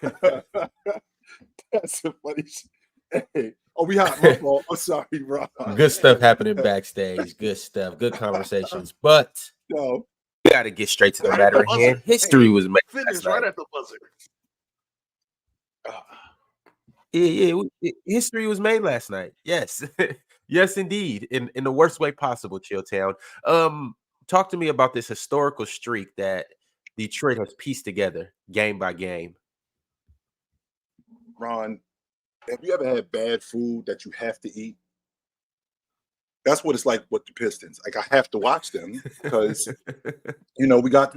That's a funny. Hey, oh, we hot. My fault. I'm sorry, bro. Good stuff happening backstage. Good stuff. Good conversations. But No, we got to get straight to the Right at matter the at buzzer. hand. History was made Finish last right night. at the buzzer. History was made last night. Yes. Yes, indeed. In the worst way possible, Chilltown. Talk to me about this historical streak that Detroit has pieced together game by game. Ron, have you ever had bad food that you have to eat? That's what it's like with the Pistons. Like, I have to watch them because we got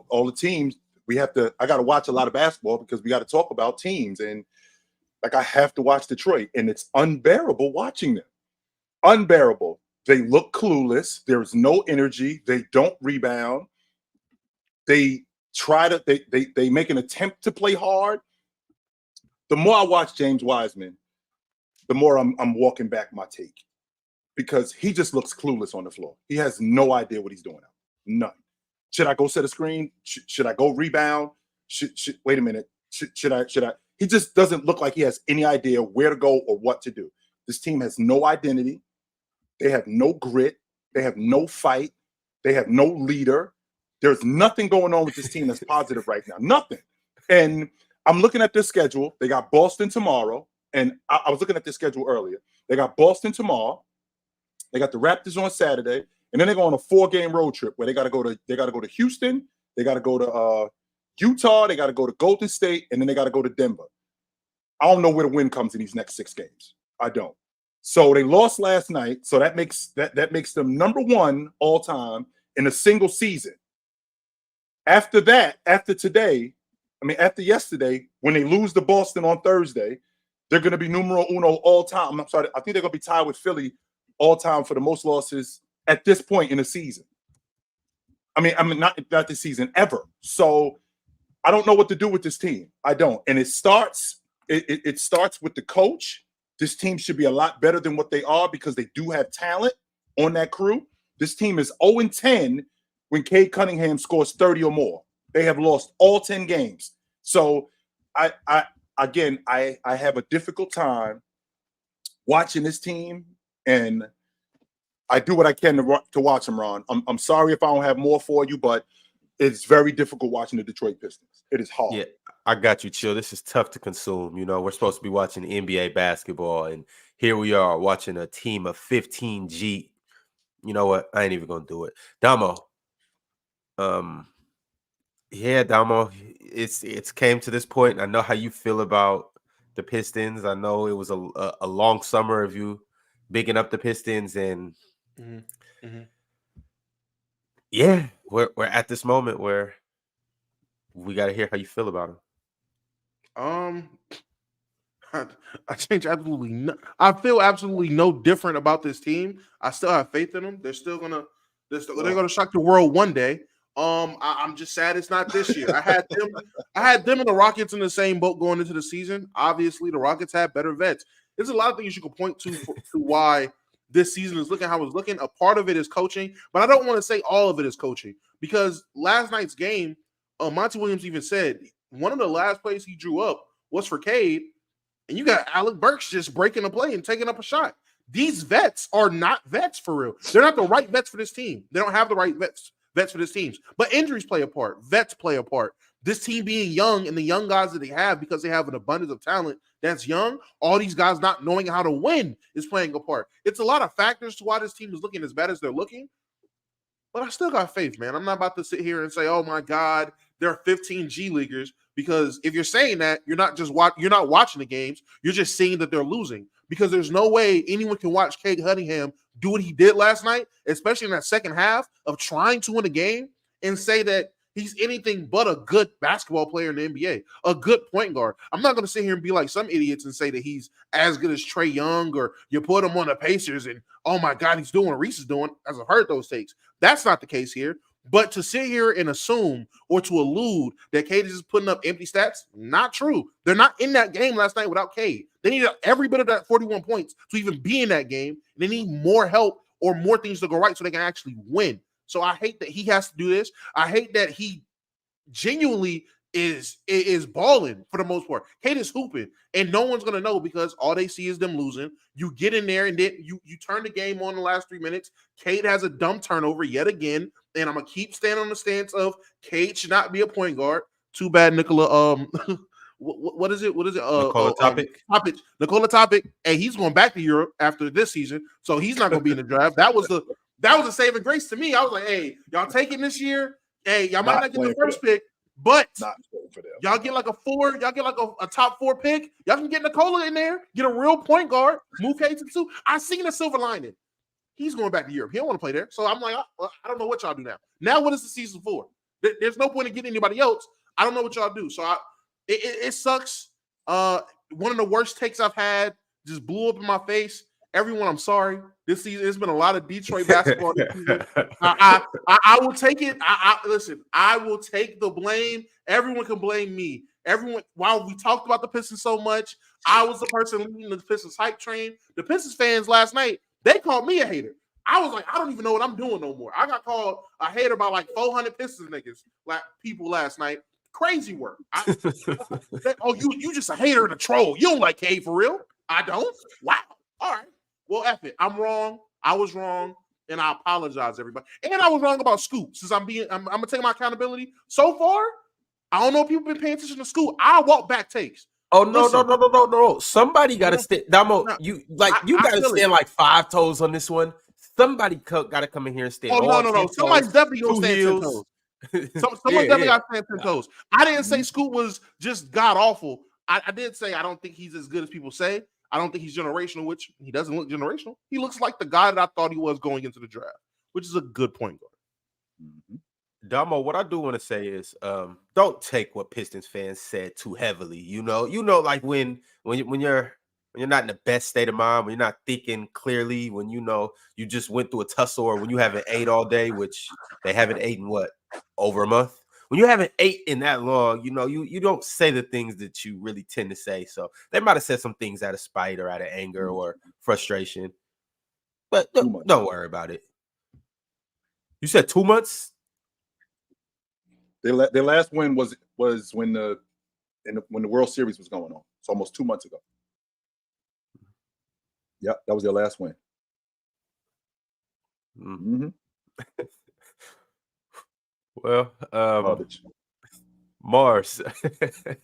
all the teams. We have to. I got to watch a lot of basketball because we got to talk about teams, and like I have to watch Detroit, and it's unbearable watching them. Unbearable. They look clueless. There's no energy. They don't rebound. They try to. They make an attempt to play hard. The more I watch James Wiseman, the more I'm walking back my take because he just looks clueless on the floor. He has no idea what he's doing. None. Should I go set a screen? Should I go rebound? Should wait a minute? Should I? He just doesn't look like he has any idea where to go or what to do. This team has no identity. They have no grit. They have no fight. They have no leader. There's nothing going on with this team that's positive right now. Nothing. And I'm looking at this schedule. They got Boston tomorrow. And I was looking at this schedule earlier. They got Boston tomorrow. They got the Raptors on Saturday. And then they go on a 4-game road trip where they got to go to Houston. They got to go to Utah. They got to go to Golden State. And then they got to go to Denver. I don't know where the win comes in these next 6 games. I don't. So they lost last night. So that makes them number 1 all time in a single season. After that, after yesterday, when they lose to Boston on Thursday, they're going to be numero uno all time. I'm sorry, I think they're going to be tied with Philly all time for the most losses at this point in the season. I mean, not this season ever. So I don't know what to do with this team. I don't. And it starts with the coach. This team should be a lot better than what they are because they do have talent on that crew. This team is 0-10 when Cade Cunningham scores 30 or more. They have lost all 10 games. So I have a difficult time watching this team, and I do what I can to watch them, Ron. I'm sorry if I don't have more for you, but it's very difficult watching the Detroit Pistons. It is hard. Yeah, I got you, Chill. This is tough to consume. We're supposed to be watching NBA basketball, and here we are watching a team of 15G. You know what? I ain't even gonna do it. Damo. Yeah, Damo. It's came to this point. I know how you feel about the Pistons. I know it was a long summer of you bigging up the Pistons, and yeah, we're at this moment where we got to hear how you feel about them. I change absolutely no. I feel absolutely no different about this team. I still have faith in them. They're gonna shock the world one day. I'm just sad it's not this year. I had them and the Rockets in the same boat going into the season. Obviously, the Rockets had better vets. There's a lot of things you could point to why this season is looking how it's looking. A part of it is coaching, but I don't want to say all of it is coaching because last night's game, Monty Williams even said one of the last plays he drew up was for Cade. And you got Alec Burks just breaking a play and taking up a shot. These vets are not vets for real. They're not the right vets for this team. They don't have the right vets for this team. But injuries play a part. Vets play a part. This team being young and the young guys that they have because they have an abundance of talent that's young, all these guys not knowing how to win is playing a part. It's a lot of factors to why this team is looking as bad as they're looking. But I still got faith, man. I'm not about to sit here and say, oh, my God, there are 15 G Leaguers. Because if you're saying that, you're not watching the games. You're just seeing that they're losing. Because there's no way anyone can watch Cade Cunningham do what he did last night, especially in that second half of trying to win a game, and say that he's anything but a good basketball player in the NBA, a good point guard. I'm not going to sit here and be like some idiots and say that he's as good as Trae Young or you put him on the Pacers and, oh, my God, he's doing what Reese is doing, as I've heard those takes. That's not the case here. But to sit here and assume or to allude that Cade is just putting up empty stats, not true. They're not in that game last night without Cade. They needed every bit of that 41 points to even be in that game. They need more help or more things to go right so they can actually win. So I hate that he has to do this. I hate that he genuinely is balling for the most part. Cade is hooping, and no one's gonna know because all they see is them losing. You get in there, and then you turn the game on the last 3 minutes. Cade has a dumb turnover yet again, and I'm gonna keep standing on the stance of Cade should not be a point guard. Too bad, Nikola. What is it? Nikola Topic. Nikola Topic. Hey, he's going back to Europe after this season, so he's not gonna be in the draft. That was a saving grace to me. I was like, hey, y'all take it this year. Hey, y'all might not get the first pick. But y'all get like a 4, y'all get like a top 4 pick. Y'all can get Nikola in there, get a real point guard, move Cade to 2. I seen a silver lining. He's going back to Europe. He don't want to play there. So I'm like, I don't know what y'all do now. Now, what is the season for? There's no point in getting anybody else. I don't know what y'all do. So it sucks. One of the worst takes I've had just blew up in my face. Everyone, I'm sorry. This season, it's been a lot of Detroit basketball this season. I will take it. Listen, I will take the blame. Everyone can blame me. Everyone, while we talked about the Pistons so much, I was the person leading the Pistons hype train. The Pistons fans last night, they called me a hater. I was like, I don't even know what I'm doing no more. I got called a hater by like 400 Pistons niggas, like people last night. Crazy work. You just a hater and a troll. You don't like Cade for real? I don't. Wow. All right. Well, F it. I'm wrong. I was wrong, and I apologize, everybody. And I was wrong about Scoop. Since I'm gonna take my accountability. So far, I don't know if people been paying attention to Scoop. I walk back takes. Oh no! Somebody got to stand. Damo, you got to stand like 5 toes on this one. Somebody got to come in here and stand. Oh no! Somebody's definitely gonna stand 10 toes. Someone definitely got to stand 10 toes. I didn't say Scoop was just god awful. I did say I don't think he's as good as people say. I don't think he's generational, which he doesn't look generational. He looks like the guy that I thought he was going into the draft, which is a good point guard. Mm-hmm. Damo, what I do want to say is, don't take what Pistons fans said too heavily. You know, like when you're not in the best state of mind, when you're not thinking clearly, when you know you just went through a tussle, or when you haven't ate all day, which they haven't eaten over a month. When you haven't ate in that long, you know, you don't say the things that you really tend to say. So they might have said some things out of spite or out of anger or frustration. But don't worry about it. You said 2 months? Their last win was when the World Series was going on. It's almost 2 months ago. Yep, that was their last win. Mm-hmm. Well, Mars, can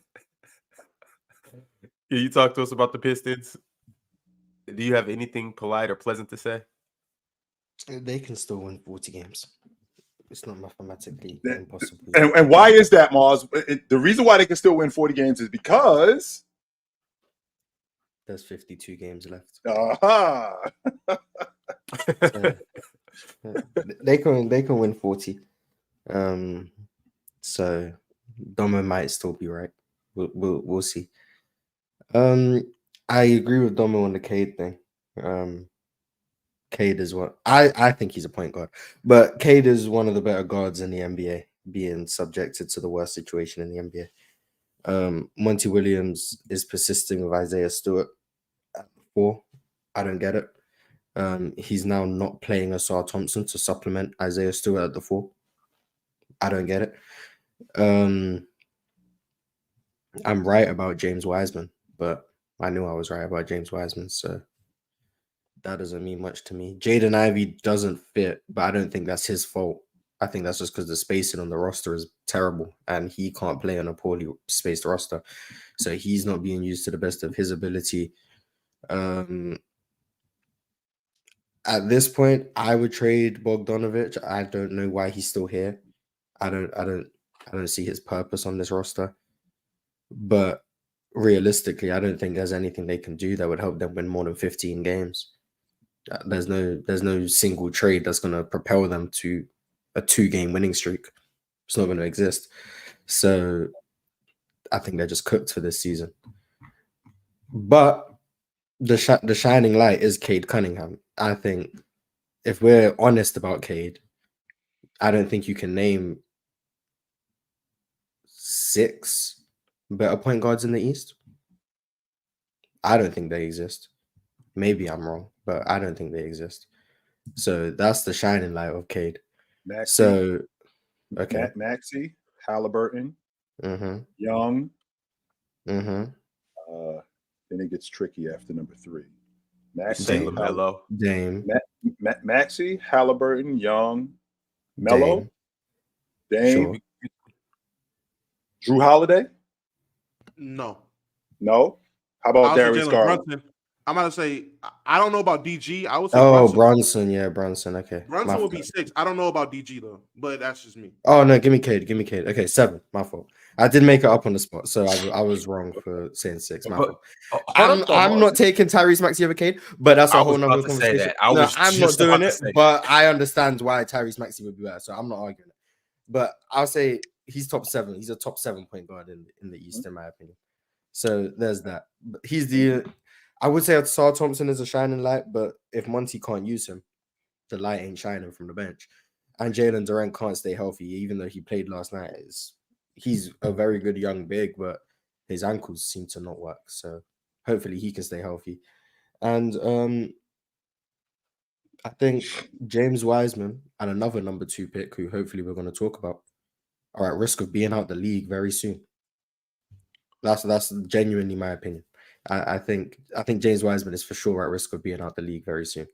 you talk to us about the Pistons? Do you have anything polite or pleasant to say? They can still win 40 games. It's not mathematically impossible. And why is that, Mars? The reason why they can still win 40 games is because there's 52 games left. So, they can win 40. So Domo might still be right. We'll see. I agree with Domo on the Cade thing. Cade is what I think he's a point guard, but Cade is one of the better guards in the NBA, being subjected to the worst situation in the NBA. Monty Williams is persisting with Isaiah Stewart at 4. I don't get it. He's now not playing Asar Thompson to supplement Isaiah Stewart at the 4. I don't get it. I'm right about James Wiseman, but I knew I was right about James Wiseman, so that doesn't mean much to me. Jaden Ivey doesn't fit, but I don't think that's his fault. I think that's just because the spacing on the roster is terrible, and he can't play on a poorly spaced roster, so he's not being used to the best of his ability. At this point, I would trade Bogdanovic. I don't know why he's still here. I don't see his purpose on this roster. But realistically, I don't think there's anything they can do that would help them win more than 15 games. There's no single trade that's going to propel them to a 2-game winning streak. It's not going to exist. So I think they're just cooked for this season. But the shining light is Cade Cunningham. I think if we're honest about Cade, I don't think you can name 6 better point guards in the East. I don't think they exist. Maybe I'm wrong, but I don't think they exist. So that's the shining light of Cade. Maxey, so, okay. Maxey, Halliburton. Young. Mm-hmm. Then it gets tricky after number 3. Say Maxey, LaMelo. Dame. Maxey, Halliburton, Young, Melo, Dame, Sure. Drew Holiday. No. No. How about I'll say Darius Jalen Garland? Brunson. I'm about to say I don't know about DG. I would say Oh, Brunson. Brunson. Yeah, Brunson. Okay. Brunson would be 6. I don't know about DG though, but that's just me. Oh no, give me Cade. Okay, 7. My fault. I did make it up on the spot, so I was wrong for saying 6. My fault. I'm not taking Tyrese Maxey over Cade, but that's a whole nother conversation. No, I'm not doing it, but I understand why Tyrese Maxey would be better, so I'm not arguing it. But I'll say he's top 7. He's a top 7 point guard in the East, in my opinion. So there's that. But I would say Sar Thompson is a shining light, but if Monty can't use him, the light ain't shining from the bench. And Jalen Durant can't stay healthy, even though he played last night. He's a very good young big, but his ankles seem to not work. So hopefully he can stay healthy. And I think James Wiseman and another number 2 pick, who hopefully we're going to talk about, are at risk of being out the league very soon. That's genuinely my opinion. I think James Wiseman is for sure at risk of being out the league very soon.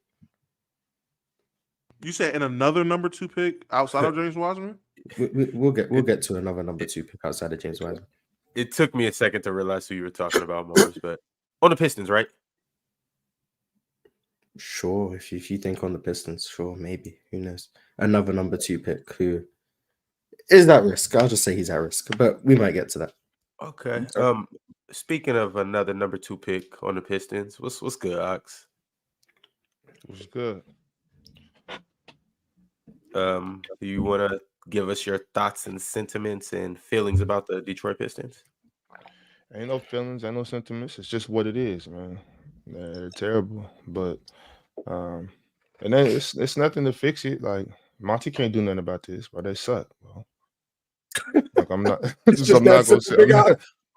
You said in another number 2 pick outside of James Wiseman? We'll get to another number 2 pick outside of James Wiseman. It took me a second to realize who you were talking about, Morris, but on the Pistons, right? Sure, if you think on the Pistons, sure, maybe. Who knows? Another number 2 pick who is at risk. I'll just say he's at risk, but we might get to that. Okay. Speaking of another number 2 pick on the Pistons, what's good, Ox? What's good? Do you want to give us your thoughts and sentiments and feelings about the Detroit Pistons? Ain't no feelings, ain't no sentiments. It's just what it is, man. They're terrible, but and then it's nothing to fix it. Like Monty can't do nothing about this, but they suck. Bro. Like I'm not. I'm not gonna say.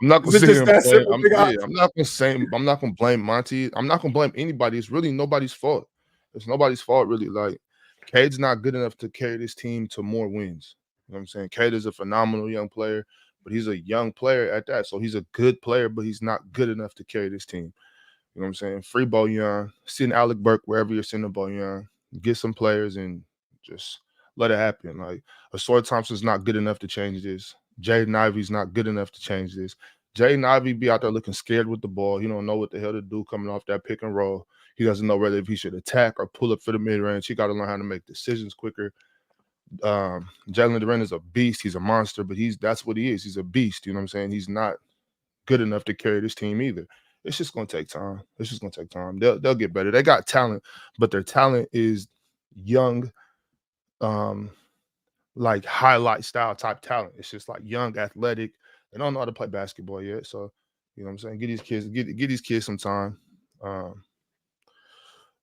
I'm not gonna sit here and blame. I'm not gonna say. I'm not gonna blame Monty. I'm not gonna blame anybody. It's really nobody's fault. It's nobody's fault, really. Like Cade's not good enough to carry this team to more wins. You know what I'm saying? Cade is a phenomenal young player, but he's a young player at that. So he's a good player, but he's not good enough to carry this team. You know what I'm saying? Free Bojan, send Alec Burke wherever you're sending Bojan, get some players and just let it happen. Like Asor Thompson's not good enough to change this. Jaden Ivey's not good enough to change this. Jaden Ivey be out there looking scared with the ball. He don't know what the hell to do coming off that pick and roll. He doesn't know whether if he should attack or pull up for the mid-range. He got to learn how to make decisions quicker. Jalen Durant is a beast. He's a monster, but that's what he is. He's a beast. You know what I'm saying? He's not good enough to carry this team either. It's just going to take time. It's just going to take time. They'll get better. They got talent, but their talent is young, like highlight style type talent. It's just like young, athletic. They don't know how to play basketball yet. So, you know what I'm saying? Get these kids some time.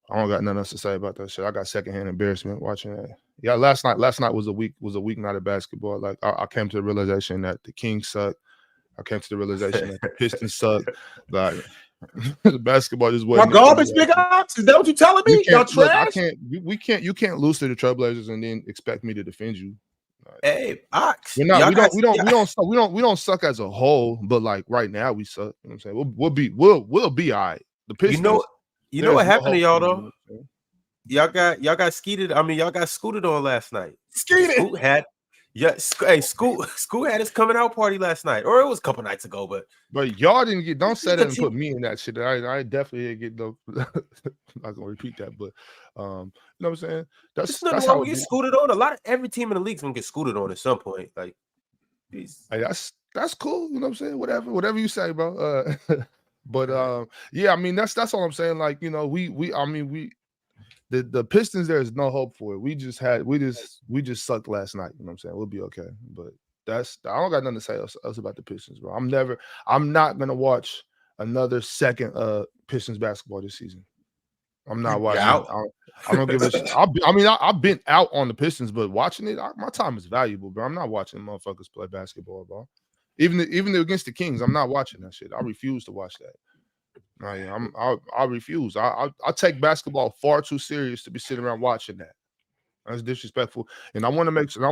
I don't got nothing else to say about that shit. I got secondhand embarrassment watching that. Yeah, last night was a week night of basketball. Like I came to the realization that the Kings suck. I came to the realization that the Pistons suck. Like the basketball just wasn't. My garbage, big Ox. Is that what you telling me? Y'all trash. You can't lose to the Trailblazers and then expect me to defend you. Like, hey, Ox. We don't suck as a whole, but like right now we suck. You know what I'm saying? We'll be all right. The Pistons. You know what happened to y'all though? Y'all got skeeted. I mean, y'all got scooted on last night. Scoot had his coming out party last night, or it was a couple nights ago. But y'all didn't get. Don't say that and put me in that shit. I definitely didn't get no. I'm not gonna repeat that, but you know what I'm saying. That's how we get scooted on. Every team in the league's gonna get scooted on at some point. Like, hey, that's cool. You know what I'm saying. Whatever you say, bro. But yeah, I mean that's all I'm saying. Like, you know, the Pistons, there is no hope for it. We just sucked last night. You know what I'm saying? We'll be okay. But I don't got nothing to say else about the Pistons, bro. I'm not gonna watch another second Pistons basketball this season. I'm not watching. I don't give a shit. I've been out on the Pistons, but watching it, my time is valuable, bro. I'm not watching motherfuckers play basketball, bro. Even against the Kings, I'm not watching that shit. I refuse to watch that. I refuse. I take basketball far too serious to be sitting around watching that. That's disrespectful. And I want to make sure. I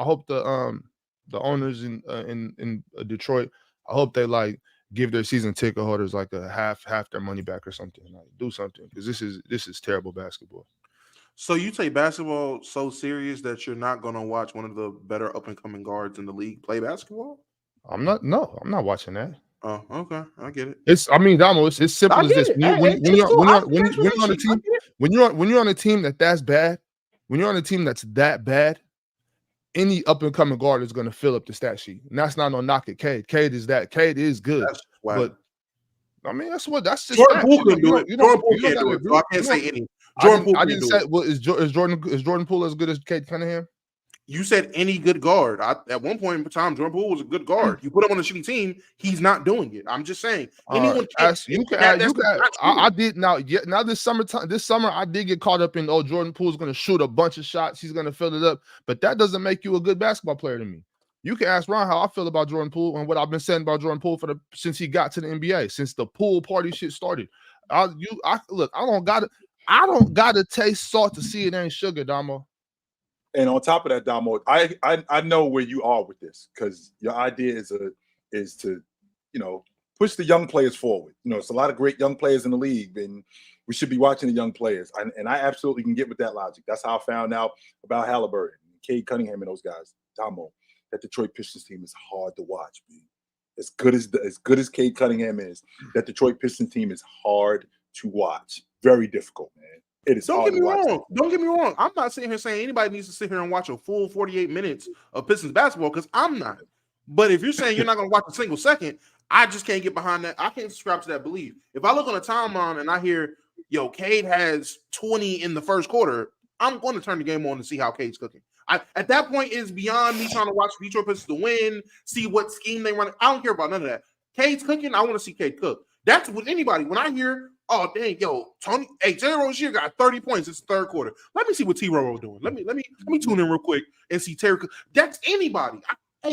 hope the the owners in Detroit, I hope they like give their season ticket holders like a half their money back or something. Like do something because this is terrible basketball. So you take basketball so serious that you're not going to watch one of the better up and coming guards in the league play basketball? I'm not watching that. Oh, okay, I get it. Damo, it's as simple I as get this. it. When you're on a team, I get it. when you're on a team that's bad, when you're on a team that's that bad, any up and coming guard is going to fill up the stat sheet. And that's not no knock at Cade. Cade is good. That's why. But I mean, that's just Jordan stats. Poole can do it. Jordan Poole you can't don't do it. gotta So I can't say any. Jordan Poole I can didn't do say. it. Well, is Jordan Poole as good as Cade Cunningham? You said any good guard. At one point in time, Jordan Poole was a good guard. You put him on a shitty team, he's not doing it. I'm just saying. Anyone can. I did now. Now this summer, I did get caught up in Jordan Poole's going to shoot a bunch of shots. He's going to fill it up, but that doesn't make you a good basketball player to me. You can ask Ron how I feel about Jordan Poole and what I've been saying about Jordan Poole since he got to the NBA, since the pool party shit started. I don't gotta taste salt to see it ain't sugar, Damo. And on top of that, Damo, I know where you are with this because your idea is to push the young players forward. It's a lot of great young players in the league, and we should be watching the young players. And I absolutely can get with that logic. That's how I found out about Halliburton, Cade Cunningham, and those guys. Damo, that Detroit Pistons team is hard to watch, man. As good as Cade Cunningham is, that Detroit Pistons team is hard to watch. Very difficult, man. It is. Don't get me wrong. I'm not sitting here saying anybody needs to sit here and watch a full 48 minutes of Pistons basketball because I'm not. But if you're saying you're not going to watch a single second, I just can't get behind that. I can't subscribe to that belief. If I look on a timeline and I hear, Cade has 20 in the first quarter, I'm going to turn the game on to see how Cade's cooking. At that point, it's beyond me trying to watch Detroit Pistons to win, see what scheme they run. I don't care about none of that. Cade's cooking. I want to see Cade cook. That's with anybody. When I hear, oh dang, Tony, J. Rozier got 30 points. It's the third quarter. Let me see what T. Roro doing. Let me tune in real quick and see Terry. That's anybody.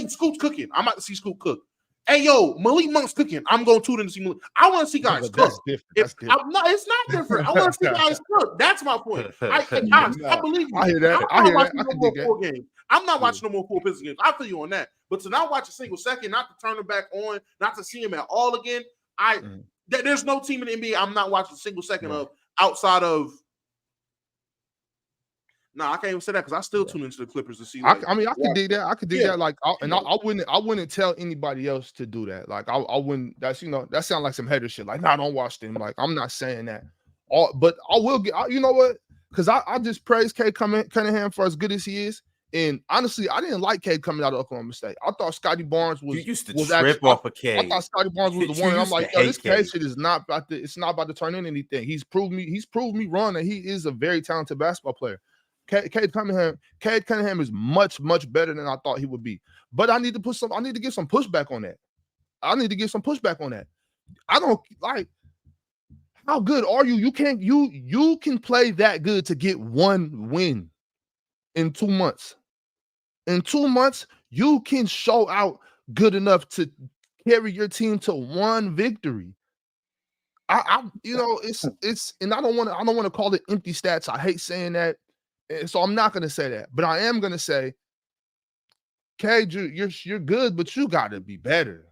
Scoot's cooking. I'm about to see Scoot cook. Hey, Malik Monk's cooking. I'm going to tune in to see Malik. I want to see guys cook. That's different. It's not different. I want to see guys cook. That's my point. I believe you. I hear that. I can dig that. I'm not watching no more full Pistons games. I feel you on that. But to not watch a single second, not to turn them back on, not to see him at all again, there's no team in the NBA I'm not watching a single second of outside of. No, I can't even say that because I still tune into the Clippers to see. I can dig that. I could dig that. Like, I wouldn't tell anybody else to do that. Like, I wouldn't. That's that sounds like some hater shit. Like, don't watch them. Like, I'm not saying that. But I will get. You know what? Because I just praise Cade Cunningham for as good as he is. And honestly, I didn't like Cade coming out of Oklahoma State. I thought Scotty Barnes was. You used to trip off of Cade. I thought Scotty Barnes was the one. And I'm like, this Cade shit is not about to. It's not about to turn in anything. He's proved me wrong that he is a very talented basketball player. Cade Cunningham is much, much better than I thought he would be. But I need to get some pushback on that. I don't like. How good are you? You can play that good to get one win in 2 months. In 2 months, you can show out good enough to carry your team to one victory. It's and I don't want to call it empty stats. I hate saying that. So I'm not going to say that, but I am going to say, Cade, you're good, but you got to be better.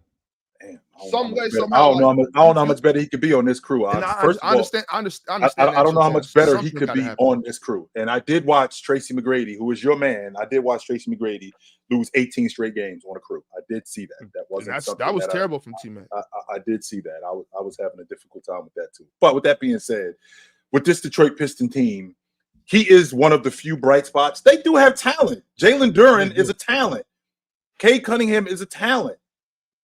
Man, I don't know how much better he could be on this crew. I understand. I don't know how much better he could be on this crew. And I did watch Tracy McGrady, who is your man. I did watch Tracy McGrady lose 18 straight games on a crew. I did see that. That was terrible from T-Man. I did see that. I was having a difficult time with that too. But with that being said, with this Detroit Piston team, he is one of the few bright spots. They do have talent. Jalen Duren is a talent. Cade Cunningham is a talent.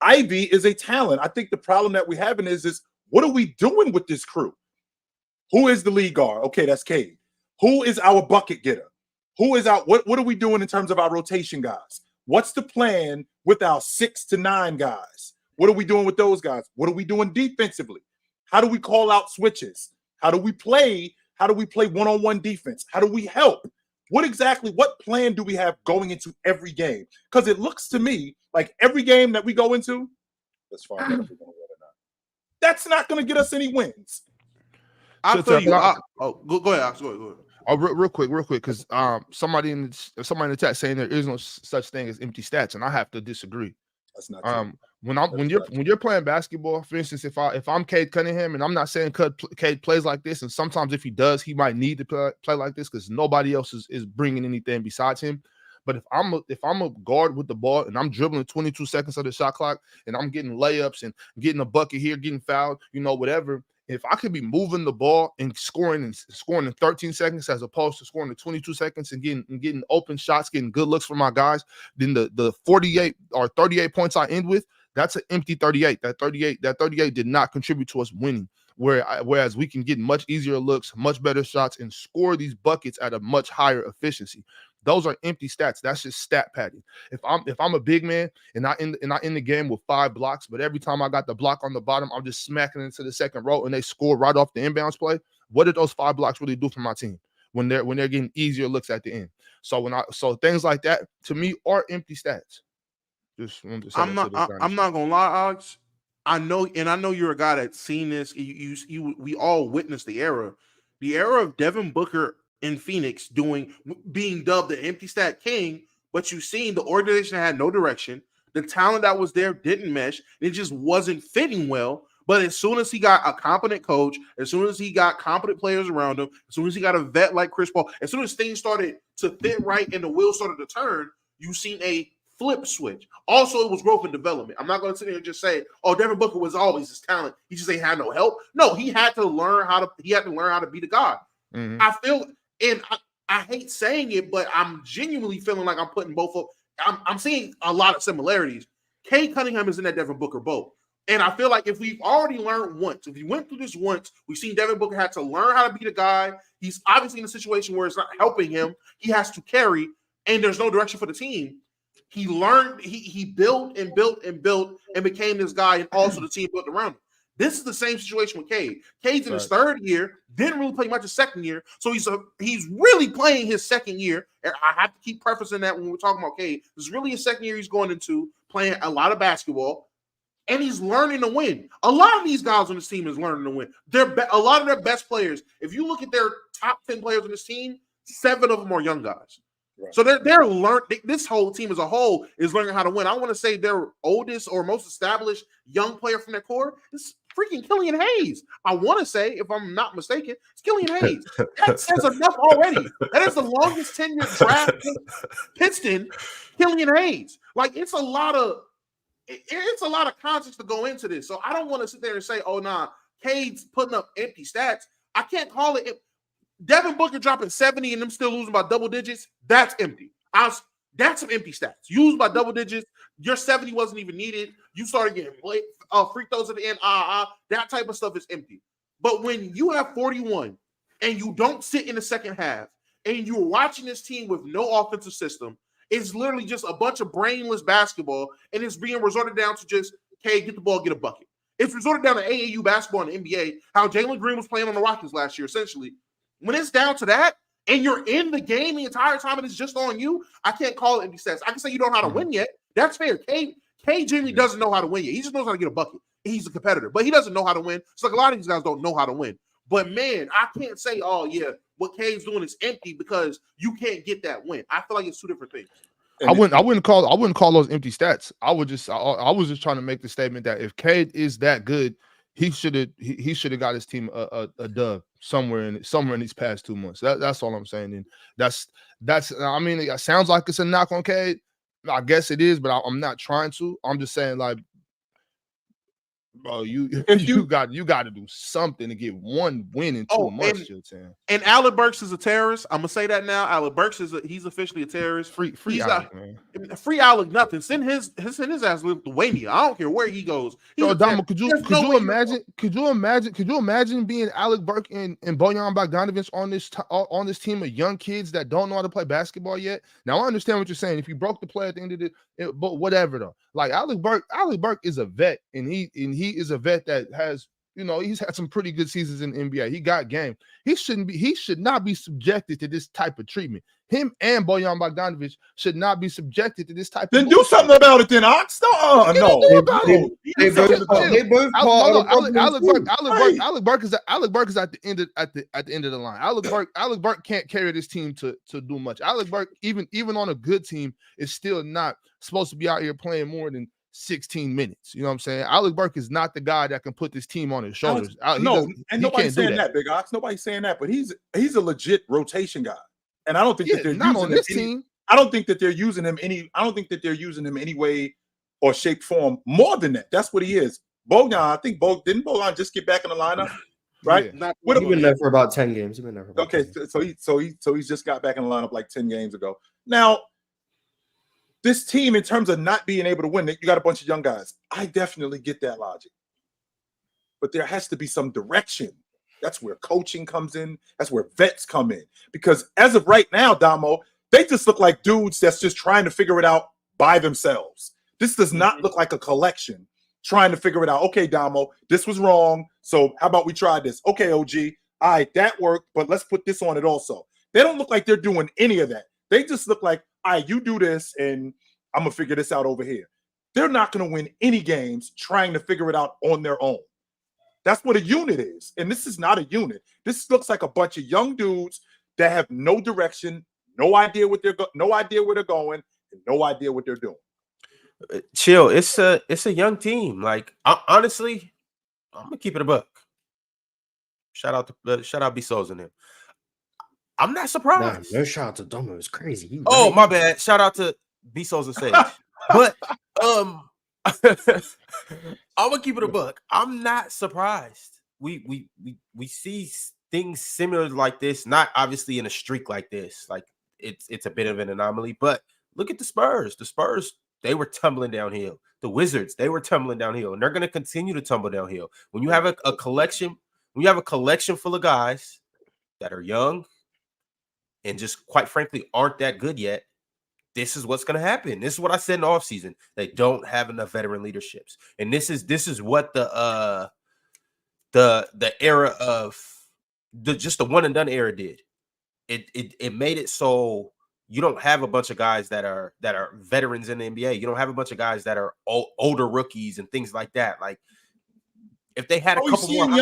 Ivy is a talent. I think the problem that we're having is what are we doing with this crew? Who is the lead guard? Okay, that's Cade. Who is our bucket getter? Who is out? What are we doing in terms of our rotation guys? What's the plan with our 6 to 9 guys? What are we doing with those guys? What are we doing defensively? How do we call out switches? How do we play one-on-one defense? How do we help? What plan do we have going into every game? Because it looks to me like every game that we go into, let's find out if we're going to win or not. That's not going to get us any wins. I feel you. Go ahead. Oh, real quick, because somebody in the chat saying there is no such thing as empty stats, and I have to disagree. That's not true. When you're playing basketball, for instance, if I'm Cade Cunningham, and I'm not saying Cade plays like this, and sometimes if he does, he might need to play like this because nobody else is bringing anything besides him. But if I'm a guard with the ball and I'm dribbling 22 seconds of the shot clock and I'm getting layups and getting a bucket here, getting fouled, whatever. If I could be moving the ball and scoring in 13 seconds as opposed to scoring in 22 seconds and getting open shots, getting good looks for my guys, then the 48 or 38 points I end with, that's an empty 38. That 38 did not contribute to us winning. Whereas we can get much easier looks, much better shots, and score these buckets at a much higher efficiency. Those are empty stats. That's just stat padding. If I'm a big man and I end the game with 5 blocks, but every time I got the block on the bottom, I'm just smacking into the second row and they score right off the inbounds play. What did those 5 blocks really do for my team when they're getting easier looks at the end? So things like that to me are empty stats. Just wanted to say I'm not gonna lie, Alex. I know you're a guy that's seen this. We all witnessed the era of Devin Booker in Phoenix being dubbed the empty stat king, but you've seen the organization had no direction. The talent that was there didn't mesh. It just wasn't fitting well. But as soon as he got a competent coach, as soon as he got competent players around him, as soon as he got a vet like Chris Paul, as soon as things started to fit right and the wheels started to turn, you've seen a flip switch. Also, it was growth and development. I'm not going to sit here and just say, "Oh, Devin Booker was always his talent. He just ain't had no help." No, he had to learn how to be the god. Mm-hmm. I feel, and I hate saying it, but I'm genuinely feeling like I'm putting both of. I'm seeing a lot of similarities. Cade Cunningham is in that Devin Booker boat. And I feel like if we've already learned once, if we went through this once, we've seen Devin Booker had to learn how to be the guy. He's obviously in a situation where it's not helping him. He has to carry, and there's no direction for the team. He learned, he built and built and built and became this guy, and also the team built around him. This is the same situation with Cade. Cade's in his third year, didn't really play much his second year, so he's really playing his second year. And I have to keep prefacing that when we're talking about Cade. This is really his second year he's going into, playing a lot of basketball, and he's learning to win. A lot of these guys on this team is learning to win. A lot of their best players, if you look at their top 10 players on this team, 7 of them are young guys. Right. So they're learning. This whole team as a whole is learning how to win. I want to say their oldest or most established young player from their core is freaking Killian Hayes. I want to say, if I'm not mistaken, it's Killian Hayes. That says enough already. That is the longest tenured draft Piston, Killian Hayes. Like it's a lot of context to go into this. So I don't want to sit there and say, "Oh, nah, Cade's putting up empty stats." I can't call it. Devin Booker dropping 70 and them still losing by double digits, that's empty. That's some empty stats. Used by double digits, your 70 wasn't even needed. You started getting free throws at the end. That type of stuff is empty. But when you have 41 and you don't sit in the second half and you're watching this team with no offensive system, it's literally just a bunch of brainless basketball, and it's being resorted down to just, "Hey, get the ball, get a bucket." It's resorted down to AAU basketball in the NBA, how Jalen Green was playing on the Rockets last year, essentially. When it's down to that, and you're in the game the entire time and it's just on you, I can't call it empty stats. I can say you don't know how to win yet. That's fair. Cade genuinely doesn't know how to win yet. He just knows how to get a bucket. He's a competitor, but he doesn't know how to win. It's like a lot of these guys don't know how to win. But man, I can't say, "Oh yeah, what Cade's doing is empty," because you can't get that win. I feel like it's two different things. I wouldn't call those empty stats. I was just trying to make the statement that if Cade is that good, he should have got his team a dub somewhere in these past 2 months. That's all I'm saying. And that's I mean, it sounds like it's a knock on Cade. I guess it is, but I'm not trying to. I'm just saying, like, bro, you got to do something to get one win in 2 months. And Alec Burks is a terrorist. I'm gonna say that now. Alec Burks he's officially a terrorist. Free Alec, man. Free Alec, nothing. Send his ass to Lithuania. I don't care where he goes. Damo, could you imagine being Alec Burks and Bojan Bogdanovic on this team of young kids that don't know how to play basketball yet? Now I understand what you're saying. If you broke the play at the end of but whatever though. Like Alec Burks is a vet, and he is a vet that has You know, he's had some pretty good seasons in the NBA. He got game. He should not be subjected to this type of treatment. Him and Bojan Bogdanovic should not be subjected to this type Then of do bullshit. something about it then, Ox. No. They both part of the problem. Alec Burke is at the end of the line. Alec Burke can't carry this team to do much. Alec Burke, even on a good team, is still not supposed to be out here playing more than 16 minutes. You know what I'm saying? Alec Burke is not the guy that can put this team on his shoulders. Nobody's saying that, Big Ox. Nobody's saying that, but he's a legit rotation guy. And I don't think that they're not using on this team. I don't think that they're using him any way or shape, form more than that. That's what he is. Bojan, I think didn't Bojan just get back in the lineup? Right? Yeah. He's been there for about 10 games. So he's just got back in the lineup like 10 games ago. Now, this team, in terms of not being able to win, you got a bunch of young guys. I definitely get that logic. But there has to be some direction. That's where coaching comes in. That's where vets come in. Because as of right now, Damo, they just look like dudes that's just trying to figure it out by themselves. This does not look like a collection trying to figure it out. Okay, Damo, this was wrong. So how about we try this? Okay, OG. All right, that worked, but let's put this on it also. They don't look like they're doing any of that. They just look like, all right, you do this, and I'm going to figure this out over here. They're not going to win any games trying to figure it out on their own. That's what a unit is. And this is not a unit. This looks like a bunch of young dudes that have no direction, no idea where they're going, and no idea what they're doing. Chill. It's a young team. Like, honestly, I'm gonna keep it a buck. Shout out B-Souls in him. I'm not surprised. No shout out to Domo. It's crazy. My bad. Shout out to B-Souls and Sage. But I'm gonna keep it a buck. I'm not surprised. We see things similar like this, not obviously in a streak like this. Like it's a bit of an anomaly, but look at the Spurs. The Spurs, they were tumbling downhill. The Wizards, they were tumbling downhill, and they're gonna continue to tumble downhill. When you have a collection full of guys that are young and just quite frankly aren't that good yet, this is what's going to happen. This is what I said in the offseason. They don't have enough veteran leaderships. And this is what the era of just the one and done era did. It made it so you don't have a bunch of guys that are veterans in the NBA. You don't have a bunch of guys that are older rookies and things like that. Like if they had we've seen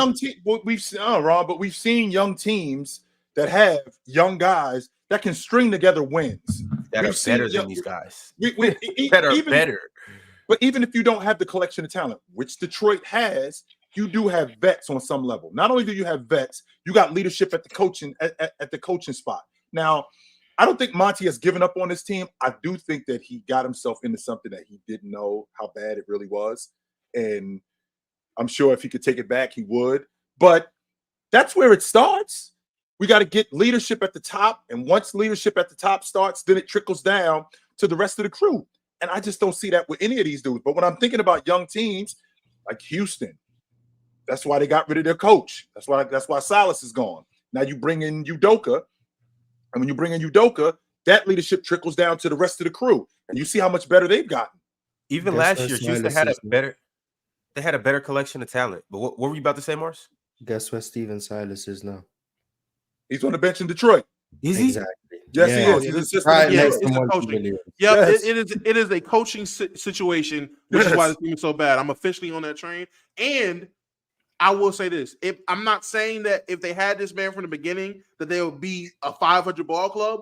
young teams that have young guys that can string together wins. That are better than these guys. Better. But even if you don't have the collection of talent, which Detroit has, you do have vets on some level. Not only do you have vets, you got leadership at the coaching at the coaching spot. Now, I don't think Monty has given up on this team. I do think that he got himself into something that he didn't know how bad it really was. And I'm sure if he could take it back, he would. But that's where it starts. We got to get leadership at the top. And once leadership at the top starts, then it trickles down to the rest of the crew. And I just don't see that with any of these dudes. But when I'm thinking about young teams like Houston, that's why they got rid of their coach. That's why Silas is gone. Now you bring in Udoka. And when you bring in Udoka, that leadership trickles down to the rest of the crew. And you see how much better they've gotten. Even last year, Houston had a better collection of talent. But what were you about to say, Morris? Guess where Steven Silas is now? He's on the bench in Detroit. Is he? Exactly. Yes, he is. He's assistant. It's a coaching. Yeah, Yes. it is a coaching situation, which is why the team is so bad. I'm officially on that train. And I will say this. I'm not saying that if they had this man from the beginning, that they would be a 500 ball club.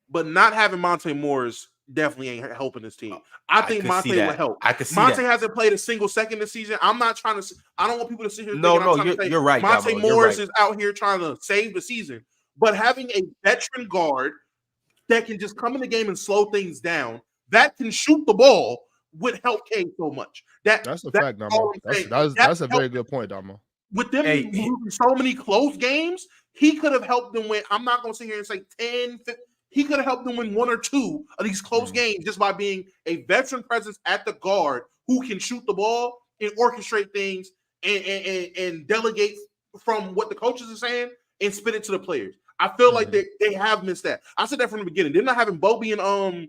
But not having Monte Morris definitely ain't helping this team. I think Monte will help. I could see Monte that. hasn't played a single second this season. I'm not trying to. I don't want people to sit here. You're right. Monte Damo, Morris right. is out here trying to save the season, but having a veteran guard that can just come in the game and slow things down, that can shoot the ball, would help K so much. That's a fact, Damo. That's a very good point, Damo. With them losing so many close games, he could have helped them win. I'm not going to sit here and say 10, 15. He could have helped them win one or two of these close games just by being a veteran presence at the guard who can shoot the ball and orchestrate things and delegate from what the coaches are saying and spit it to the players. I feel like they have missed that. I said that from the beginning. They're not having Bobby and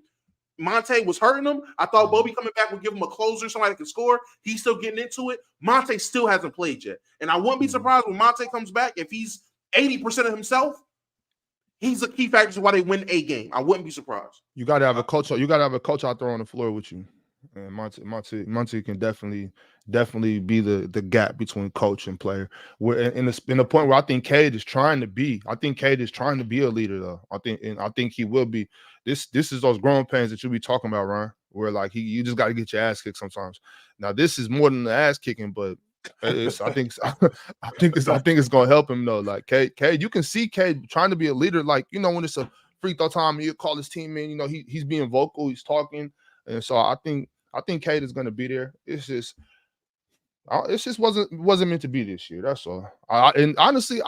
Monte was hurting him. I thought Bobby coming back would give him a closer, somebody that can score. He's still getting into it. Monte still hasn't played yet. And I wouldn't be surprised when Monte comes back. If he's 80% of himself, he's a key factor to why they win a game. I wouldn't be surprised. You got to have a coach. You got to have a coach out there on the floor with you. And Monte can definitely be the gap between coach and player. We're in the point where I think Cade is trying to be. I think Cade is trying to be a leader, though. I think he will be. This is those growing pains that you be talking about, Ryan. Where like you just got to get your ass kicked sometimes. Now this is more than the ass kicking, but I think it's gonna help him though. Like Cade, you can see Cade trying to be a leader. Like when it's a free throw time, you call his team in. He's being vocal, he's talking, and so I think Cade is gonna be there. It just wasn't meant to be this year. That's all. And honestly,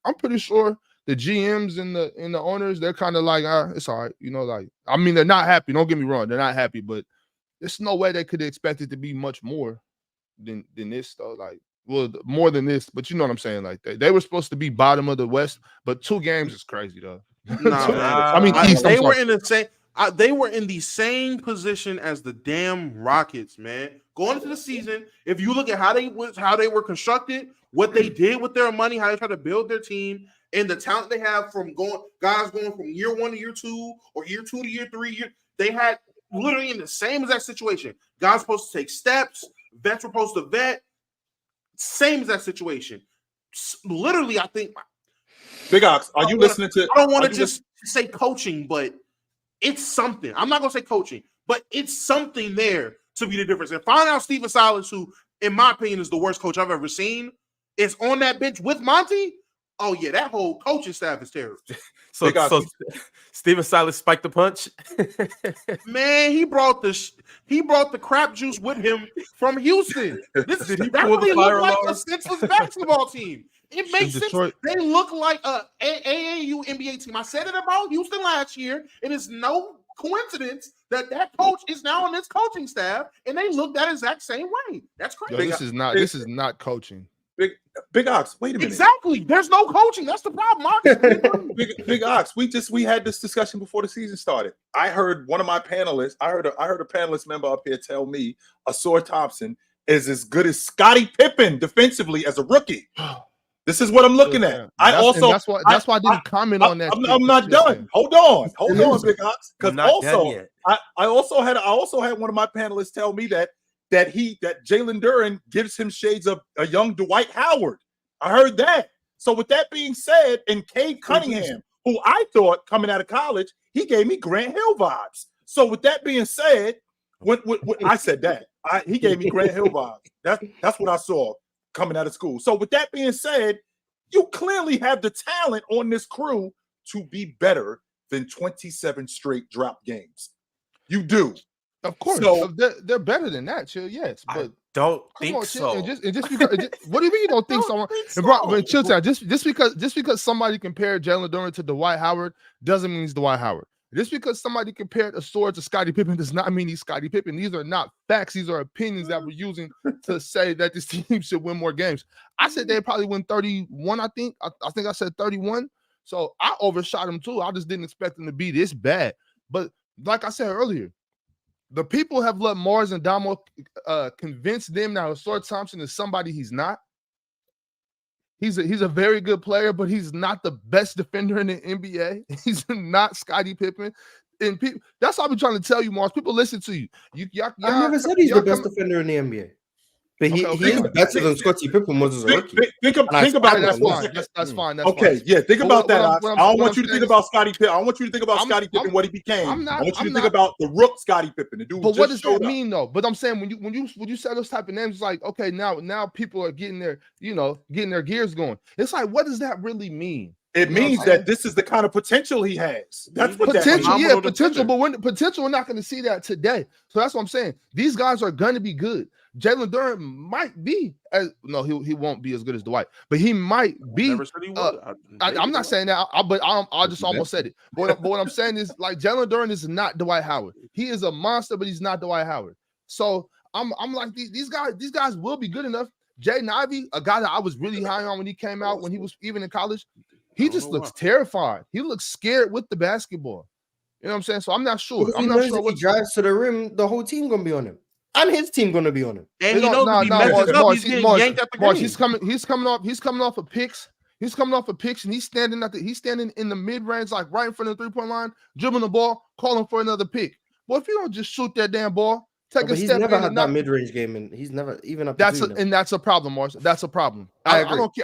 I'm pretty sure the GMs and the owners, they're kind of like, it's all right. Like, I mean, they're not happy. Don't get me wrong. They're not happy, but there's no way they could expect it to be much more than this, though. Like, well, more than this, but you know what I'm saying? Like, they were supposed to be bottom of the West, but 2 games is crazy, though. I mean, they were in the same. They were in the same position as the damn Rockets, man. Going into the season, if you look at how they were constructed, what they did with their money, how they tried to build their team, and the talent they have from guys going from year 1 to year 2 or year 2 to year 3, they had literally in the same exact situation. Guys supposed to take steps, vets were supposed to vet. Same as that situation. Literally, I think. Big Ox, are you listening to? I don't want to just say coaching, but it's something. I'm not going to say coaching, but it's something there to be the difference. And find out Stephen Silas, who, in my opinion, is the worst coach I've ever seen, is on that bench with Monty. Oh, yeah, that whole coaching staff is terrible. So Stephen Silas spiked the punch? Man, he brought the crap juice with him from Houston. That's what they look like, a senseless basketball team. It makes sense. They look like a AAU NBA team. I said it about Houston last year. It is no coincidence that coach is now on this coaching staff, and they look that exact same way. That's crazy. Yo, this is not coaching. Big Ox, wait a minute. Exactly. There's no coaching. That's the problem. Big Ox, we had this discussion before the season started. I heard one of my panelists, I heard a panelist member up here tell me Asor Thompson is as good as Scottie Pippen defensively as a rookie. This is what I'm looking at. That's why I didn't comment on that. I'm not done. Hold on, Big Ox. Because I also had one of my panelists tell me that Jalen Duren gives him shades of a young Dwight Howard. I heard that. So with that being said, and Cade Cunningham, who I thought coming out of college, he gave me Grant Hill vibes. So with that being said, when I said that, he gave me Grant Hill vibes. That's what I saw coming out of school. So with that being said, you clearly have the talent on this crew to be better than 27 straight drop games. You do. Of course, so, they're better than that, Chill. Yes, but I don't think so. And just because, what do you mean you don't think so? But Chill, just because somebody compared Jalen Durant to Dwight Howard doesn't mean he's Dwight Howard. Just because somebody compared a sword to Scottie Pippen does not mean he's Scottie Pippen. These are not facts. These are opinions that we're using to say that this team should win more games. I said they'd probably win 31. I think I said 31. So I overshot them too. I just didn't expect them to be this bad. But like I said earlier, the people have let Mars and Damo convince them now Asor Thompson is somebody he's not. He's a very good player, but he's not the best defender in the NBA. He's not Scottie Pippen. And that's what I've been trying to tell you, Mars. People listen to you. I never said he's the best defender in the NBA. But he is better than Scottie Pippen was as a rookie. Think about that. That's fine. Okay, yeah. Think about that. I don't want you to think about Scottie Pippen. I want you to think about Scottie Pippen, what he became. I want you to think about the rook Scottie Pippen. The dude. But what does that mean, though? But I'm saying when you say those type of names, it's like, okay, now people are getting their gears going. It's like, what does that really mean? It means that this is the kind of potential he has. That's what potential. Yeah, potential. But when potential, we're not going to see that today. So that's what I'm saying. These guys are going to be good. Jalen Durant might be he won't be as good as Dwight, but he might be. Never said he would. I'm not saying that, but I just almost said it. But what I'm saying is, like, Jalen Durant is not Dwight Howard. He is a monster, but he's not Dwight Howard. So I'm like, these guys will be good enough. Jay Ivey, a guy that I was really high on when he came out, when he was even in college, he just looks terrified. He looks scared with the basketball. You know what I'm saying? So I'm not sure. But I'm he not knows sure if he what. drives to the rim, the whole team gonna be on him, and his team gonna be on him. And he knows if he messes up, he's getting yanked at the game. He's coming off of picks. He's coming off of picks, and he's standing in the mid range, like right in front of the 3-point line, dribbling the ball, calling for another pick. Well, if you don't just shoot that damn ball, take a He's step. never had that mid range game, and he's never even up. That's a problem, Mars. That's a problem. I don't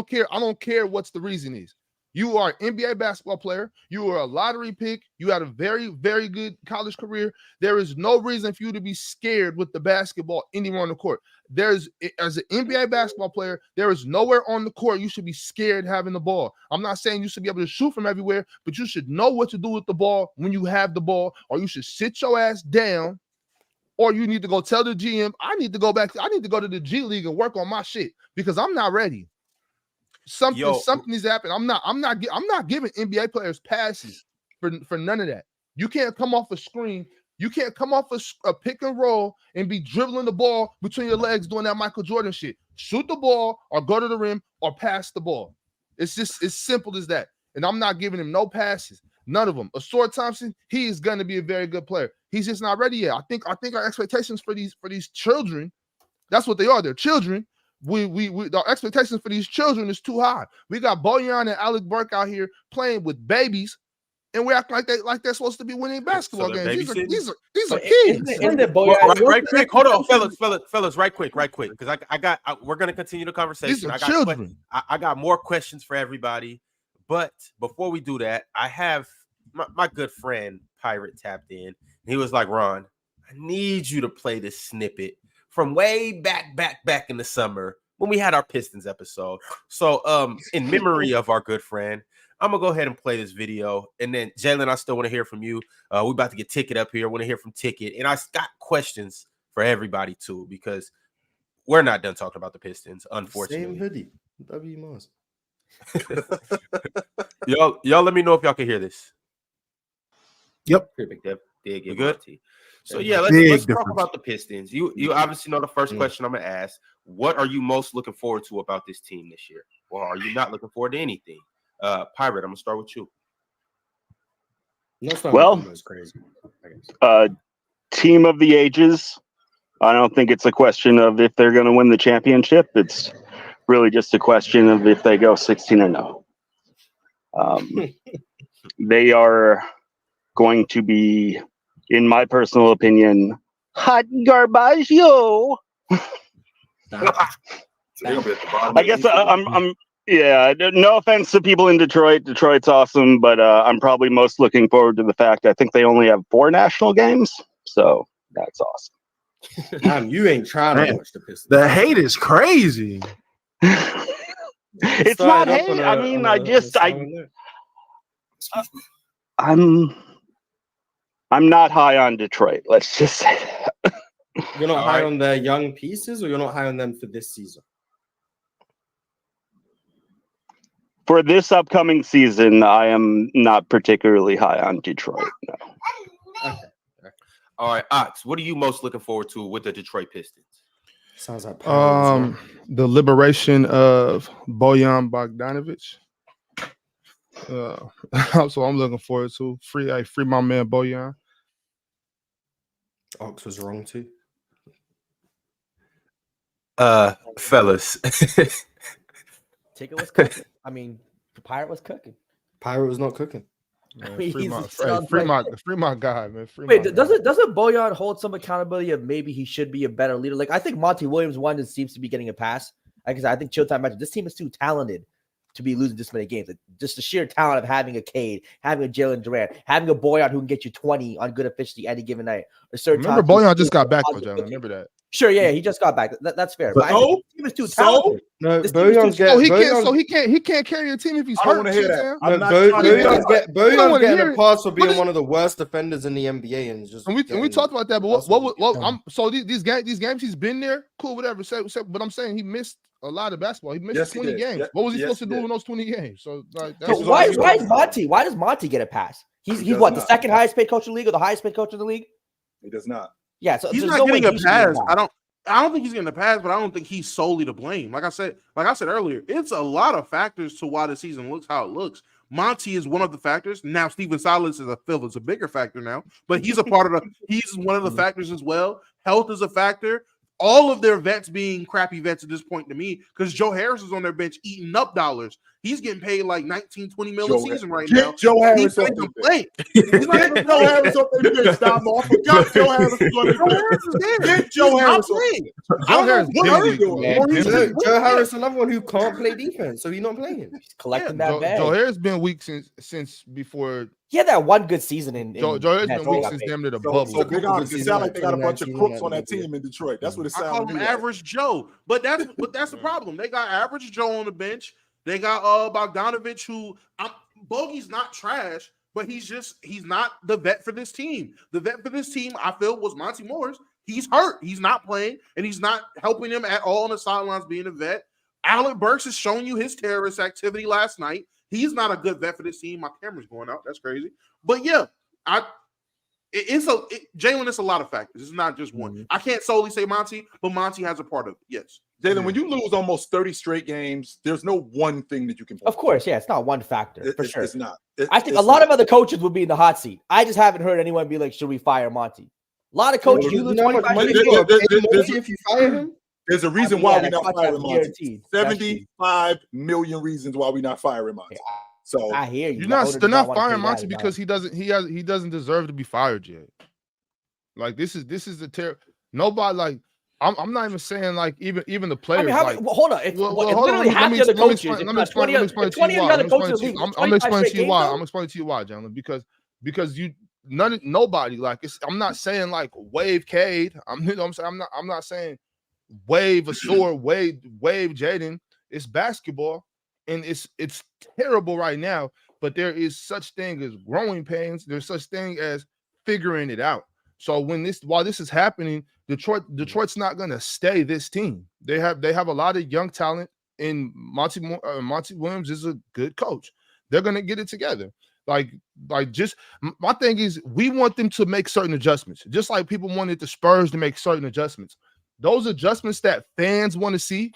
care. I don't care what's the reason is. You are an NBA basketball player. You are a lottery pick. You had a very, very good college career. There is no reason for you to be scared with the basketball anywhere on the court. As an NBA basketball player, there is nowhere on the court you should be scared having the ball. I'm not saying you should be able to shoot from everywhere, but you should know what to do with the ball when you have the ball, or you should sit your ass down, or you need to go tell the GM, I need to go to the G League and work on my shit because I'm not ready. Something needs to happen. I'm not giving NBA players passes for none of that. You can't come off a screen. You can't come off a pick and roll and be dribbling the ball between your legs doing that Michael Jordan shit. Shoot the ball or go to the rim or pass the ball. It's just as simple as that. And I'm not giving him no passes. None of them. Asor Thompson, he is going to be a very good player. He's just not ready yet. I think our expectations for these children, that's what they are. They're children. The expectations for these children is too high. We got Bojan and Alec Burke out here playing with babies, and we act like they're supposed to be winning basketball games. These are kids. Right quick, hold on, fellas, right quick, because we're gonna continue the conversation. These are children. I got more questions for everybody, but before we do that, I have my good friend Pirate tapped in. He was like, Ron, I need you to play this snippet from way back in the summer when we had our Pistons episode. So in memory of our good friend, I'm gonna go ahead and play this video. And then Jalen, I still want to hear from you. We're about to get Ticket up here. I want to hear from Ticket. And I got questions for everybody too, because we're not done talking about the Pistons, unfortunately. Same hoodie. W Mars. y'all let me know if y'all can hear this. Yep. You good? So yeah, let's talk about the Pistons. You obviously know the first question I'm gonna ask. What are you most looking forward to about this team this year? Or are you not looking forward to anything? Pirate, I'm gonna start with you. Well, crazy, team of the ages. I don't think it's a question of if they're going to win the championship. It's really just a question of if they go 16-0. They are going to be, in my personal opinion, hot garbage, yo. I guess I'm. Yeah, no offense to people in Detroit. Detroit's awesome, but I'm probably most looking forward to the fact I think they only have 4 national games, so that's awesome. Damn, you ain't trying to watch the Pistons. The hate is crazy. It's not hate. I'm not high on Detroit. Let's just say that. You're not high on their young pieces, or you're not high on them for this season? For this upcoming season, I am not particularly high on Detroit. No. Okay. All right, Ox, what are you most looking forward to with the Detroit Pistons? Sounds like the liberation of Bojan Bogdanovic. So I'm looking forward to free my man Bojan. Ox was wrong too. Fellas. Ticket was cooking. I mean, Pirate was cooking. Pirate was not cooking. Man, free my guy, man. Doesn't Bojan hold some accountability of maybe he should be a better leader? Like, I think Monty Williams one seems to be getting a pass. Like I think Showtime mentioned this team is too talented to be losing this many games. Like, just the sheer talent of having a Cade, having a Jalen Durant, having a Bojan who can get you 20 on good efficiency any given night. Remember, Bojan just got back, though, Jalen. Remember that. Sure, yeah, he just got back. That's fair. But I think the team is too talented. No, he can't carry a team if he's hurt. I don't want to hear that. Bojan's getting a pass for being one of the worst defenders in the NBA, and just we talked about that. But these games he's been there, cool, whatever. But I'm saying he missed a lot of basketball. He missed 20 games. Yeah, what was he supposed to do in those 20 games? So why does Monty get a pass? He's what, the second highest paid coach in the league or the highest paid coach in the league? He does not. Yeah, so he's not getting a pass. I don't think he's getting a pass, but I don't think he's solely to blame. Like I said earlier, it's a lot of factors to why the season looks how it looks. Monty is one of the factors. Now, Steven Silas is a bigger factor now, but he's a part of he's one of the factors as well. Health is a factor. All of their vets being crappy vets at this point to me, because Joe Harris is on their bench eating up dollars. He's getting paid like 19, 20 mil a season right now. Joe Harris He's on not the play. Get Joe Harris on the bench, Dom. I forgot Joe Harris was on the bench. Get Joe Harris on the bench. Joe Harris What are you doing? Joe Harris, another one who can't play defense, so he's not playing. He's collecting that bag. Joe Harris been weak since before. He had that one good season in Joe Harris been weak since damn near the bubble. So Big Ox, it sounds like they got a bunch of crooks on that team in Detroit. That's what it sounds like. I call him Average Joe, but that's the problem. They got Average Joe on the bench. They got Bogdanovich, who Bogey's not trash, but he's not the vet for this team. The vet for this team, I feel, was Monty Morris. He's hurt. He's not playing, and he's not helping him at all on the sidelines being a vet. Alec Burks has shown you his terrorist activity last night. He's not a good vet for this team. My camera's going out. That's crazy. But yeah, Jalen, it's a lot of factors. It's not just one. I can't solely say Monty, but Monty has a part of it. Yes. Jalen, when you lose almost 30 straight games, there's no one thing that you can point Of course, yeah, it's not one factor for sure. It's not. I think a lot of other coaches would be in the hot seat. I just haven't heard anyone be like, should we fire Monty? A lot of coaches, you lose 25 if you fire him. There's a reason why we're not firing Monty. Guaranteed. 75 million reasons why we're not firing Monty. So I hear you. They're not firing Monty because he doesn't deserve to be fired yet. Like this is the terrible. Nobody like I'm not even saying like even the players. I mean, hold on. It's literally half the other coaches. Let me explain to you why. I'm explaining to you why. I'm explaining to you why, gentlemen. Because nobody like it's. I'm not saying like wave Cade. I'm not saying wave Asor, wave Jaden. It's basketball, and it's terrible right now. But there is such thing as growing pains. There's such thing as figuring it out. So while this is happening, Detroit's not gonna stay this team. They have a lot of young talent, and Monty Williams is a good coach. They're gonna get it together. Like just my thing is we want them to make certain adjustments, just like people wanted the Spurs to make certain adjustments. Those adjustments that fans want to see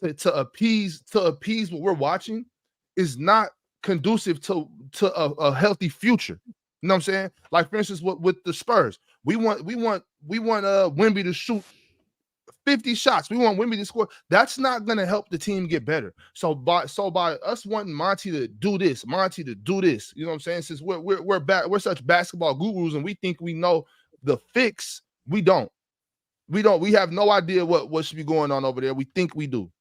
to appease what we're watching is not conducive to a healthy future. You know what I'm saying? Like for instance, with the Spurs, we want Wemby to shoot 50 shots. We want Wemby to score. That's not going to help the team get better. So by us wanting Monty to do this, you know what I'm saying? Since we're such basketball gurus and we think we know the fix, we don't. We have no idea what should be going on over there. We think we do.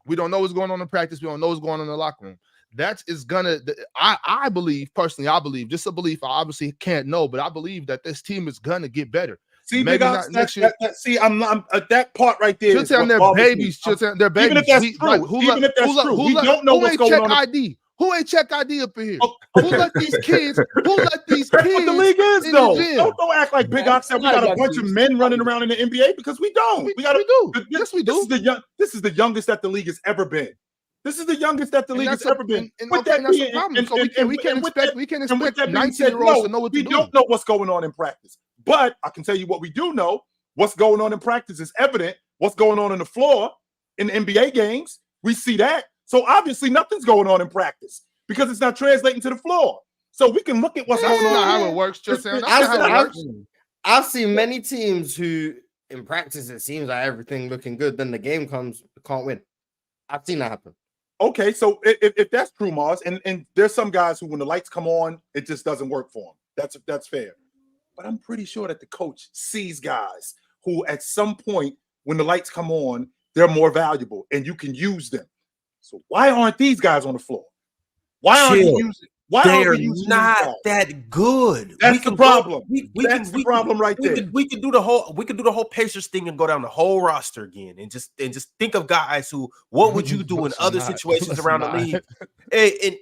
We don't know what's going on in practice. We don't know what's going on in the locker room. That is gonna. I believe personally. I believe just a belief. I obviously can't know, but I believe that this team is gonna get better. See, maybe not next year. I'm at that part right there. They're babies. They're babies. Even if that's true, we don't know what's going on. ID? Who ain't check ID up in here? Who let these kids? That's what the league is, though. Don't act like Big Ox said we got a bunch of men running around in the NBA because we don't. We do. Yes, we do. This is the youngest that the league has ever been. This is the youngest that the league has ever been. With that being, that's a problem. So we can't expect 19-year-olds to know what to do. We don't know what's going on in practice. But I can tell you what we do know. What's going on in practice is evident. What's going on the floor in the NBA games, we see that. So obviously nothing's going on in practice because it's not translating to the floor. So we can look at what's going on. That's not how it works, I've seen many teams who in practice it seems like everything looking good. Then the game comes, can't win. I've seen that happen. Okay, so if that's true, Mars, and there's some guys who when the lights come on, it just doesn't work for them. That's fair. But I'm pretty sure that the coach sees guys who at some point when the lights come on, they're more valuable and you can use them. So why aren't these guys on the floor? Why aren't you using? Why they're not that good. That's the problem. That's the problem right there. We can do the whole Pacers thing and go down the whole roster again and just think of guys who what would you do in other situations around the league? And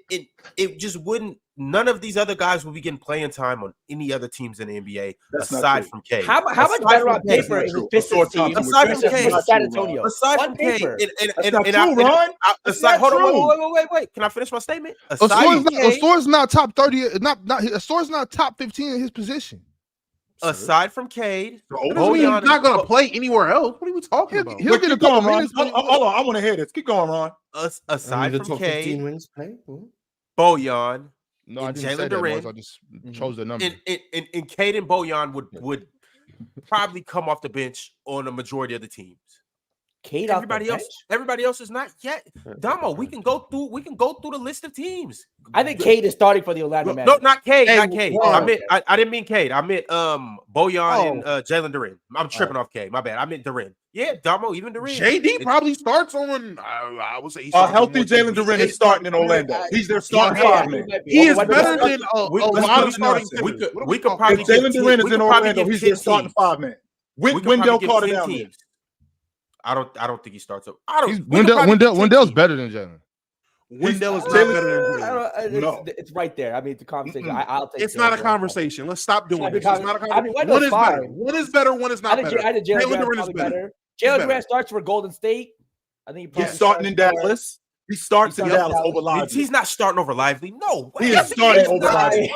it just wouldn't. None of these other guys will be getting playing time on any other teams in the NBA aside from Cade. How much better on paper is the Pistons team aside from Cade? San Antonio. Aside from Cade, wait. Can I finish my statement? Asor's not top 30. Asor's not top 15 in his position. Aside from Cade, he's not going to play anywhere else. What are we talking about? He'll get a couple minutes. Hold on, I want to hear this. Keep going, Ron. Aside from Cade, wins play. Bojan, No, I and didn't say Jalen that, Mars. Duren, I just chose the number. and Caden Bojan would probably come off the bench on a majority of the teams. Cade off the bench? Everybody else is not yet. Damo, we can go through the list of teams. I think Cade is starting for the Orlando Magic. No, not Cade, Hey, not Cade. wow. I didn't mean Cade. I meant Bojan and Jalen Duren. I'm tripping off Cade. My bad. I meant Duren. Yeah, Damo, even Duren. JD probably starts on. I would say he's healthy Jalen Duren is starting in Orlando. He's their starting five man. He is better than a lot of starting. We could probably If Jalen Duren is in Orlando, he's their starting five man. Wendell Carter down there. I don't think he starts up. Wendell's better than Jalen. Wendell is not better than Jalen. No. It's right there. I mean, it's a conversation. I'll take. It's not a conversation. Let's stop doing this. It's not a I mean, conversation. Wendell's One is fine. better. One is better. One is not better. I think Jalen Jalen Duren Duren is is better. Jalen Duren starts for Golden State. I think He's starting in Dallas. He starts in Dallas over Lively. He's not starting over Lively. No, He is starting over Lively.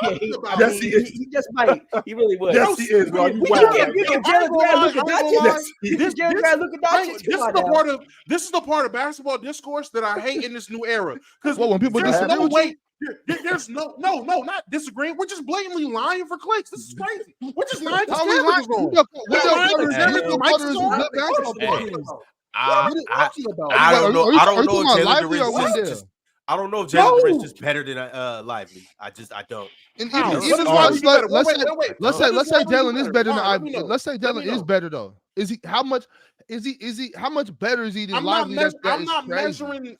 Yes, he is. He just might. He really would. Yes, he is, bro. You give Jalen Duren Luka Doncic. You give Jalen Duren Luka Doncic. This is the part of basketball discourse that I hate in this new era. Because when people disagree with you, there's no, not disagreeing. We're just blatantly lying for clicks. This is crazy. We're just lying. I don't know. I don't know if Jalen Duren is. I don't know if Jalen Duren is just better than Lively. I don't. Let's say Jalen is better than let's say Jalen is better though. Is he how much better is he than Lively? I'm not measuring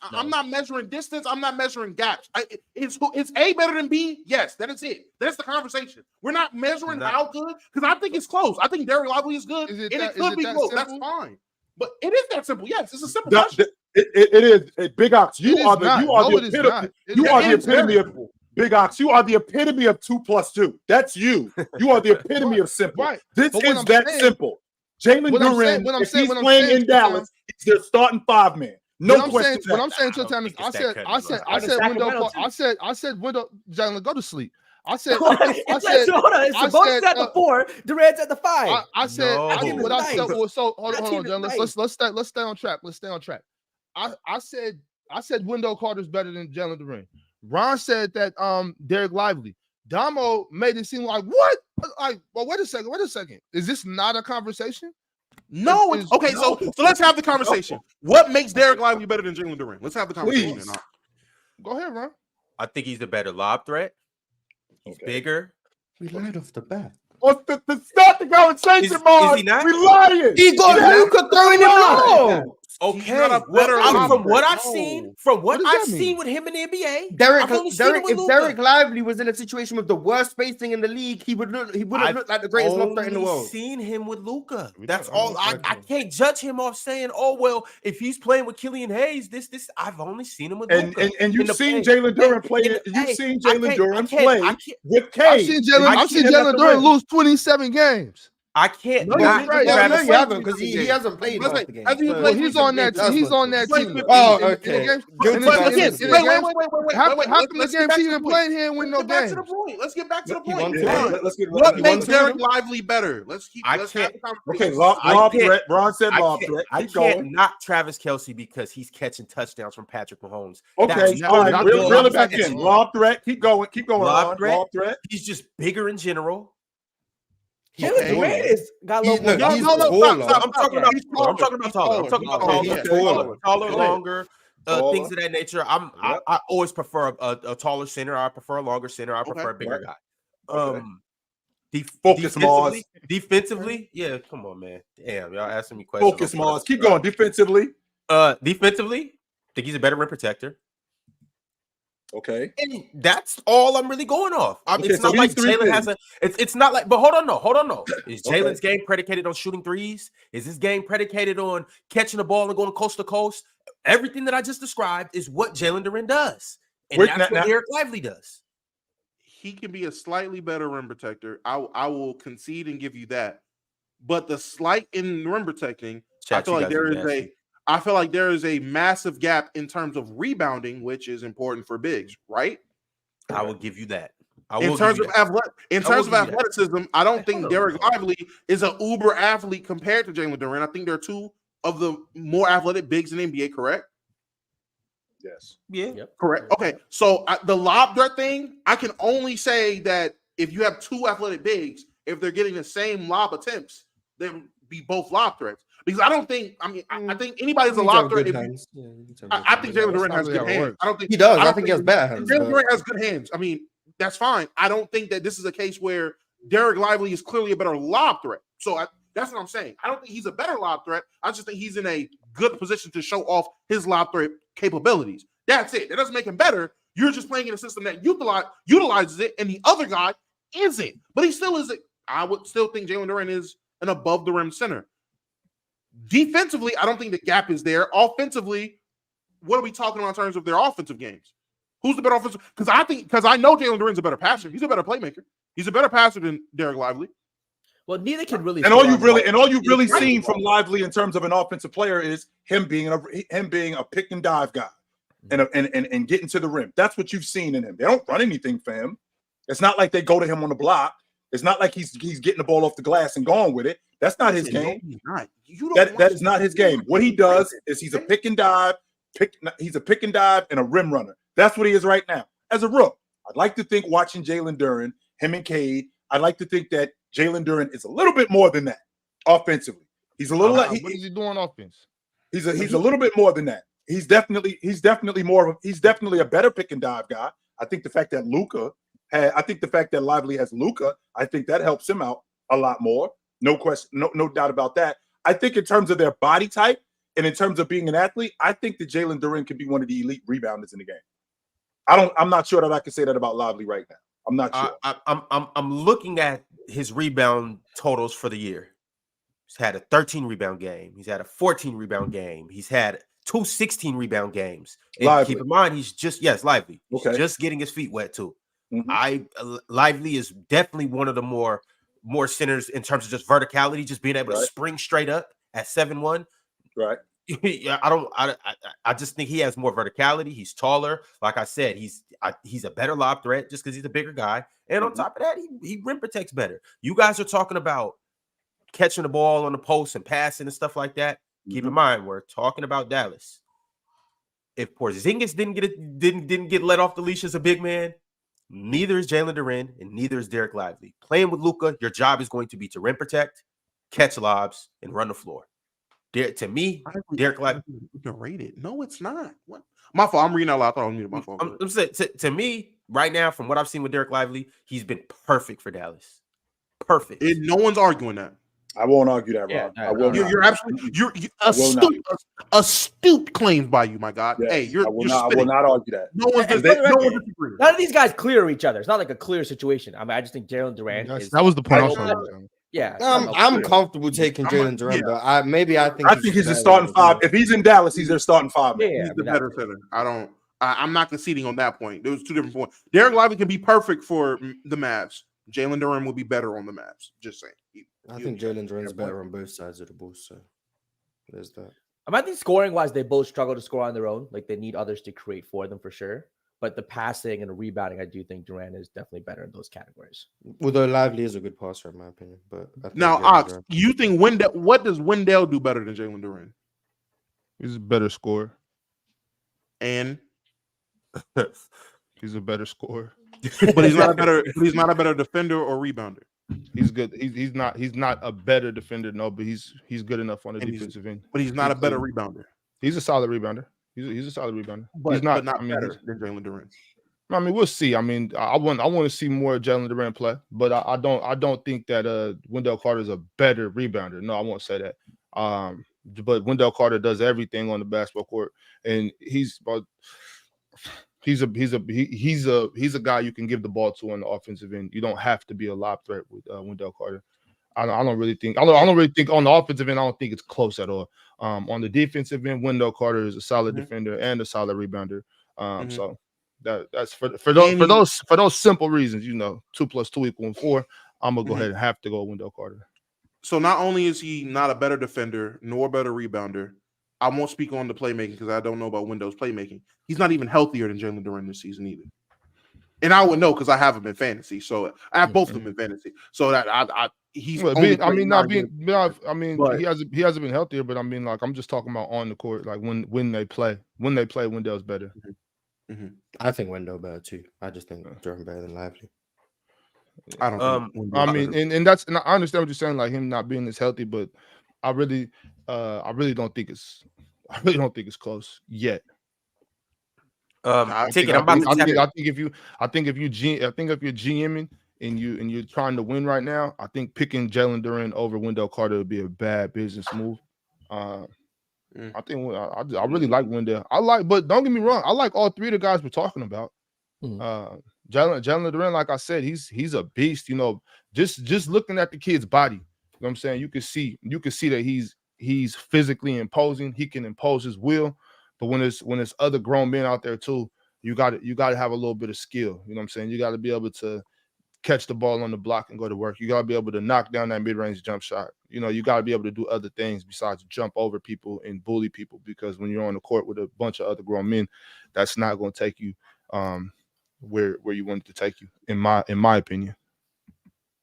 distance. I'm not measuring gaps. Is A better than B? Yes, that is it. That's the conversation. We're not measuring how good, because I think it's close. I think Dereck Lively is good, and it could be close. That's fine. But it is that simple. Yes, it's a simple question. It is. Big Ox, you are the epitome of Big Ox. You are the epitome of 2 + 2. That's you. You are the epitome of simple. Right. This is that simple. Jalen Duren, if he's playing in Dallas, he's their starting 5 man. No question. What I'm saying to time is, I said, Wendell, Jalen, go to sleep. I said, it's both at the 4, Durant's at the 5. I said, what I said was so. Hold on, John. Let's stay on track. Let's stay on track. I said Wendell Carter's better than Jalen Duren. Ron said that Dereck Lively. Damo made it seem like what? Like, well, wait a second. Is this not a conversation? No. Okay, so let's have the conversation. What makes Dereck Lively better than Jalen Duren? Let's have the conversation. Go ahead, Ron. I think he's the better lob threat. He's bigger. We lied off the bat. Start the conversation, is he not? We lying. He got Luka throwing him low. Okay, well, from what I've seen with him in the NBA, If Dereck Lively was in a situation with the worst spacing in the league, he wouldn't look like the greatest lob threat in the world. I've seen him with Luka. That's all. I can't judge him off saying, "Oh well, if he's playing with Killian Hayes, this." I've only seen him with Luka. And you've seen Jalen Duren play. You've seen Jalen Duren play with K. I've seen Jalen Duren lose 27 games. I can't. No, you haven't, because he hasn't played half the game. He's on that team. Oh, okay. How come the games he didn't play here win no games? Let's get back to the point. What makes Dereck Lively better? Let's have the conversation. Okay, lob threat. Ron said lob threat. I can't knock Travis Kelce because he's catching touchdowns from Patrick Mahomes. Okay, all right. Reel it back in. Lob threat. Keep going. Lob threat. He's just bigger in general. Jalen Duren is got a little more. I'm talking about taller. Taller, longer, things of that nature. I always prefer a taller center. I prefer a longer center. I prefer a bigger guy. Defensively, yeah. Come on, man. Damn, y'all asking me questions. Focus, Mars. Keep going. Defensively, think he's a better rim protector. Okay, and that's all I'm really going off. It's not like Jalen has a. It's not like. But hold on, no. Is Jalen's game predicated on shooting threes? Is his game predicated on catching the ball and going coast to coast? Everything that I just described is what Jalen Duren does, and that's what Dereck Lively does. He can be a slightly better rim protector. I will concede and give you that. But the slight in rim protecting, I feel like there is a massive gap in terms of rebounding, which is important for bigs, right? I will give you that. In terms of athleticism, I don't think Dereck Lively is an uber athlete compared to Jalen Duren. I think they're two of the more athletic bigs in the NBA, correct? Yes. Yeah. Yep. Correct. Okay. So the lob threat thing, I can only say that if you have two athletic bigs, if they're getting the same lob attempts, then be both lob threats. Because I don't think, I think anybody's a lob threat. I think Jalen Durant has good hands. I don't think he does. I I think he has better hands. Jalen Durant has good hands. I mean, that's fine. I don't think that this is a case where Dereck Lively is clearly a better lob threat. So that's what I'm saying. I don't think he's a better lob threat. I just think he's in a good position to show off his lob threat capabilities. That's it. That doesn't make him better. You're just playing in a system that utilizes it, and the other guy isn't. But he still isn't. I would still think Jalen Durant is an above the rim center. Defensively, I don't think the gap is there. Offensively, what are we talking about in terms of their offensive games? Who's the better offensive? Because I know Jalen Duren's a better passer. He's a better playmaker. He's a better passer than Dereck Lively. Well, neither can really. And all you've really seen from Lively in terms of an offensive player is him being a pick and dive guy and getting to the rim. That's what you've seen in him. They don't run anything for him. It's not like they go to him on the block. It's not like he's getting the ball off the glass and going with it. That's not his game. He's not. That is not his game. What he does is he's a pick and dive and a rim runner. That's what he is right now. As a rook, I'd like to think watching Jalen Duren, him and Cade, I'd like to think that Jalen Duren is a little bit more than that offensively. He's a little. What is he doing offense? He's a little bit more than that. He's definitely a better pick and dive guy. I think the fact that Lively has Luka, I think that helps him out a lot more. No question, no doubt about that. I think in terms of their body type and in terms of being an athlete, I think that Jalen Duren could be one of the elite rebounders in the game. I'm not sure that I can say that about Lively right now. I'm not sure. I'm looking at his rebound totals for the year. He's had a 13 rebound game. He's had a 14 rebound game. He's had 2 16 rebound games. And keep in mind, he's just Lively. He's just getting his feet wet too. Mm-hmm. Lively is definitely one of the more centers in terms of just verticality, just being able to spring straight up at 7'1". Right. Yeah, I just think he has more verticality. He's taller. Like I said, he's a better lob threat just because he's a bigger guy. And on top of that, he rim protects better. You guys are talking about catching the ball on the post and passing and stuff like that. Keep in mind, we're talking about Dallas. If Porzingis didn't get let off the leash as a big man, neither is Jalen Duren and neither is Dereck Lively. Playing with Luka, your job is going to be to rim protect, catch lobs, and run the floor. To me, Dereck Lively underrated. No, it's not. What? My fault. I'm reading out loud. I thought I was muted. My fault. I'm saying, to me, right now, from what I've seen with Dereck Lively, he's been perfect for Dallas. Perfect. No one's arguing that. I won't argue that, Rob. I will. You're absolutely astute claims by you, my God. Yes, hey, I will not argue that. No one disagrees. None of these guys clear each other. It's not like a clear situation. I just think Jalen Durant that was the point I was trying to say. Yeah, I'm comfortable taking Jalen Durant, but I think he's a starting five. If he's in Dallas, he's their starting five. Yeah, he's the better center. I'm not conceding on that point. There was two different points. Dereck Lively can be perfect for the Mavs. Jalen Durant will be better on the Mavs. Just saying. I think Jalen Duren's better on both sides of the ball. So there's that. I think scoring wise, they both struggle to score on their own. Like they need others to create for them for sure. But the passing and the rebounding, I do think Durant is definitely better in those categories. Although Lively is a good passer, in my opinion. But now, Ox, you think Wendell? What does Wendell do better than Jalen Durant? He's a better scorer, and he's a better scorer. But he's not a better. He's not a better defender or rebounder. He's good. He's not a better defender, no, but he's good enough on the defensive end. But he's not a better rebounder. He's a solid rebounder. He's a solid rebounder. But he's not better than Jalen Durant. I mean, we'll see. I mean, I want to see more Jalen Durant play, but I don't think that Wendell Carter is a better rebounder. No, I won't say that. But Wendell Carter does everything on the basketball court, and he's a guy you can give the ball to on the offensive end. You don't have to be a lob threat with Wendell Carter. I don't really think on the offensive end. I don't think it's close at all. On the defensive end, Wendell Carter is a solid defender and a solid rebounder. So that's for those simple reasons. 2 + 2 = 4. I'm gonna go ahead and have to go Wendell Carter. So not only is he not a better defender nor a better rebounder, I won't speak on the playmaking because I don't know about Wendell's playmaking. He's not even healthier than Jalen Durant this season either. And I would know because I have him in fantasy. So I have both of them in fantasy. So that he's Well, only I mean, played not 9 being, games. But- he hasn't been healthier, but I mean, like, I'm just talking about on the court, like when they play, Wendell's better. I think Wendell better too. I just think Durant better than Lively. I don't think I mean, and I understand what you're saying, like him not being as healthy, but I really don't think it's close yet. Ticket. I'm about to tap it. I think if you're GMing and you're trying to win right now, I think picking Jalen Duren over Wendell Carter would be a bad business move. I think I really like Wendell. But don't get me wrong, I like all three of the guys we're talking about. Jalen Duren, like I said, he's a beast. You know, just looking at the kid's body, you know what I'm saying? You can see that he's physically imposing. He can impose his will. But when there's other grown men out there too, you got to have a little bit of skill. You know what I'm saying? You got to be able to catch the ball on the block and go to work. You got to be able to knock down that mid-range jump shot. You know, you got to be able to do other things besides jump over people and bully people, because when you're on the court with a bunch of other grown men, that's not going to take you where you want it to take you, in my opinion.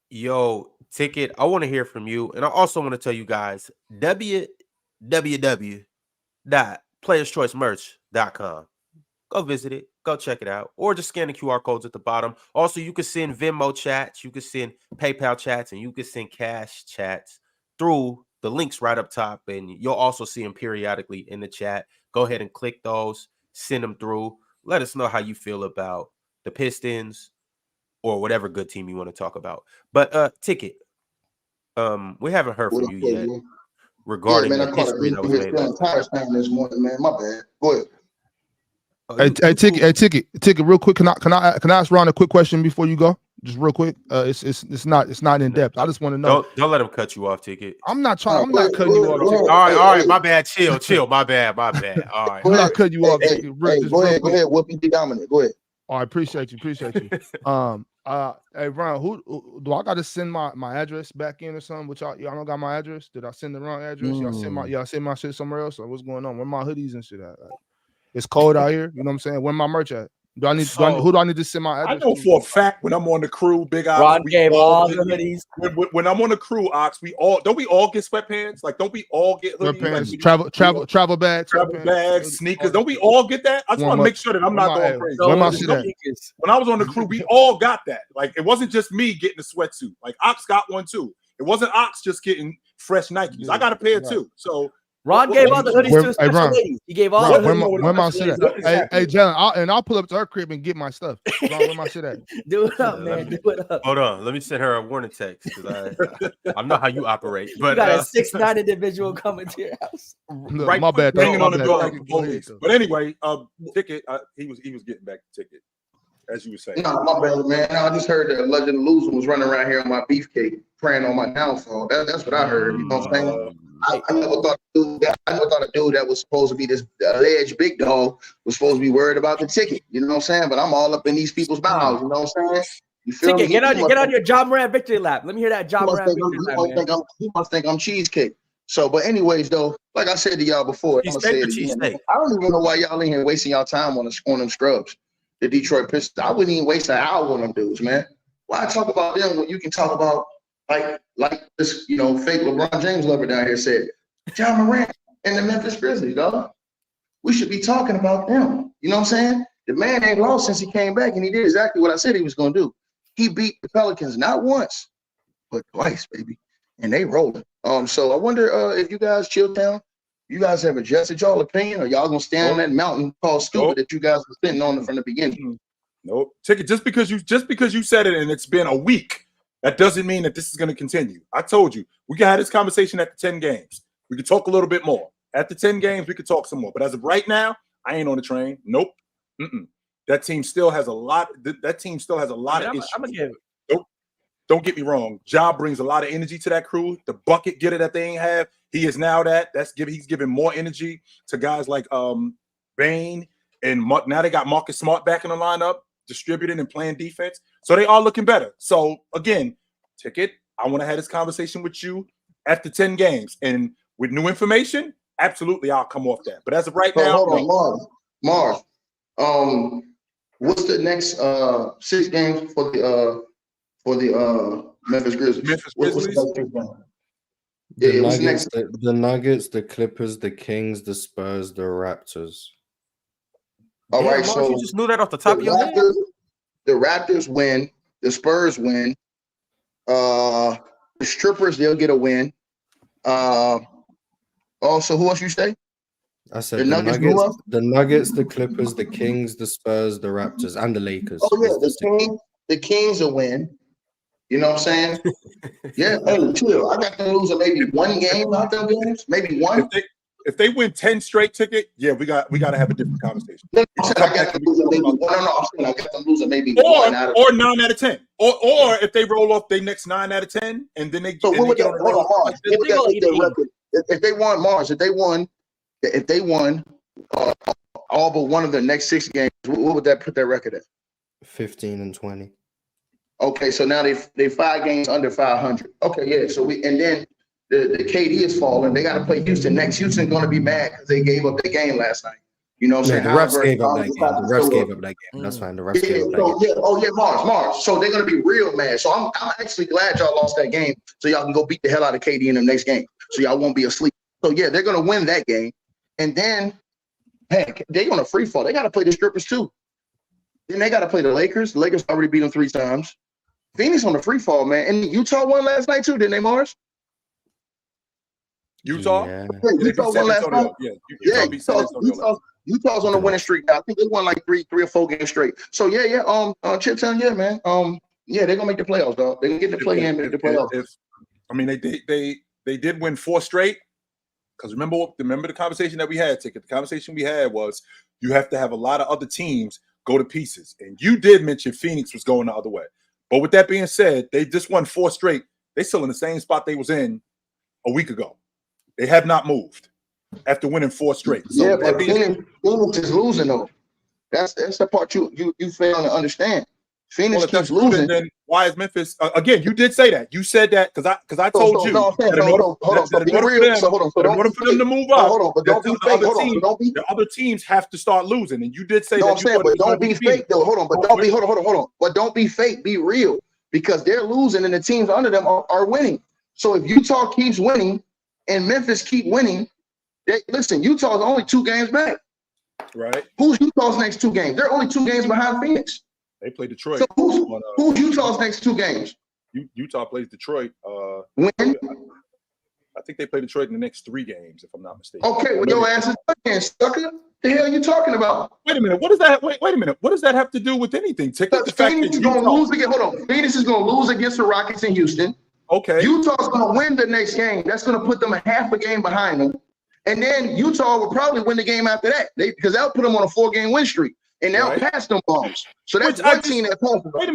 Yo, Ticket, I want to hear from you. And I also want to tell you guys, www.playerschoicemerch.com. Go visit it. Go check it out. Or just scan the QR codes at the bottom. Also, you can send Venmo chats. You can send PayPal chats. And you can send cash chats through the links right up top. And you'll also see them periodically in the chat. Go ahead and click those. Send them through. Let us know how you feel about the Pistons or whatever good team you want to talk about. But Ticket, we haven't heard from you yet regarding the history that was made. This morning, man. My bad. Go ahead. Hey, Ticket, real quick. Can I ask Ron a quick question before you go? Just real quick. It's not in depth. I just want to know. Don't let him cut you off, Ticket. I'm not cutting you off. All right. My bad. Chill. My bad. All right. I'm not cutting you off. Hey, go ahead. Whoopie dominant. Go ahead. Oh, I appreciate you. Hey, Ron, who do I got to send my address back in or something? Which y'all don't got my address? Did I send the wrong address? Y'all send my shit somewhere else? Or what's going on? Where my hoodies and shit at? Like, it's cold out here. You know what I'm saying? Where my merch at? Who do I need to send my address? I know for a fact when I'm on the crew, Big Ox, Ron gave all the hoodies. When I'm on the crew, Ox, we all get sweatpants? Like, don't we all get hoodies? Sweatpants, Like, travel bags, sneakers. Don't we all get that? I just want to make sure that I'm not going crazy. Where my shit at? When I was on the crew, we all got that. Like, it wasn't just me getting a sweatsuit. Like, Ox got one too. It wasn't Ox just getting fresh Nikes. I got a pair too. So Ron gave all the hoodies to his special ladies. He gave all the hoodies. Where my shit at? Hey, Jalen, I'll pull up to her crib and get my stuff. Ron, where my shit at? Do it up, man. Do it up. Hold on. Let me send her a warning text, because I know how you operate. But You got a 6'9" individual coming to your house. Look, right, my bad. banging on the My door bad. like the police. But anyway, Ticket, he was getting back to Ticket, as you were saying. No, my bad, man. I just heard that Legend of Losing was running around here on my beefcake, praying on my downfall. That's what I heard. You know what I'm saying? I never thought a dude that was supposed to be this alleged big dog was supposed to be worried about the ticket. You know what I'm saying? But I'm all up in these people's mouths. You know what I'm saying? You feel Ticket, me? get on your Ja Morant victory lap. Let me hear that Ja Morant victory lap. He must think I'm cheesecake. So, but anyways, though, like I said to y'all before, I'm gonna say it again. I don't even know why y'all in here wasting y'all time on them scrubs, the Detroit Pistons. I wouldn't even waste an hour on them dudes, man. Why talk about them when you can talk about like this, you know, fake LeBron James lover down here said, Ja Morant and the Memphis Grizzlies, dog. We should be talking about them. You know what I'm saying? The man ain't lost since he came back, and he did exactly what I said he was gonna do. He beat the Pelicans not once, but twice, baby. And they rolling. So I wonder if you guys, Chilltown, you guys have adjusted y'all opinion, or y'all gonna stand on that mountain called stupid that you guys were sitting on from the beginning. Nope. Ticket, just because you said it and it's been a week, that doesn't mean that this is going to continue. I told you we can have this conversation at the 10 games. We could talk a little bit more. At the 10 games, we could talk some more. But as of right now, I ain't on the train. Nope. That team still has a lot. That team still has a lot of issues. Don't get me wrong. Ja brings a lot of energy to that crew. The bucket getter that they ain't have, he is now that. He's giving more energy to guys like Bane, and now they got Marcus Smart back in the lineup, distributing and playing defense. So they are looking better. So again, Ticket, I want to have this conversation with you after 10 games. And with new information, absolutely I'll come off that. But as of right now, hold on, Mars. What's the next 6 games for the Memphis Grizzlies? Memphis What's the Grizzlies? next 6 games? The Yeah, what's the Nuggets, next? the Nuggets, the Clippers, the Kings, the Spurs, the Raptors. All Damn, right, Mars, so you just knew that off the top of your head. The Raptors win. The Spurs win. The Strippers, they'll get a win. Also, who else you say? I said The the Nuggets, Nuggets, who else? the Nuggets, the Clippers, the Kings, the Spurs, the Raptors, and the Lakers. Oh yeah, Is the Kings will win. You know what I'm saying? Yeah, hey, chill. I got them losing maybe 1 game out them games, maybe 1. If they win 10 straight ticket, yeah, we got to have a different conversation. No, I got them losing maybe 1. No, I'm saying I got them losing maybe 1 out of. Or 9 out of 10. Or if they roll off their next 9 out of 10, and then they So what would get that? on Hold on, Mars. What would that be their record? If they won, Mars. If they won all but one of the next 6 games, what would that put their record at? 15 and 20. Okay, so now they 5 games under 500. Okay, yeah. So and then the KD is falling. They got to play Houston next. Houston's going to be mad because they gave up the game last night. You know what I'm saying? The refs gave up that game. The refs gave up that game. That's fine. The refs gave up that game. Yeah. Oh yeah, Mars. So they're going to be real mad. So I'm actually glad y'all lost that game, so y'all can go beat the hell out of KD in the next game. So y'all won't be asleep. So yeah, they're going to win that game, and then heck, they're going to free fall. They got to play the Strippers too. Then they got to play the Lakers. The Lakers already beat them 3 times. Phoenix on the free fall, man. And Utah won last night too, didn't they, Mars? Utah? Yeah. Utah won last night. Yeah, beat San Antonio. Utah's on the winning streak now. I think they won like 3 or 4 games straight. So yeah. Chip Town, yeah, man. Yeah, they're gonna make the playoffs, dog. They're gonna get the play in, make the playoffs. They did win 4 straight. Because remember the conversation that we had, Ticket. The conversation we had was you have to have a lot of other teams go to pieces. And you did mention Phoenix was going the other way. But with that being said, they just won 4 straight. They still in the same spot they was in a week ago. They have not moved after winning 4 straight. So yeah, but Phoenix is losing though. That's the part you fail to understand. Phoenix keeps losing. Then why is Memphis again? You did say that. You said that because I told you. Hold on. So be real. So hold on. In order for them to move up, hold on. But don't be fake. Hold on. Don't be. The other teams have to start losing, and you did say that. I'm saying, but don't be fake though. Hold on. But don't be. Hold on. But don't be fake. Be real, because they're losing, and the teams under them are winning. So if Utah keeps winning and Memphis keep winning, listen. Utah's only 2 games back. Right. Who's Utah's next 2 games? They're only 2 games behind Phoenix. They play Detroit. So who's Utah's next 2 games? Utah plays Detroit. When? I think they play Detroit in the next 3 games, if I'm not mistaken. Okay, well, your ass is fucking sucker. The hell are you talking about? Wait a minute. What does that? Wait a minute. What does that have to do with anything? Phoenix is going to lose again. Hold on. Phoenix is going to lose against the Rockets in Houston. Okay. Utah's going to win the next game. That's going to put them a half a game behind them. And then Utah will probably win the game after that. Because that'll put them on a 4-game win streak. And they'll pass them bombs. So that's one team that passes them. Wait a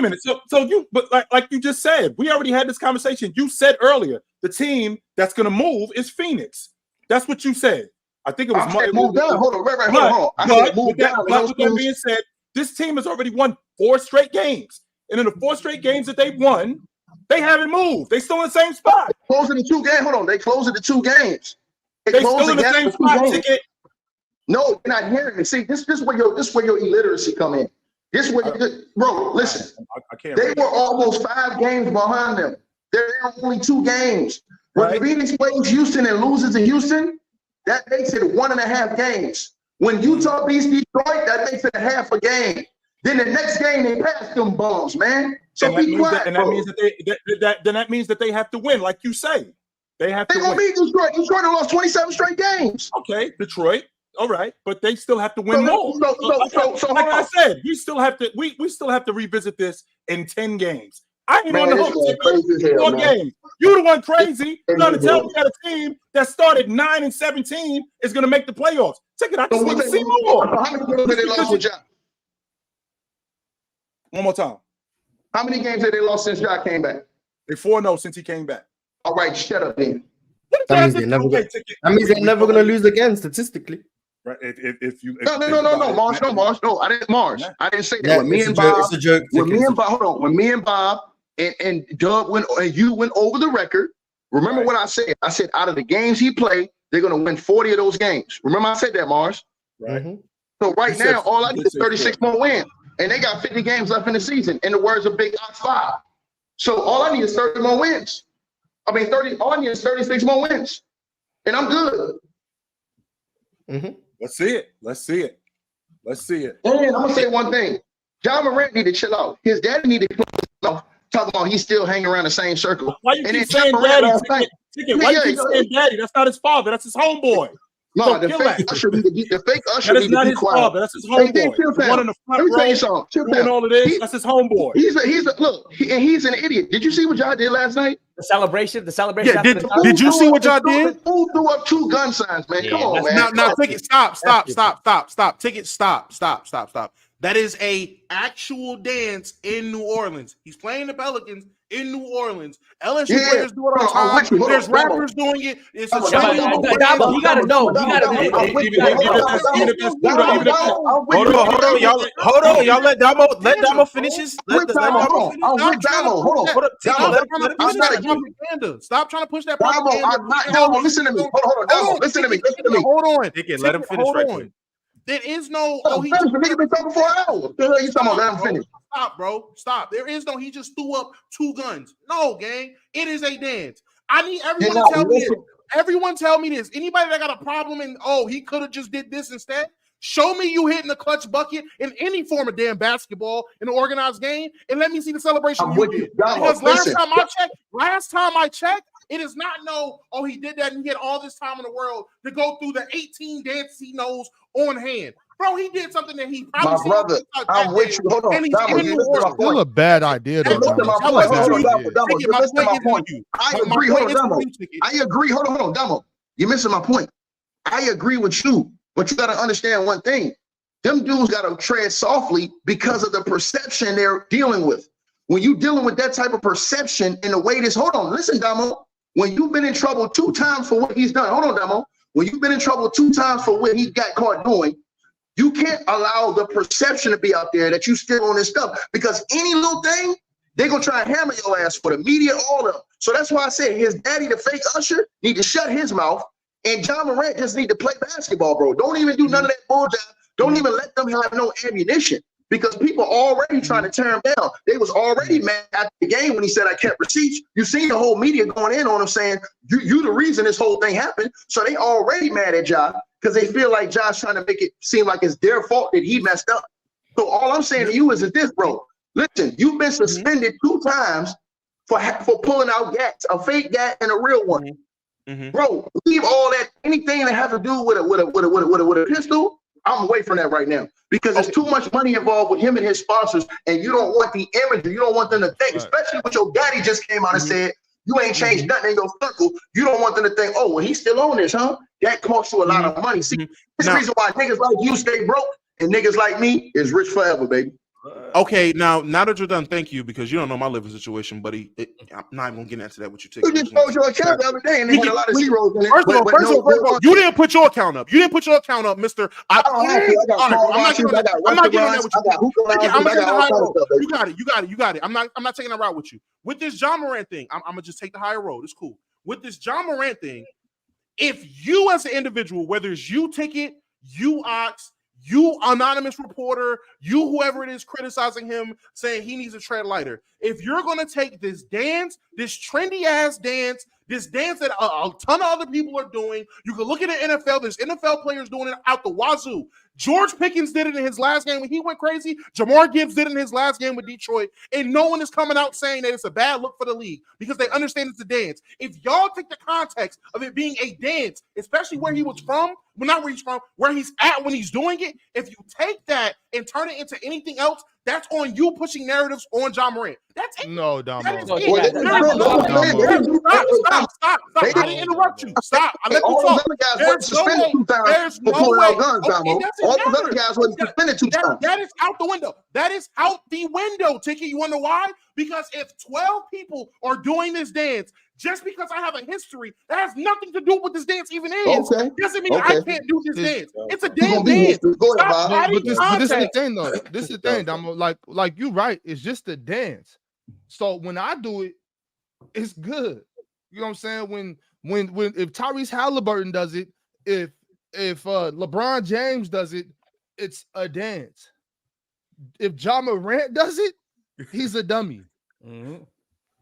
minute. So you, but like you just said, we already had this conversation. You said earlier the team that's going to move is Phoenix. That's what you said. I think it was move down. Hold on. Hold on. I said move down. But with that being said, this team has already won 4 straight games. And in the 4 straight games that they've won, they haven't moved. They still in the same spot. Closing the 2 games. Hold on. They closing the 2 games. They still in the same spot, Ticket. No, you're not hearing me. See, this where your illiteracy come in. This where bro, listen. I can't. They were almost 5 games behind them. They're only 2 games. When Phoenix plays Houston and loses to Houston, that makes it 1.5 games. When Utah beats Detroit, that makes it a half a game. Then the next game they pass them bums, man. So be quiet. That means that they have to win, like you say. They have to win. They're gonna beat Detroit. Detroit lost 27 straight games. Okay, Detroit. All right, but they still have to win more. So like I said, we still have to revisit this in 10 games. I ain't on the hook. 4 games. You the one crazy trying to tell me that a team that started 9-17 is going to make the playoffs. Ticket, I just want to see more. How many games have they lost with Ja? One more time. How many games have they lost since Ja came back? They 4-0 since he came back. All right, shut up then. That means they're never going to lose again statistically. Right? No, Mars. No, I didn't say that. When me and Bob, it's a joke. When me and Bob and Doug you went over the record. Remember what I said? I said out of the games he played, they're gonna win 40 of those games. Remember I said that, Mars. Right. So right now, all I need is 36 more wins. And they got 50 games left in the season, in the words of Big Ox 5. So all I need is 30 more wins. All I need is 36 more wins. And I'm good. Mm-hmm. Let's see it. And I'm going to say one thing. Ja Morant need to chill out. His daddy need to chill out. Talking about he's still hanging around the same circle. Why you keep saying daddy? Why you keep saying daddy? That's not his father. That's his homeboy. No, the fake usher need to be quiet. That is not his father. That's his homeboy. The one in the front row doing all of this. That's his homeboy. He's an idiot. Did you see what y'all did last night? The celebration. Yeah, did you see what y'all did? Who threw up 2 gun signs, man? Come on, man. Now, Ticket, stop. Ticket, stop. That is a actual dance in New Orleans. He's playing the Pelicans in New Orleans. LSU players do it all the time. There's rappers doing it. It's a you gotta know. Hold on. Y'all let Damo finish his. Let Damo finish. Hold on. Stop trying to push that propaganda. Listen to me. Hold on. Listen to me. Hold on. Let him finish right quick. There is no. He just been talking for an hour. What the hell you talking about? Let him finish. Stop, bro. Stop. There is no. He just threw up 2 guns. No, gang. It is a dance. I need everyone to tell me this. Everyone tell me this. Anybody that got a problem and he could have just did this instead. Show me you hitting the clutch bucket in any form of damn basketball in an organized game, and let me see the celebration you did. Because last time I checked, it is not he did that and he had all this time in the world to go through the 18 dances he knows on hand. Bro, he did something that he probably. My brother, I'm with you. Hold on. It's still a bad idea, though. I agree. Hold on, Damo. You're missing my point. I agree with you, but you got to understand one thing. Them dudes got to tread softly because of the perception they're dealing with. When you're dealing with that type of perception and the way listen, Damo. When you've been in trouble 2 times for what he's done, hold on, Damo. When you've been in trouble 2 times for what he got caught doing, you can't allow the perception to be out there that you still on this stuff, because any little thing, they're going to try and hammer your ass for the media, all of them. So that's why I said his daddy, the fake usher, need to shut his mouth, and Ja Morant just need to play basketball, bro. Don't even do none of that bullshit. Don't even let them have no ammunition, because people already trying to tear him down. They was already mad at the game when he said, I kept receipts. You seen the whole media going in on him saying, you the reason this whole thing happened. So they already mad at Ja because they feel like Ja's trying to make it seem like it's their fault that he messed up. So all I'm saying to you is this, bro. Listen, you've been suspended 2 times for pulling out gats, a fake gat and a real one. Bro, leave all that, anything that has to do with a pistol. I'm away from that right now, because there's too much money involved with him and his sponsors, and you don't want the imagery. You don't want them to think, especially when your daddy just came out and said, you ain't changed nothing in your circle. You don't want them to think, well, he's still on this, huh? That costs you a lot of money. See, this is the reason why niggas like you stay broke and niggas like me is rich forever, baby. Okay, now that you're done, thank you, because you don't know my living situation, buddy. I'm not even gonna get into that with you. You just closed your account the other day and they had a lot of zeros in it. First of all, you didn't put your account up. Mister. I'm not getting that with you. You got it. I'm not taking that route with you. With this Ja Morant thing, I'm gonna just take the higher road. It's cool. With this Ja Morant thing, if you as an individual, whether it's you Ticket, you Ox, you anonymous reporter, you whoever it is criticizing him, saying he needs to tread lighter, if you're going to take this dance, this trendy ass dance, this dance that a ton of other people are doing, you can look at the NFL, there's NFL players doing it out the wazoo. George Pickens did it in his last game when he went crazy. Jamar Gibbs did it in his last game with Detroit. And no one is coming out saying that it's a bad look for the league because they understand it's a dance. If y'all take the context of it being a dance, especially where he was from, well, not where he's from, where he's at when he's doing it, if you take that and turn it into anything else, that's on you pushing narratives on Ja Morant. That's it. No, Damo. Stop. I didn't interrupt you. Stop. I let you talk. There's no way. All those other guys were suspended 2 times. That is out the window. That is out the window, Tiki. You want to know why? Because if 12 people are doing this dance, just because I have a history that has nothing to do with what this dance even is, doesn't mean I can't do this dance. It's a damn dance. But this is the thing, though. This is the thing, Damo. Like you're right. It's just a dance. So when I do it, it's good. You know what I'm saying? When if Tyrese Halliburton does it, if LeBron James does it, it's a dance. If Ja Morant does it, he's a dummy. Mm-hmm.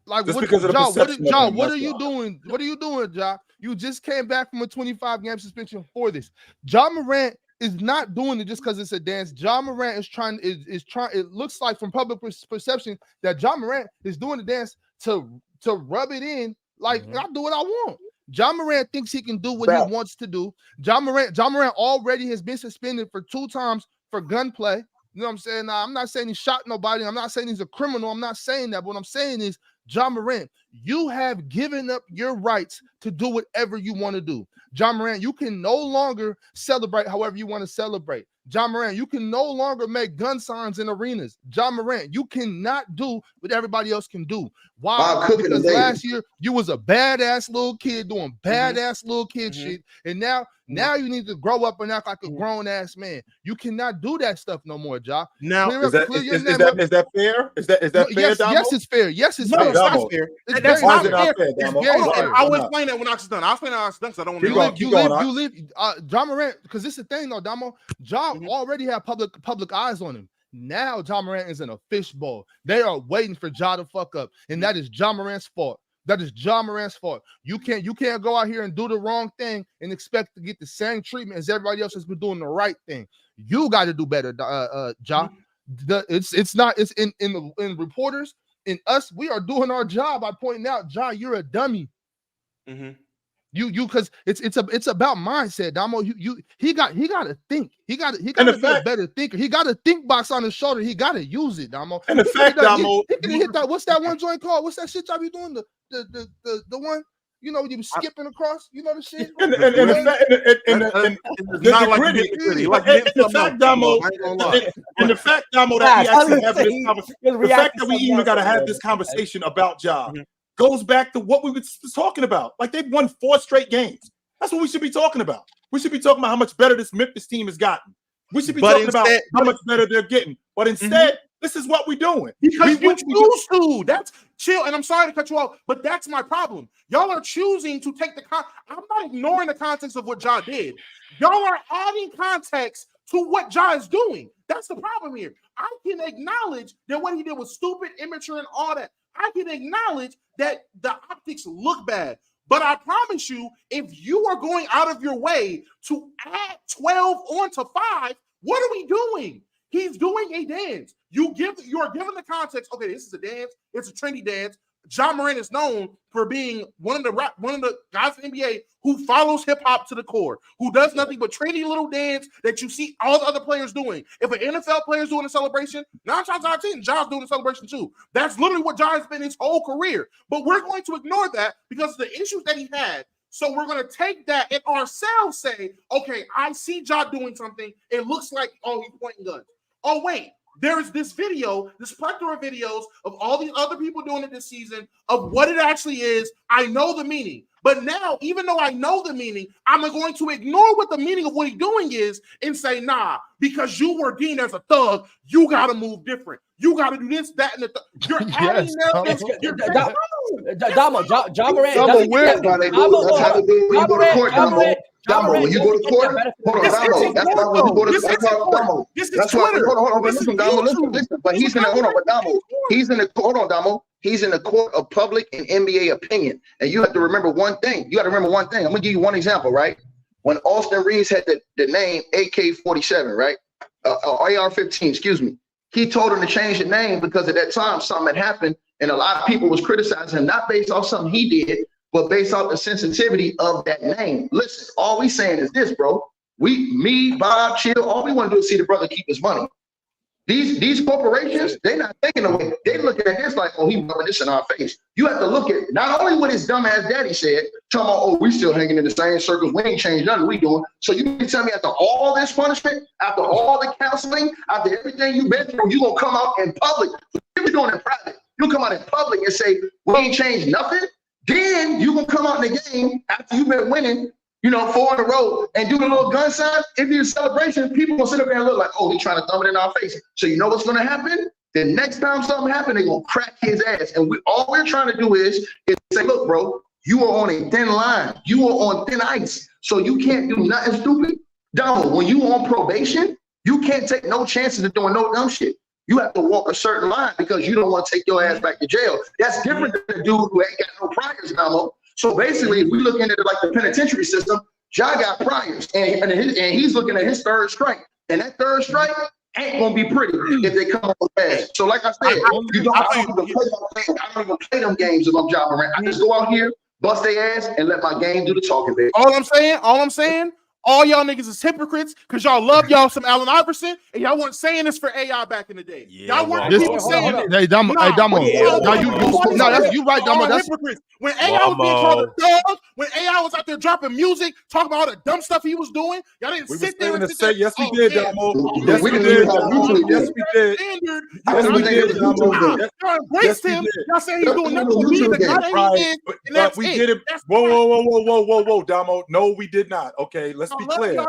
Like Just what, because of the Ja, perception of Ja, him, what that's are you why. doing? What are you doing, Ja? You just came back from a 25-game suspension for this. Ja Morant is not doing it just because it's a dance. Ja Morant is trying. It looks like from public perception that Ja Morant is doing the dance to rub it in. Like I do what I want. Ja Morant thinks he can do what he wants to do. Ja Morant already has been suspended for 2 times for gunplay. You know what I'm saying? Now, I'm not saying he shot nobody. I'm not saying he's a criminal. I'm not saying that. But what I'm saying is, Ja Morant, you have given up your rights to do whatever you want to do. Ja Morant, you can no longer celebrate however you want to celebrate. Ja Morant, you can no longer make gun signs in arenas. Ja Morant, you cannot do what everybody else can do. Why? Because last year you was a badass little kid doing badass little kid shit, and now you need to grow up and act like a grown ass man. You cannot do that stuff no more, Ja. Now is that fair? Is that fair? Damo? Yes, it's fair. Yes, it's no, fair. it's not fair. That's not fair. fair. It's very fair. I will explain that when Ox is done. I'll explain that when Ox is done because I don't want to. You live. Ja Morant, because this is the thing though, Damo. Ja already had public eyes on him. Now Ja Morant is in a fishbowl. They are waiting for Ja to fuck up, and that is Ja Morant's fault. That is Ja Morant's fault. You can't go out here and do the wrong thing and expect to get the same treatment as everybody else has been doing the right thing. You got to do better, Ja. It's in reporters, in us, we are doing our job by pointing out, Ja, you're a dummy. You because it's about mindset, Damo. He got to think. He got to be a better thinker. He got a think box on his shoulder. He got to use it, Damo. And the fact, Damo, he can hit that. What's that one joint called? What's that shit y'all be doing? The one. You know, you skipping across. You know the shit. And the fact, Damo, that we actually having this conversation. The fact that we even got to have this conversation about Ja goes back to what we were talking about. Like they've won 4 straight games. That's what we should be talking about. We should be talking about how much better this Memphis team has gotten. We should be talking about how much better they're getting. But instead, this is what we're doing. Because you choose to. That's chill. And I'm sorry to cut you off, but that's my problem. Y'all are choosing to take I'm not ignoring the context of what Ja did. Y'all are adding context to what Ja is doing. That's the problem here. I can acknowledge that what he did was stupid, immature, and all that. I can acknowledge that the optics look bad. But I promise you, if you are going out of your way to add 12 onto 5, what are we doing? He's doing a dance. You are given the context. Okay, this is a dance. It's a trendy dance. Ja Morant is known for being one of the guys in the NBA who follows hip hop to the core, who does nothing but trendy little dance that you see all the other players doing. If an NFL player is doing a celebration, 9 times out of 10, Ja's doing a celebration too. That's literally what Ja has been his whole career. But we're going to ignore that because of the issues that he had. So we're going to take that and ourselves say, okay, I see Ja doing something. It looks like, oh, he's pointing guns. Oh, wait. There's this plethora of videos of all these other people doing it this season of what it actually is. I know the meaning. But now, even though I know the meaning, I'm going to ignore what the meaning of what he's doing is and say, nah, because you were deemed as a thug, you got to move different. You got to do this, that, and the third. You're adding narratives. Damo, Ja Morant. That's how they do when you go to court, Damo. When you go to court, hold on, Damo. That's why when you go to Damo. That's why. Hold on. Listen, Damo. Listen. But he's in the Damo. He's in the Damo. He's in the court of public and NBA opinion. And you have to remember one thing. I'm gonna give you one example, right? When Austin Reeves had the name AK-47, right? AR-15, excuse me. He told him to change the name because at that time something had happened, and a lot of people was criticizing him, not based off something he did, but based off the sensitivity of that name. Listen, all we saying is this, bro. Me, Bob, Chill, all we want to do is see the brother keep his money. These corporations, they're not taking away. They looking at this like, oh, he rubbing this in our face. You have to look at not only what his dumb ass daddy said, talking about, oh, we still hanging in the same circles. We ain't changed nothing. We doing. So you can tell me after all this punishment, after all the counseling, after everything you've been through, you gonna come out in public. You're doing it in private. You come out in public and say, we ain't changed nothing. Then you gonna come out in the game after you've been winning, 4 in a row and do the little gun sign. If you're a celebration, people gonna sit up there and look like, oh, he's trying to thumb it in our face. So you know what's gonna happen? The next time something happens, they're gonna crack his ass. And all we're trying to do is say, look, bro, you are on a thin line. You are on thin ice. So you can't do nothing stupid. Damo, when you on probation, You can't take no chances of doing no dumb shit. You have to walk a certain line because you don't want to take your ass back to jail. That's different than a dude who ain't got no priors, Damo. So basically, if we look into it like the penitentiary system, Ja got priors, and he's looking at his third strike. And that third strike ain't gonna be pretty if they come on fast. So like I said, I don't even play them games if I'm Ja Morant. I just go out here, bust their ass, and let my game do the talking, baby. All I'm saying, all y'all niggas is hypocrites because y'all love y'all some Allen Iverson, and y'all weren't saying this for AI back in the day. Yeah, y'all weren't even saying it. Hey, Damo. You right, Damo. That's hypocrites. When AI was being called a thug, when AI was out there dropping music, talking about all the dumb stuff he was doing, y'all didn't sit there and say, yes, we did, Damo. Yes, we did. Yes, we did. Yes, we did, Damo. Y'all embraced him. Y'all say he's doing nothing to be the guy he is, and that's we did it. Whoa, Damo. No, we did not. Okay, let's be clear.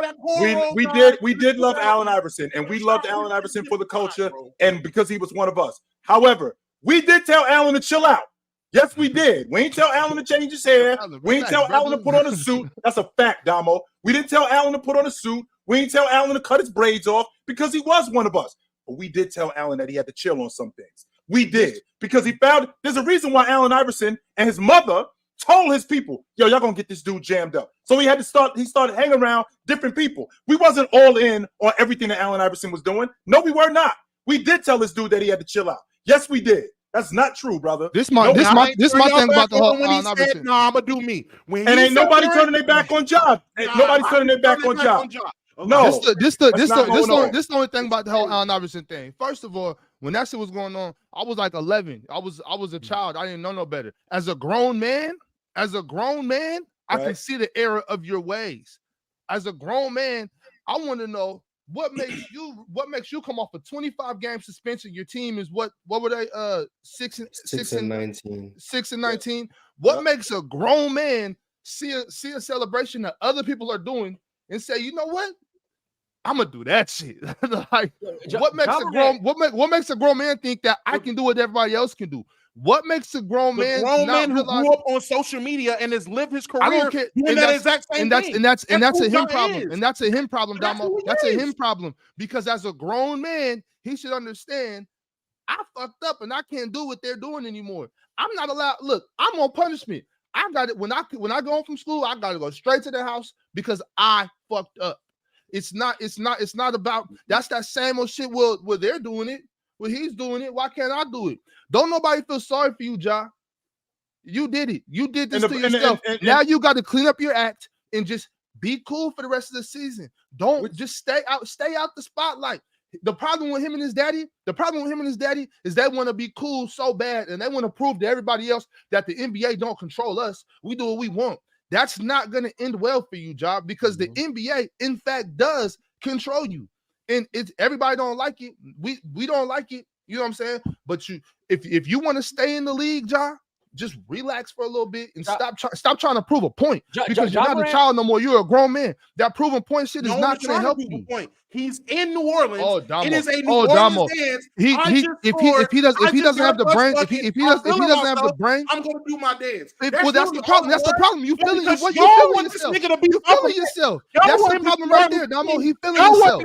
We did love Allen Iverson, and we loved Allen Iverson for the culture and because he was one of us. However, we did tell Allen to chill out. Yes, we did. We ain't tell Allen to change his hair. We ain't tell Allen to put on a suit. That's a fact, Damo. We didn't tell Allen to put on a suit. We ain't tell Allen to cut his braids off because he was one of us. But we did tell Allen that he had to chill on some things. We did because he found there's a reason why Allen Iverson and his mother told his people, yo, y'all gonna get this dude jammed up. So he started hanging around different people. We wasn't all in on everything that Allen Iverson was doing. No, we were not. We did tell this dude that he had to chill out. Yes, we did. That's not true, brother. This my thing about the whole Allen Iverson. No, I'm gonna do me. And ain't nobody turning their back on Ja. Nobody's turning their back on Ja. No. This the only thing about the whole Allen Iverson thing. First of all, when that shit was going on, I was like 11. I was a child. I didn't know no better. As a grown man, I can see the error of your ways. As a grown man, I want to know what makes you come off a 25-game suspension. Your team is what were they? 6 and 19. 6 and 19. What makes a grown man see a celebration that other people are doing and say, you know what? I'm gonna do that shit. Like, what makes a grown man think that I can do what everybody else can do? What makes a grown man who grew up on social media and has lived his career doing that exact same thing? And that's a him problem. And that's a him problem, Damo. That's a him problem. Because as a grown man, he should understand I fucked up and I can't do what they're doing anymore. I'm not allowed. Look, I'm on punishment. I got it when I go home from school. I gotta go straight to the house because I fucked up. It's not about that's that same old shit where they're doing it. Well, he's doing it. Why can't I do it? Don't nobody feel sorry for you, Ja. You did it. You did this to yourself. Now you got to clean up your act and just be cool for the rest of the season. Don't just stay out the spotlight. The problem with him and his daddy is they want to be cool so bad and they want to prove to everybody else that the NBA don't control us. We do what we want. That's not going to end well for you, Ja, because the NBA, in fact, does control you. And it's everybody don't like it. We don't like it. You know what I'm saying? But if you want to stay in the league, Ja, just relax for a little bit and stop trying to prove a point because you're not a child no more. You're a grown man. That proving point shit is not going to help you. Point. He's in New Orleans. Oh, Damo. It is a New Orleans dance. If he doesn't have the brain, if he doesn't have the brain, I'm going to do my dance. That's the problem. That's the problem. You feeling yourself. You feeling yourself. That's the problem right there, Damo. He feeling himself.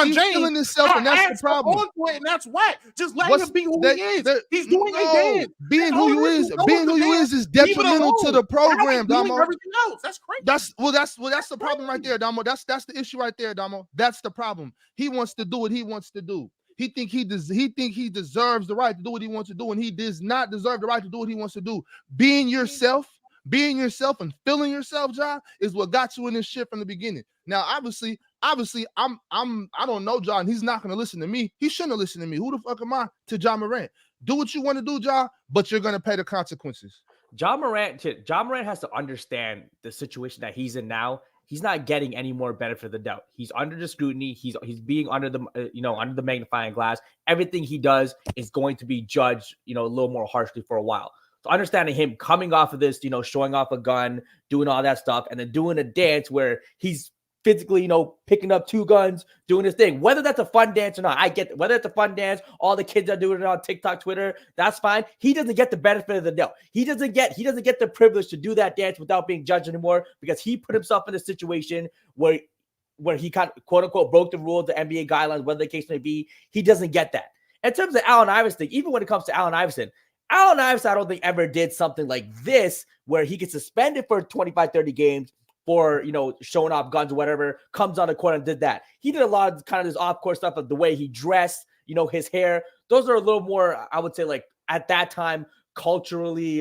He's feeling himself, and that's the problem. And that's whack. Just let him be who he is. He's doing a dance. Being who you is detrimental to the program, Damo. Everything else. That's crazy. That's the problem right there, Damo. That's the issue right there, Damo. That's the problem. He wants to do what he wants to do. He think he deserves the right to do what he wants to do, and he does not deserve the right to do what he wants to do. Being yourself and feeling yourself, Ja, is what got you in this shit from the beginning. Now, obviously, I don't know Ja, and he's not gonna listen to me. He shouldn't listen to me. Who the fuck am I to Ja Morant? Do what you want to do, Ja, but you're gonna pay the consequences. Ja Morant has to understand the situation that he's in now. He's not getting any more benefit of the doubt. He's under the scrutiny. He's being under the under the magnifying glass. Everything he does is going to be judged, a little more harshly for a while. So understanding him coming off of this, showing off a gun, doing all that stuff, and then doing a dance where he's physically, picking up 2 guns, doing his thing. Whether that's a fun dance or not, I get whether it's a fun dance, all the kids are doing it on TikTok, Twitter, that's fine. He doesn't get the benefit of the doubt. He doesn't get the privilege to do that dance without being judged anymore because he put himself in a situation where where he kind of quote unquote broke the rules, the NBA guidelines, whatever the case may be. He doesn't get that. In terms of Allen Iverson, even when it comes to Allen Iverson, I don't think ever did something like this where he gets suspended for 25, 30 games for, showing off guns or whatever, comes on the court and did that. He did a lot of kind of this off-court stuff of the way he dressed, his hair. Those are a little more, I would say, like at that time, culturally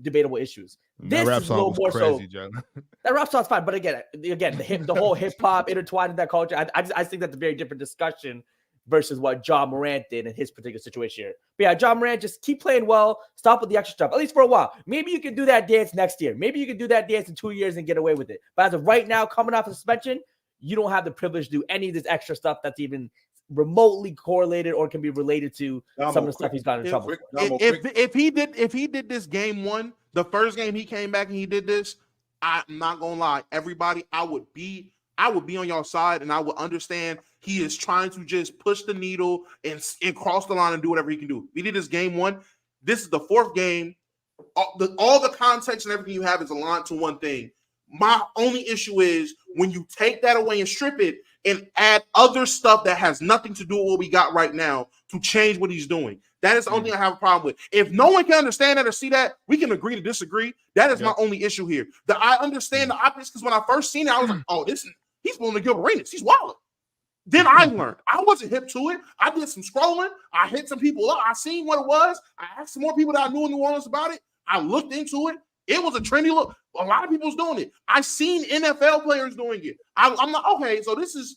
debatable issues. This is a little more crazy, so. That rap song's fine, but again, the whole hip hop intertwined in that culture. I think that's a very different discussion versus what Ja Morant did in his particular situation here. But yeah, Ja Morant, just keep playing well. Stop with the extra stuff, at least for a while. Maybe you can do that dance next year. Maybe you can do that dance in 2 years and get away with it. But as of right now, coming off of suspension, you don't have the privilege to do any of this extra stuff that's even remotely correlated or can be related to some of the stuff he's gotten in trouble for. If he did this game one, the first game he came back and he did this, I'm not gonna lie, everybody, I would be on your side, and I would understand he is trying to just push the needle and cross the line and do whatever he can do. We did this game one. This is the fourth game. All the context and everything you have is aligned to one thing. My only issue is when you take that away and strip it and add other stuff that has nothing to do with what we got right now to change what he's doing. That is the only thing I have a problem with. If no one can understand that or see that, we can agree to disagree. That is my only issue here. I understand the optics because when I first seen it, I was like, oh, he's willing to give arenas. He's wild. Then I learned. I wasn't hip to it. I did some scrolling. I hit some people up. I seen what it was. I asked some more people that I knew in New Orleans about it. I looked into it. It was a trendy look. A lot of people's doing it. I seen NFL players doing it. I'm like, okay, so that's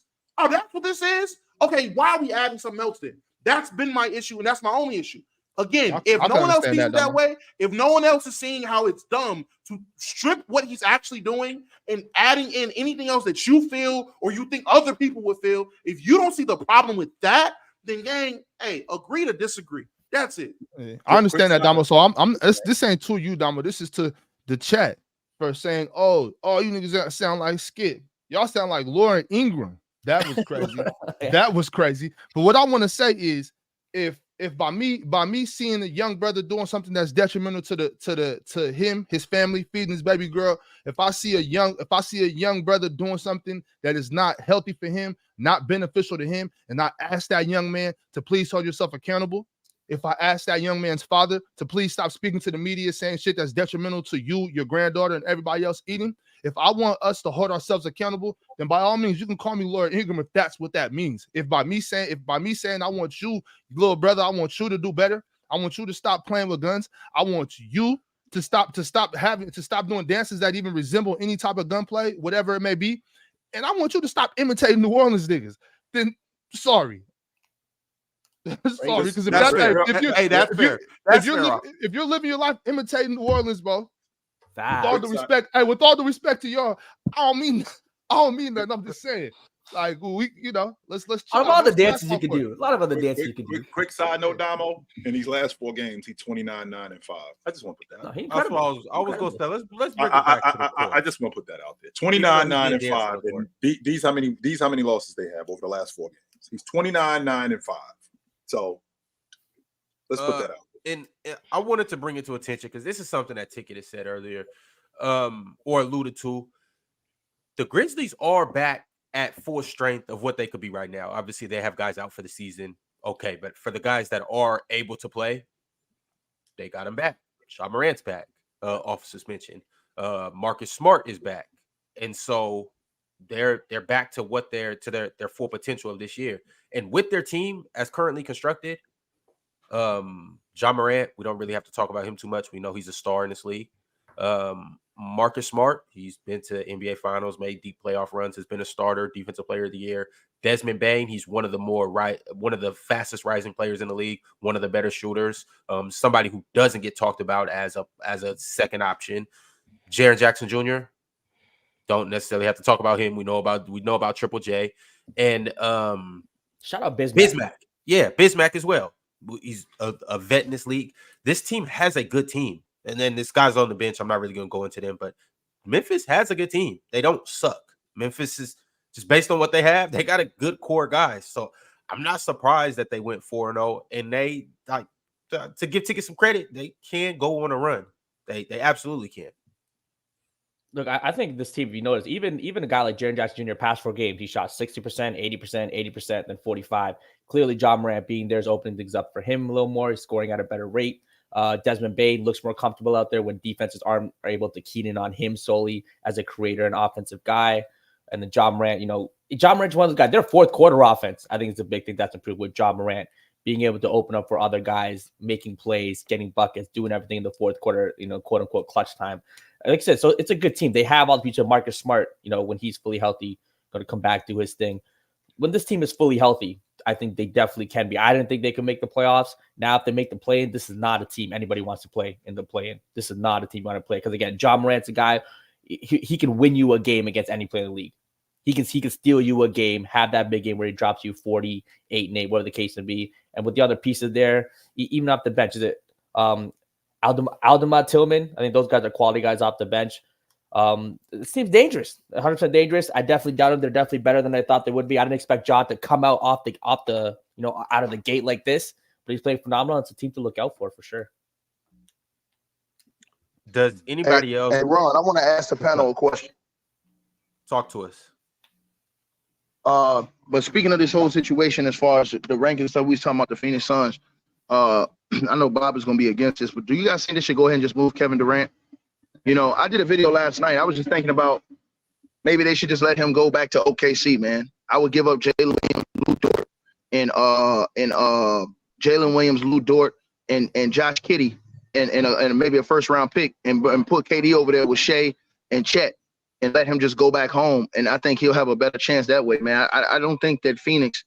what this is? Okay, why are we adding something else then? That's been my issue, and that's my only issue. Again, if no one else sees it that way, if no one else is seeing how it's dumb to strip what he's actually doing and adding in anything else that you feel or you think other people would feel, if you don't see the problem with that, then gang, hey, agree to disagree. That's it. I understand that, Damo. So this ain't to you, Damo. This is to the chat for saying, oh, you niggas sound like Skip. Y'all sound like Lauren Ingram. That was crazy. That was crazy. But what I want to say is, if by me seeing a young brother doing something that's detrimental to him, his family, feeding his baby girl, if I see a young brother doing something that is not healthy for him, not beneficial to him, and I ask that young man to please hold yourself accountable. If I ask that young man's father to please stop speaking to the media, saying shit that's detrimental to you, your granddaughter, and everybody else eating, if I want us to hold ourselves accountable, then by all means, you can call me Lord Ingram if that's what that means. If by me saying I want you, little brother, I want you to do better. I want you to stop playing with guns. I want you to stop doing dances that even resemble any type of gunplay, whatever it may be. And I want you to stop imitating New Orleans niggas. Then sorry. Sorry, because if you're living your life imitating New Orleans, bro, with all the respect to y'all, I don't mean that. I'm just saying, like let's a lot of the dances you can do. A lot of other dances you can do. Quick side note, Damo. In these last 4 games, he's 29-9-5. I just want to put that. That's what I was going to say. Let's bring it back to the court. I just want to put that out there. 29-9-5. And these how many losses they have over the last 4 games. He's 29-9-5. So let's put that out. And I wanted to bring it to attention because this is something that Ticket has said earlier, or alluded to. The Grizzlies are back at full strength of what they could be right now. Obviously, they have guys out for the season. Okay, but for the guys that are able to play, they got them back. Ja Morant's back. Officers mentioned. Marcus Smart is back. And so they're back to what their full potential of this year. And with their team as currently constructed, Ja Morant, we don't really have to talk about him too much. We know he's a star in this league. Marcus Smart, he's been to NBA Finals, made deep playoff runs, has been a starter, defensive player of the year. Desmond Bane, he's one of the fastest rising players in the league, one of the better shooters. Somebody who doesn't get talked about as a second option. Jaren Jackson Jr., don't necessarily have to talk about him. We know about Triple J. And shout out Bismack. Yeah, Bismack as well. He's a vet in this league. This team has a good team. And then this guy's on the bench. I'm not really going to go into them, but Memphis has a good team. They don't suck. Memphis is just based on what they have. They got a good core guys. So I'm not surprised that they went 4-0. And they, like, to give Ticket some credit, they can go on a run. They absolutely can. Look, I think this team, if you notice, even a guy like Jaren Jackson Jr. past 4 games, he shot 60%, 80%, 80%, then 45. Clearly, Ja Morant being there is opening things up for him a little more. He's scoring at a better rate. Desmond Bane looks more comfortable out there when defenses are able to key in on him solely as a creator and offensive guy. And then Ja Morant, Ja Morant's one of those guys. Their fourth quarter offense, I think, is a big thing that's improved with Ja Morant being able to open up for other guys, making plays, getting buckets, doing everything in the fourth quarter, quote unquote clutch time. Like I said, so it's a good team. They have all the future. Marcus Smart, when he's fully healthy, going to come back, do his thing. When this team is fully healthy, I think they definitely can be. I didn't think they could make the playoffs. Now, if they make the play-in, this is not a team anybody wants to play in the play-in. This is not a team you want to play. Because, again, Ja Morant's a guy, he can win you a game against any player in the league. He can steal you a game, have that big game where he drops you 48 and 8, whatever the case may be. And with the other pieces there, even off the bench, is it Aldemar Tillman? I think those guys are quality guys off the bench. It seems dangerous, 100% dangerous. I definitely doubt them. They're definitely better than I thought they would be. I didn't expect Ja to come out out of the gate like this, but he's playing phenomenal. It's a team to look out for sure. Does anybody else? Hey, Ron, I want to ask the panel a question. Talk to us. But speaking of this whole situation, as far as the ranking stuff, we was talking about the Phoenix Suns. I know Bob is going to be against this, but do you guys think they should go ahead and just move Kevin Durant? I did a video last night. I was just thinking about maybe they should just let him go back to OKC, man. I would give up Jalen Williams, Lou Dort, and Jalen Williams, Lou Dort, and Josh Giddey, and maybe a first round pick, and put KD over there with Shea and Chet, and let him just go back home. And I think he'll have a better chance that way, man. I don't think that Phoenix.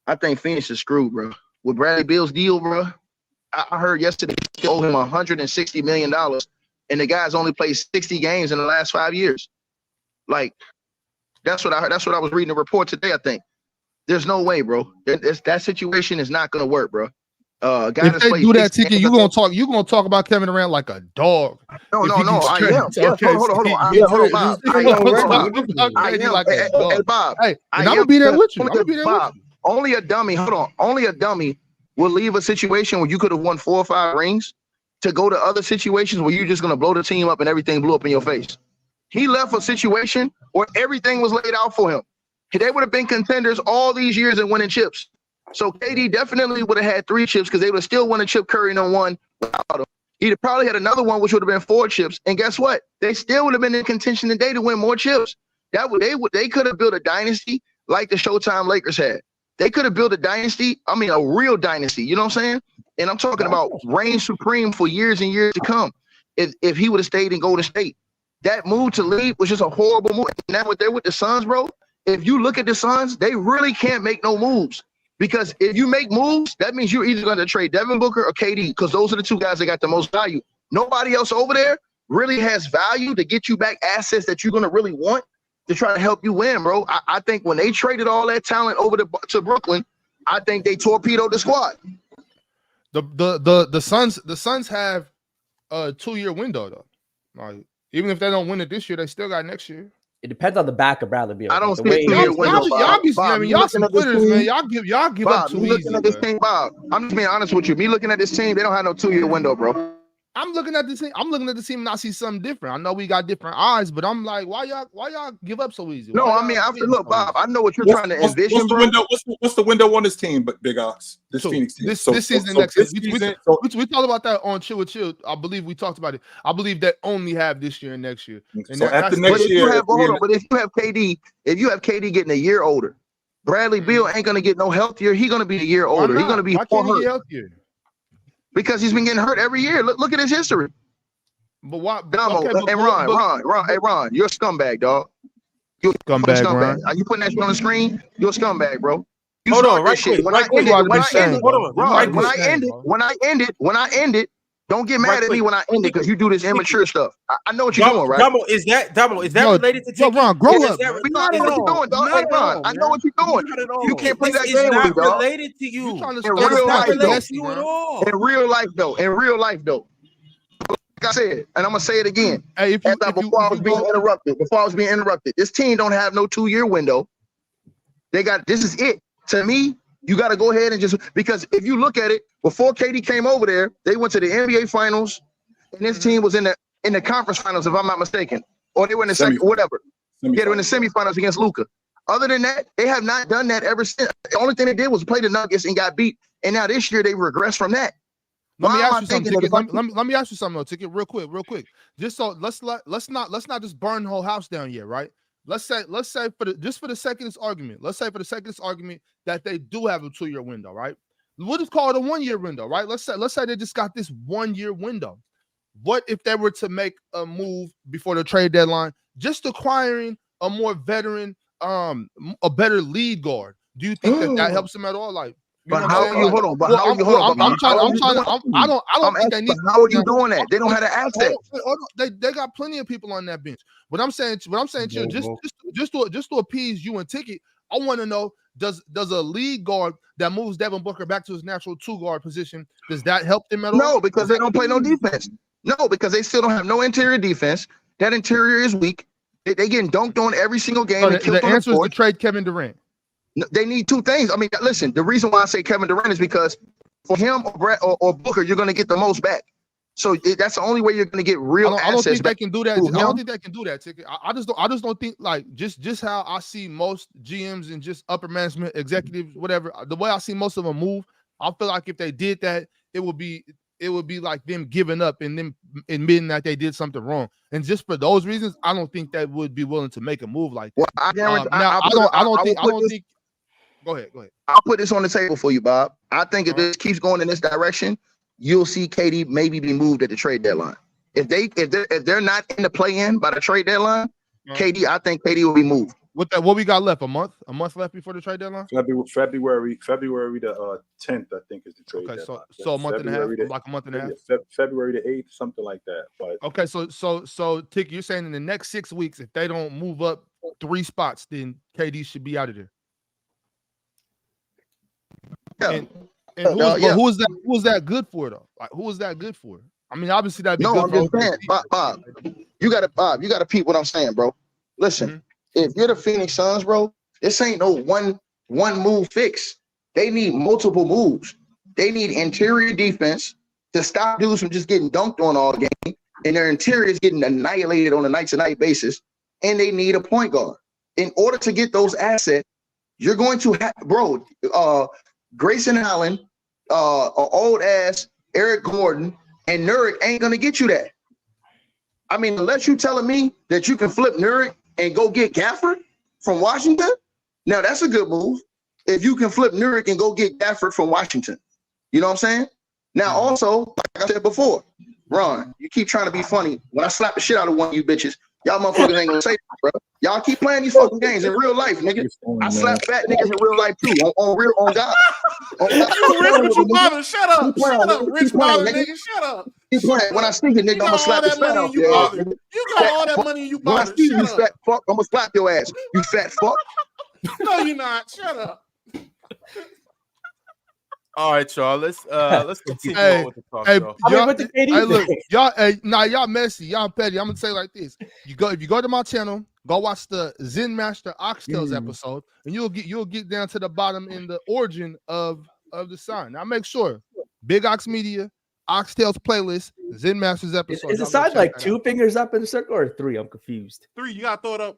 I think Phoenix is screwed, bro. With Bradley Beal's deal, bro. I heard yesterday they owe him $160 million. And the guy's only played 60 games in the last 5 years. Like, that's what I heard. That's what I was reading the report today, I think. There's no way, bro. That situation is not going to work, bro. If they do that, Tiki, you're gonna talk about Kevin Durant like a dog. No. I am. Yes, hold on, Bob. I am. Hey, Bob. Hey, and I'm gonna be there with you. I'm gonna be there Bob, with you. Only a dummy. Hold on. Only a dummy will leave a situation where you could have won 4 or 5 rings to go to other situations where you're just going to blow the team up and everything blew up in your face. He left a situation where everything was laid out for him. They would have been contenders all these years and winning chips. So KD definitely would have had 3 chips because they would have still won a chip Curry on 1 without him. He'd have probably had another one, which would have been 4 chips. And guess what? They still would have been in contention today to win more chips. They could have built a dynasty like the Showtime Lakers had. They could have built a dynasty. I mean, a real dynasty. You know what I'm saying? And I'm talking about reign supreme for years and years to come. If he would have stayed in Golden State, that move to leave was just a horrible move. And now they're with the Suns, bro. If you look at the Suns, they really can't make no moves because if you make moves, that means you're either going to trade Devin Booker or KD because those are the 2 guys that got the most value. Nobody else over there really has value to get you back assets that you're going to really want to try to help you win, bro. I think when they traded all that talent over to Brooklyn, I think they torpedoed the squad. The Suns have a 2-year window though. Like even if they don't win it this year, they still got next year. It depends on the back of Bradley Beal. I don't see a 2-year window. Y'all some quitters, man. Y'all give up too easy. Looking at this team, Bob. I'm just being honest with you. Me looking at this team, they don't have no 2-year window, bro. I'm looking at this team and I see something different. I know we got different eyes, but I'm like, why y'all give up so easy? No, I mean, look, Bob, I know what you're trying to envision, bro. What's the window on this team, but Big Ox? This Phoenix team. This season, next season. We talked about that on Chill with Chill. I believe we talked about it. I believe they only have this year and next year. And so after next year, but if you have KD getting a year older, Bradley Beal ain't gonna get no healthier. He's gonna be a year older. He's gonna be more hurt. Healthier? Because he's been getting hurt every year. Look at his history. But why? Ron, you're a scumbag, dog. You're a scumbag. Are you putting that shit on the screen? You're a scumbag, bro. Hold on, right quick. When I end it, don't get mad at me when I end it because you do this immature stuff. I know what you're doing, right? Damo, is that related to Tiki? Ron, grow up. I know what you're doing, dog. Hey, Ron, I know what you're doing. You can't play that game with me, dog. It's not related to you. In real life, though. Like I said, and I'm gonna say it again. Hey, before I was being interrupted, this team don't have no 2-year window. This is it. To me, you got to go ahead and because if you look at it, before KD came over there, they went to the NBA Finals, and this team was in the conference finals, if I'm not mistaken. or they were in the second, whatever. Yeah, they were in the semifinals against Luka. Other than that, they have not done that ever since. The only thing they did was play the Nuggets and got beat. And now this year they regressed from that. Let me ask you something. Let me ask you something, though, Ticket, real quick. Just so let's not just burn the whole house down yet, right? Let's say for the sake of this argument, that they do have a 2-year window, right? We'll just call it a 1-year window, right? Let's say they just got this 1-year window. What if they were to make a move before the trade deadline, just acquiring a more veteran, a better lead guard? Do you think that helps them at all? Like, but how are you? Hold on. But how are you? Hold on. I don't think they need. How are you doing that? They don't have the assets. They got plenty of people on that bench. What I'm saying to you, just to appease you and Ticket, I want to know, does a lead guard that moves Devin Booker back to his natural 2-guard position, does that help them at all? No, because they don't play no defense. No, because they still don't have no interior defense. That interior is weak. They getting dunked on every single game. So the answer is to trade Kevin Durant. They need 2 things. I mean, listen, the reason why I say Kevin Durant is because for him or Booker, you're going to get the most back. So that's the only way you're going to get real assets. I don't think they can do that. I don't think they can do that, Ticket. I just don't think, like, just how I see most GMs and just upper management executives, whatever, the way I see most of them move, I feel like if they did that, it would be like them giving up and them admitting that they did something wrong. And just for those reasons, I don't think they would be willing to make a move like that. Well, I don't think. Go ahead. I'll put this on the table for you, Bob. I think if this keeps going in this direction, you'll see KD maybe be moved at the trade deadline. If they're not in the play-in by the trade deadline, KD, I think KD will be moved. What we got left? A month left before the trade deadline? February the 10th, I think, is the trade deadline. So a month and a half, like a month and a half. February the 8th, something like that. But okay, so Tick, you're saying in the next 6 weeks, if they don't move up 3 spots, then KD should be out of there. Yeah. Who is that good for though? Like, who is that good for? I mean, obviously that'd be good. I'm just saying, Bob, you gotta peep what I'm saying, bro. Listen, if you're the Phoenix Suns, bro, this ain't no one move fix. They need multiple moves. They need interior defense to stop dudes from just getting dunked on all game, and their interior is getting annihilated on a night-to-night basis. And they need a point guard. In order to get those assets, you're going to have, bro, Grayson Allen, old ass Eric Gordon, and Nurkic ain't gonna get you that. I mean, unless you're telling me that you can flip Nurkic and go get Gafford from Washington, now that's a good move. If you can flip Nurkic and go get Gafford from Washington, you know what I'm saying? Now, also, like I said before, Ron, you keep trying to be funny. When I slap the shit out of one of you bitches, y'all motherfuckers ain't gonna say that, bro. Y'all keep playing these fucking games in real life, nigga. I slap fat niggas in real life too. On God. You rich, but you bothered. Shut up. Rich bothered, nigga. Shut up. Keep playing. When I see you, nigga, I'm gonna slap the fat out your ass. You got all that money and you bothered. When I see you, fat fuck, I'm gonna slap your ass. You fat fuck. No, you're not. Shut up. All right, y'all. Let's continue on with the talk. Y'all messy, y'all petty. I'm gonna say like this: if you go to my channel, go watch the Zen Master Oxtails episode, and you'll get down to the bottom in the origin of the sign. Now make sure Big Ox Media, Oxtails playlist, Zen Masters episode. Is the sign like 2 fingers up in a circle or 3? I'm confused. 3. You gotta throw it up.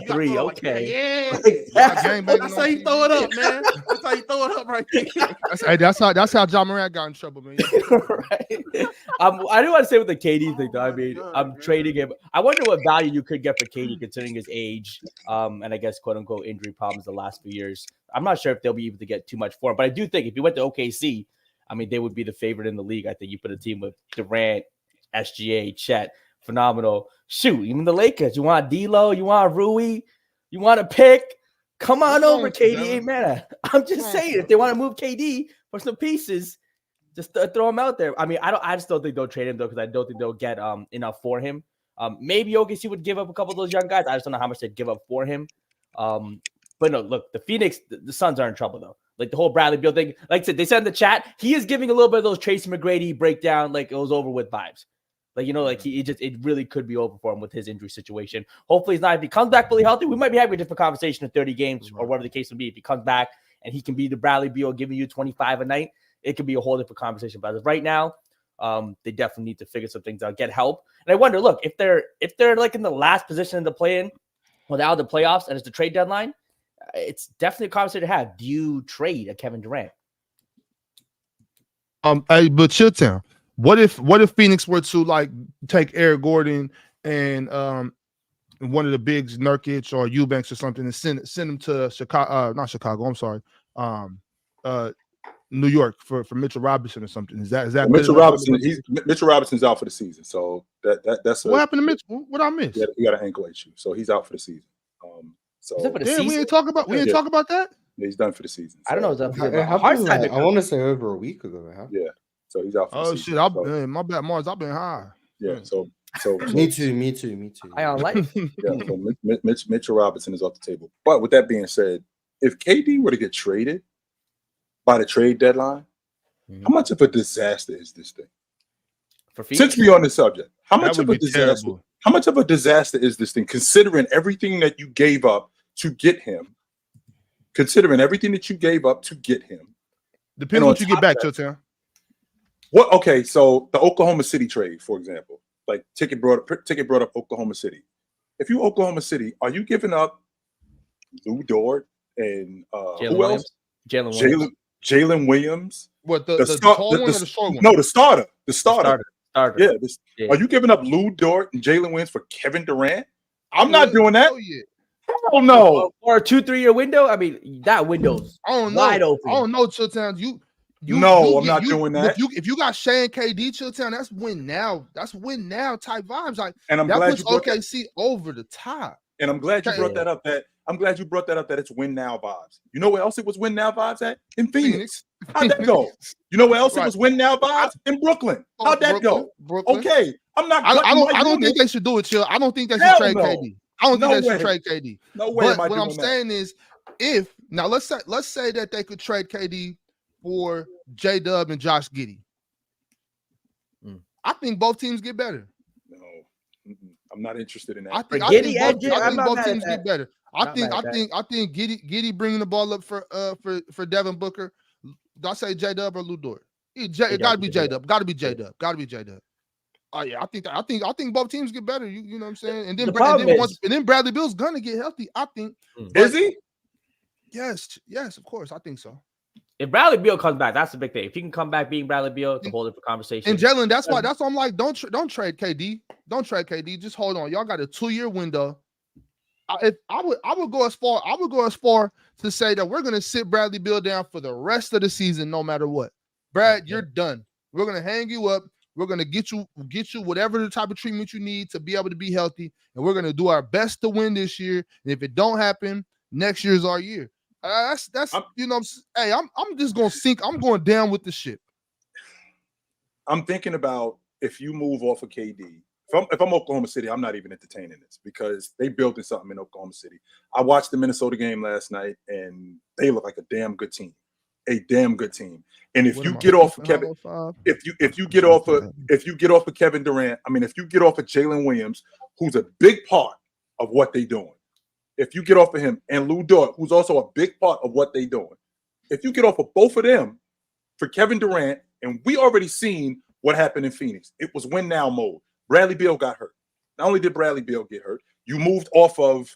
3. Okay. That's how you throw it up, man. That's how you throw it up right there. That's how Ja Morant got in trouble, man. Right. I do want to say with the KD thing, though. I mean, I'm trading him. I wonder what value you could get for KD considering his age, and I guess quote unquote injury problems the last few years. I'm not sure if they'll be able to get too much for him, but I do think if he went to OKC, I mean, they would be the favorite in the league. I think you put a team with Durant, SGA, Chet, phenomenal. Shoot, even the Lakers. You want D'Lo? You want Rui? You want a pick? Come on over, KD. Ain't matter. I'm just saying, if they want to move KD for some pieces, just throw him out there. I mean, I just don't think they'll trade him though, because I don't think they'll get enough for him. Maybe OKC would give up a couple of those young guys. I just don't know how much they'd give up for him. But no, look, the Phoenix, the Suns are in trouble though. Like the whole Bradley Beal thing, like I said, they said in the chat, he is giving a little bit of those Tracy McGrady breakdown, like it was over with vibes. Like, you know, like it really could be over for him with his injury situation. Hopefully he's not, if he comes back fully healthy, we might be having a different conversation in 30 games or whatever the case may be. If he comes back and he can be the Bradley Beal giving you 25 a night, it could be a whole different conversation. But as of right now, They definitely need to figure some things out, get help. And I wonder, look, if they're like in the last position in the play-in without the playoffs and it's the trade deadline, it's definitely a conversation to have. Do you trade a Kevin Durant? But Chilltown, what if Phoenix were to like take Eric Gordon and one of the bigs, Nurkic or Eubanks or something, and send them to Chicago, not Chicago, I'm sorry, New York for Mitchell Robinson or something? Is that well, Mitchell Robinson? Mitchell Robinson's out for the season, so that's what happened to Mitchell? What I missed? He got an ankle issue, so he's out for the season. We ain't talk about that. Yeah, he's done for the season. So. I don't know. I want to say over a week ago. Yeah, so he's out for the season. Oh shit! My bad, Mars. I've been high. Yeah, so me too. I on life. Yeah, so Mitchell Robinson is off the table. But with that being said, if KD were to get traded by the trade deadline, how much of a disaster is this thing? Since we're on the subject, how much of a disaster? Terrible. How much of a disaster is this thing, considering everything that you gave up to get him? Considering everything that you gave up to get him. Depends on what you get back, Chilltown. What? Okay, so the Oklahoma City trade, for example, like Ticket brought up Oklahoma City. If you Oklahoma City, are you giving up Lou Dort and who else? Jalen Williams. What the tall one or the short one? No, the starter. The starter. Yeah. Are you giving up Lou Dort and Jalen Williams for Kevin Durant? I'm not doing that. Hell no. Or a 2-3 year window. I mean, that window's wide open. I don't know, Chilltown. I'm not doing that. If you got Shea and KD, Chilltown, that's win now. That's win now type vibes. Like, and I'm that glad puts you brought OKC over the top. And I'm glad you brought that up. That it's win now vibes. You know where else it was win now vibes at? In Phoenix. How'd that go? You know where else it was win now vibes? In Brooklyn. How'd that go? Brooklyn. Okay. I'm not. I don't think they should do it, Chill. I don't think they should trade KD. I don't think they should trade KD. No way. But what I'm saying is, if now let's say that they could trade KD for J-Dub and Josh Giddey. I think both teams get better. No, I'm not interested in that. I think both teams get better. I think Giddey bringing the ball up for Devin Booker. Do I say J-Dub or Lou Dort? It gotta be J-Dub. Gotta be J-Dub. Oh yeah, I think both teams get better. You know what I'm saying? And then Bradley Beal's gonna get healthy. I think. Is he? Yes, of course. I think so. If Bradley Beal comes back, that's the big thing. If he can come back being Bradley Beal, it's a whole different conversation. And Jalen, that's why I'm like, don't trade KD. Don't trade KD. Just hold on. Y'all got a 2-year window. I would go as far to say that we're gonna sit Bradley Beal down for the rest of the season, no matter what. Brad, you're done. We're gonna hang you up. We're gonna get you whatever the type of treatment you need to be able to be healthy, and we're gonna do our best to win this year. And if it don't happen, next year's our year. That's hey, I'm just gonna sink. I'm going down with the ship. I'm thinking about if you move off of KD. If I'm Oklahoma City, I'm not even entertaining this because they built something in Oklahoma City. I watched the Minnesota game last night, and they look like a damn good team. And if you get off of Kevin, if you get off of Kevin Durant, I mean, if you get off of Jalen Williams, who's a big part of what they're doing, if you get off of him and Lou Dort, who's also a big part of what they're doing, if you get off of both of them for Kevin Durant, and we already seen what happened in Phoenix, it was win now mode. Bradley Beal got hurt. Not only did Bradley Beal get hurt, you moved off of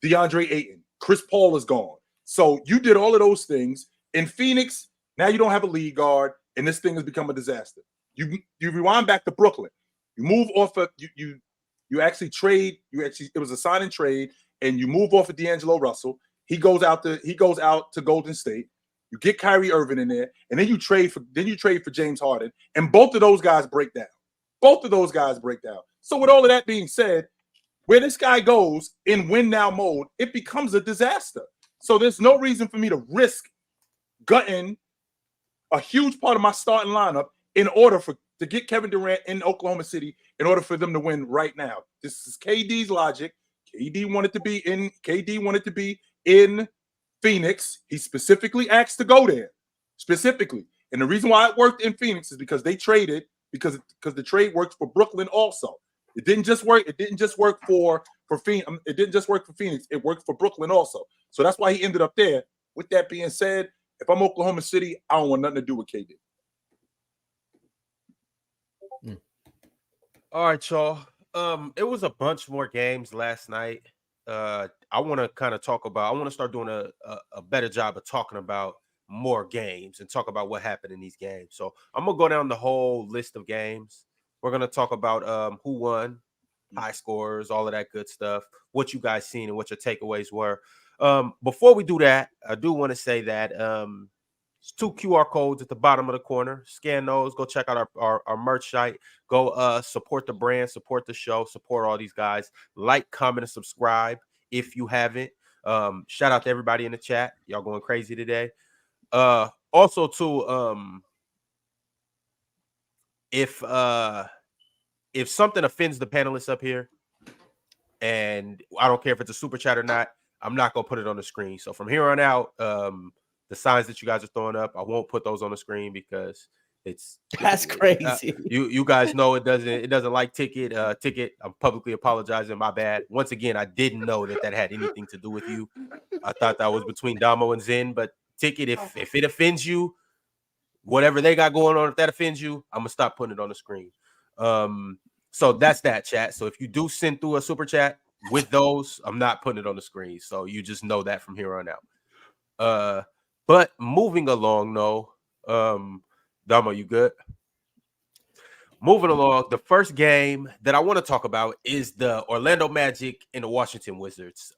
DeAndre Ayton. Chris Paul is gone. So you did all of those things. In Phoenix, now you don't have a lead guard, and this thing has become a disaster. You rewind back to Brooklyn. You move off of you actually trade. It was a sign and trade, and you move off of D'Angelo Russell. He goes out to Golden State. You get Kyrie Irving in there, and then you trade for James Harden, and both of those guys break down. So with all of that being said, where this guy goes in win now mode, it becomes a disaster. So there's no reason for me to risk gutting a huge part of my starting lineup in order to get Kevin Durant in Oklahoma City in order for them to win right now. This is KD's logic. KD wanted to be in Phoenix. He specifically asked to go there. Specifically. And the reason why it worked in Phoenix is because they traded, because the trade worked for Brooklyn also. It didn't just work for Phoenix. It didn't just work for Phoenix. It worked for Brooklyn also. So that's why he ended up there. With that being said, if I'm Oklahoma City, I don't want nothing to do with KD. All right, y'all. It was a bunch more games last night. I want to kind of talk about. I want to start doing a better job of talking about more games and talk about what happened in these games. So I'm gonna go down the whole list of games. We're gonna talk about who won, high scores, all of that good stuff. What you guys seen and what your takeaways were. Before we do that, I do want to say that it's 2 QR codes at the bottom of the corner. Scan those. Go check out our merch site. Go support the brand, support the show, support all these guys. Like, comment, and subscribe if you haven't. Shout out to everybody in the chat. Y'all going crazy today. Also, too, if something offends the panelists up here, and I don't care if it's a super chat or not, I'm not gonna put it on the screen. So from here on out, the signs that you guys are throwing up, I won't put those on the screen because that's crazy. You guys know it doesn't like ticket. I'm publicly apologizing. My bad. Once again, I didn't know that had anything to do with you. I thought that was between Damo and Zen, but ticket, if it offends you, whatever they got going on, if that offends you, I'm gonna stop putting it on the screen. So that's that, chat. So if you do send through a super chat with those, I'm not putting it on the screen. So you just know that from here on out. But moving along, though, Damo, you good? Moving along, the first game that I want to talk about is the Orlando Magic and the Washington Wizards.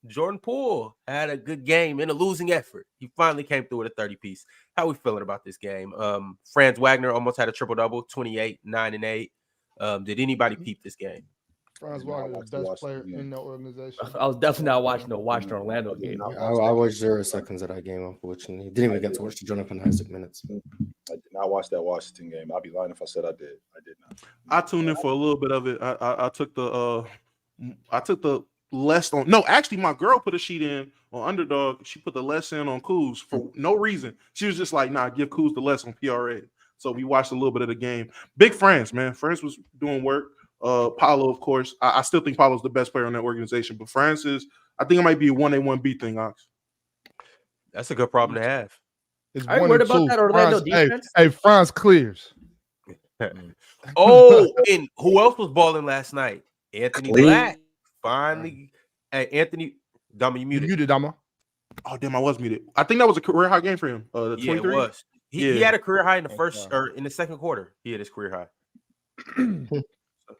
Jordan Poole had a good game in a losing effort. He finally came through with a 30-piece. How are we feeling about this game? Franz Wagner almost had a triple-double, 28, 9, and 8. Did anybody peep this game? Franz Wagner, the best player in the organization. I was definitely not watching the Orlando game. I watched 0 seconds of that game, unfortunately. Didn't even get to watch the Jonathan Isaac minutes. I did not watch that Washington game. I'd be lying if I said I did. I did not. I tuned in for a little bit of it. I took the less on. No, actually, my girl put a sheet in on Underdog. She put the less in on Kuz for no reason. She was just like, "Nah, give Kuz the less on PRA." So we watched a little bit of the game. Big France, man. France was doing work. Paulo, of course. I still think Paulo's the best player on that organization, but France is. I think it might be a 1A 1B thing, Ox. That's a good problem to have. I worried about that Orlando defense. Hey, France clears. Oh, and who else was balling last night? Anthony Black. Finally, hey, Anthony, Dama, you muted. You muted, Dama. Oh, damn, I was muted. I think that was a career high game for him. The 23? Yeah, it was. He had a career high in the first or in the second quarter. He had his career high.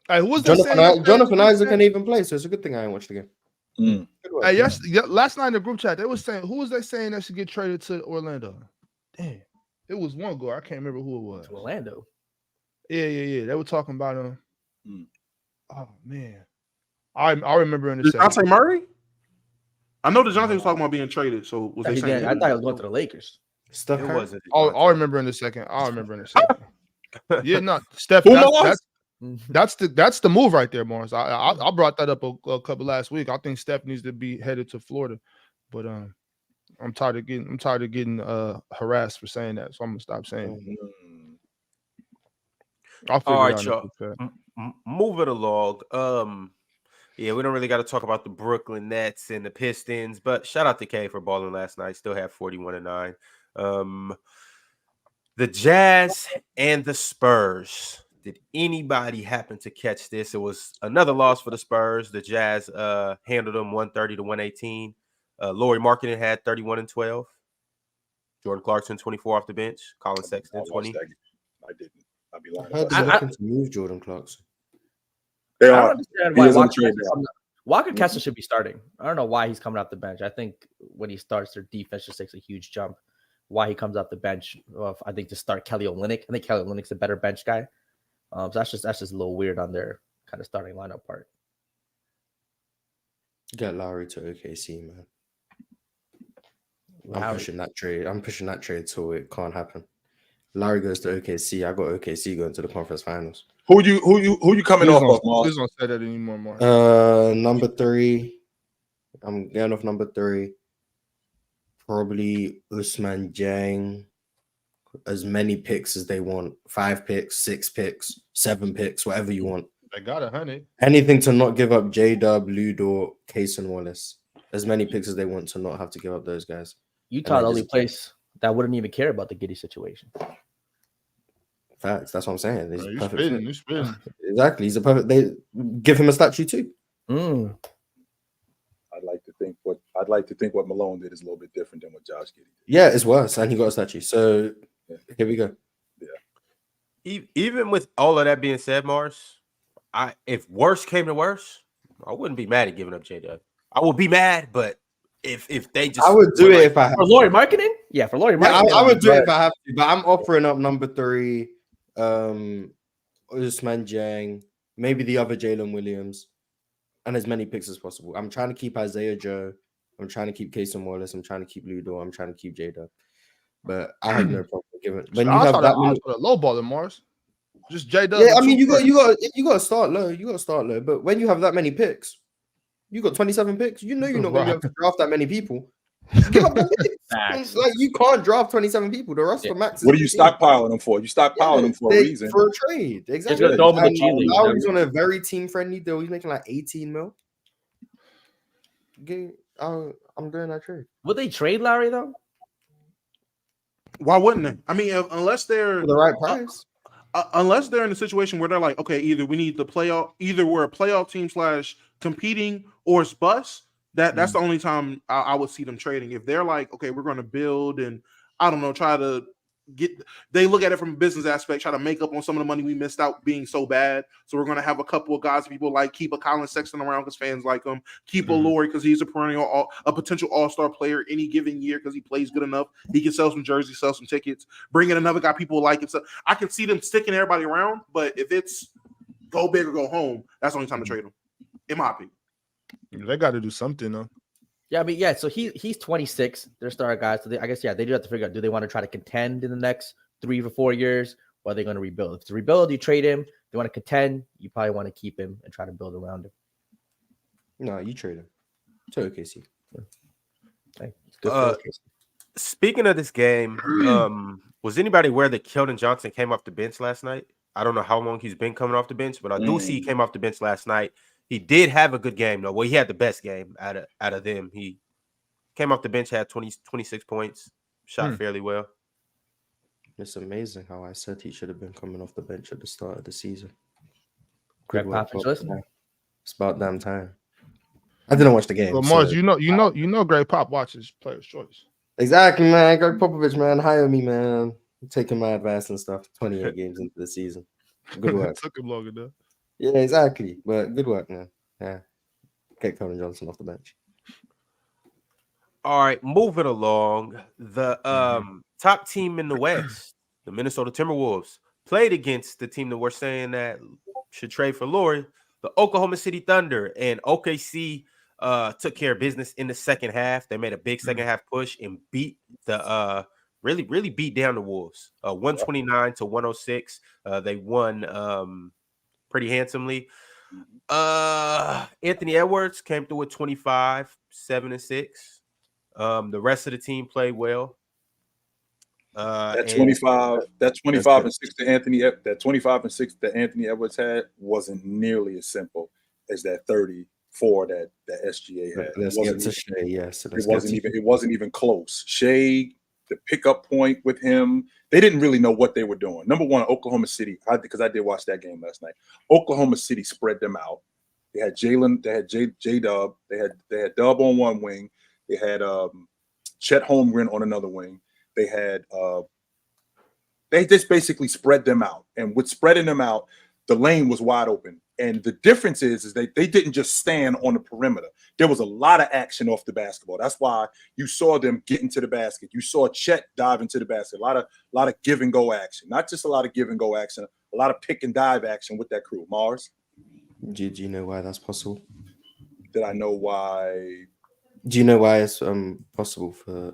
Hey, who was Jonathan Isaac can't even play, so it's a good thing I ain't watched the game. Hey, last night in the group chat, they was saying, who was they saying that should get traded to Orlando? Damn, it was one guy. I can't remember who it was. To Orlando. Yeah. They were talking about him. Oh man, I remember in the DeJounte Murray. I know DeJounte was talking about being traded. So was they saying? I thought it was going to the Lakers. Steph it wasn't. I'll remember in a second. Yeah, no, Steph. That's the move right there, Morris. I brought that up a couple last week. I think Steph needs to be headed to Florida, but I'm tired of getting harassed for saying that, so I'm gonna stop saying it. I'll figure all it right, out. y'all. Moving along. Yeah, we don't really got to talk about the Brooklyn Nets and the Pistons, but shout out to K for balling last night. Still have 41-9. The Jazz and the Spurs. Did anybody happen to catch this? It was another loss for the Spurs. The Jazz handled them 130-118. Lauri Markkanen had 31 and 12. Jordan Clarkson 24 off the bench. Colin Sexton 20. I didn't. I'd be lying. They're looking to move Jordan Clarkson. I don't understand why Walker Kessler should be starting. I don't know why he's coming off the bench. I think when he starts, their defense just takes a huge jump. Why he comes off the bench? I think to start Kelly Olynyk. I think Kelly Olynyk's a better bench guy. So that's just a little weird on their kind of starting lineup part. Get Lowry to OKC, man. I'm pushing that trade so it can't happen. Lowry goes to OKC. I got OKC going to the conference finals. Who you coming off of, Moss? Please don't say that anymore, Mark. Number 3. I'm getting off number 3. Probably Usman Jang. As many picks as they want. 5 picks, 6 picks, 7 picks, whatever you want. They got 100. Anything to not give up J-Dub, Ludor, Case, and Wallace. As many picks as they want to not have to give up those guys. Utah, the only place that wouldn't even care about the Giddey situation. Facts. That's what I'm saying. He's You perfect. spitting, you spitting. Exactly. He's a perfect. They give him a statue too. I'd like to think what Malone did is a little bit different than what Josh did. Yeah, it's worse, and he got a statue. So here we go. Yeah. Even with all of that being said, Mars, if worse came to worse, I wouldn't be mad at giving up J-Dub. I would be mad, but if they just, I would do it if I had for Laurie marketing. Yeah, for Laurie marketing, I would do it if I have to. But I'm offering up number 3, Usman Jang, maybe the other Jalen Williams, and as many picks as possible. I'm trying to keep Isaiah Joe. I'm trying to keep Casey Wallace. I'm trying to keep Ludo. I'm trying to keep J-Dub. But I have no problem giving. When you have that many, low ball in Mars, just J-Dub. Yeah, I mean, you got to start low. You got to start low. But when you have that many picks, you got 27 picks. You know you're not going to be able to draft that many people. Give up the picks. Like, you can't draft 27 people. The roster max. What are you stockpiling them for? You stockpiling them for a reason. For a trade. Exactly. Lowry's on a very team-friendly deal. He's making like 18 mil. I'm doing that trade. Would they trade Lowry though? Why wouldn't they? I mean, unless they're for the right price. Unless they're in a situation where they're like, okay, either we need the playoff, either we're a playoff team / competing, or it's bust. That's the only time I would see them trading. If they're like, okay, we're going to build and I don't know, try to get. They look at it from a business aspect, try to make up on some of the money we missed out being so bad. So we're going to have a couple of guys people like, keep a Colin Sexton around because fans like him, keep a Laurie because he's a potential all-star player any given year because he plays good enough. He can sell some jerseys, sell some tickets, bring in another guy people like it. So I can see them sticking everybody around, but if it's go big or go home, that's the only time to trade them, in my opinion. They got to do something though. Yeah, I mean, yeah. So he's 26. They're star guys. So I guess they do have to figure out: do they want to try to contend in the next 3 or 4 years, or are they going to rebuild? If it's a rebuild, you trade him. If they want to contend, you probably want to keep him and try to build around him. No, you trade him. To OKC. Hey, it's good for OKC. Speaking of this game, was anybody aware that Keldon Johnson came off the bench last night? I don't know how long he's been coming off the bench, but I do see he came off the bench last night. He did have a good game, though. Well, he had the best game out of them. He came off the bench, had 26 points, shot fairly well. It's amazing how I said he should have been coming off the bench at the start of the season. Greg Popovich listening. It's about damn time. I didn't watch the game. Well, Mars, you know, Greg Pop watches Players' Choice. Exactly, man. Greg Popovich, man, hire me, man. I'm taking my advice and stuff. 28 games into the season. Good work. It took him long enough. Yeah, exactly. But good work, man. Yeah. Get Keldon Johnson off the bench. All right, moving along. The top team in the West, the Minnesota Timberwolves, played against the team that we're saying that should trade for Laurie, the Oklahoma City Thunder, and OKC took care of business in the second half. They made a big second half push and beat the really beat down the Wolves, 129-106. They won pretty handsomely. Anthony Edwards came through with 25, 7 and 6. The rest of the team played well. That 25 and 6 that 25 and 6 that Anthony Edwards had wasn't nearly as simple as that 34 that SGA had. It wasn't even close. Shea, the pickup point with him, they didn't really know what they were doing. Number one, Oklahoma City, because I did watch that game last night. Oklahoma City spread them out. They had Jalen, they had J-Dub, they had Dub on one wing, they had Chet Holmgren on another wing. They just basically spread them out. And with spreading them out, the lane was wide open. And the difference is they didn't just stand on the perimeter. There was a lot of action off the basketball. That's why you saw them get into the basket. You saw Chet dive into the basket. A lot of give and go action. Not just a lot of give and go action, a lot of pick and dive action with that crew. Mars? Do you know why that's possible? Did I know why? Do you know why it's possible for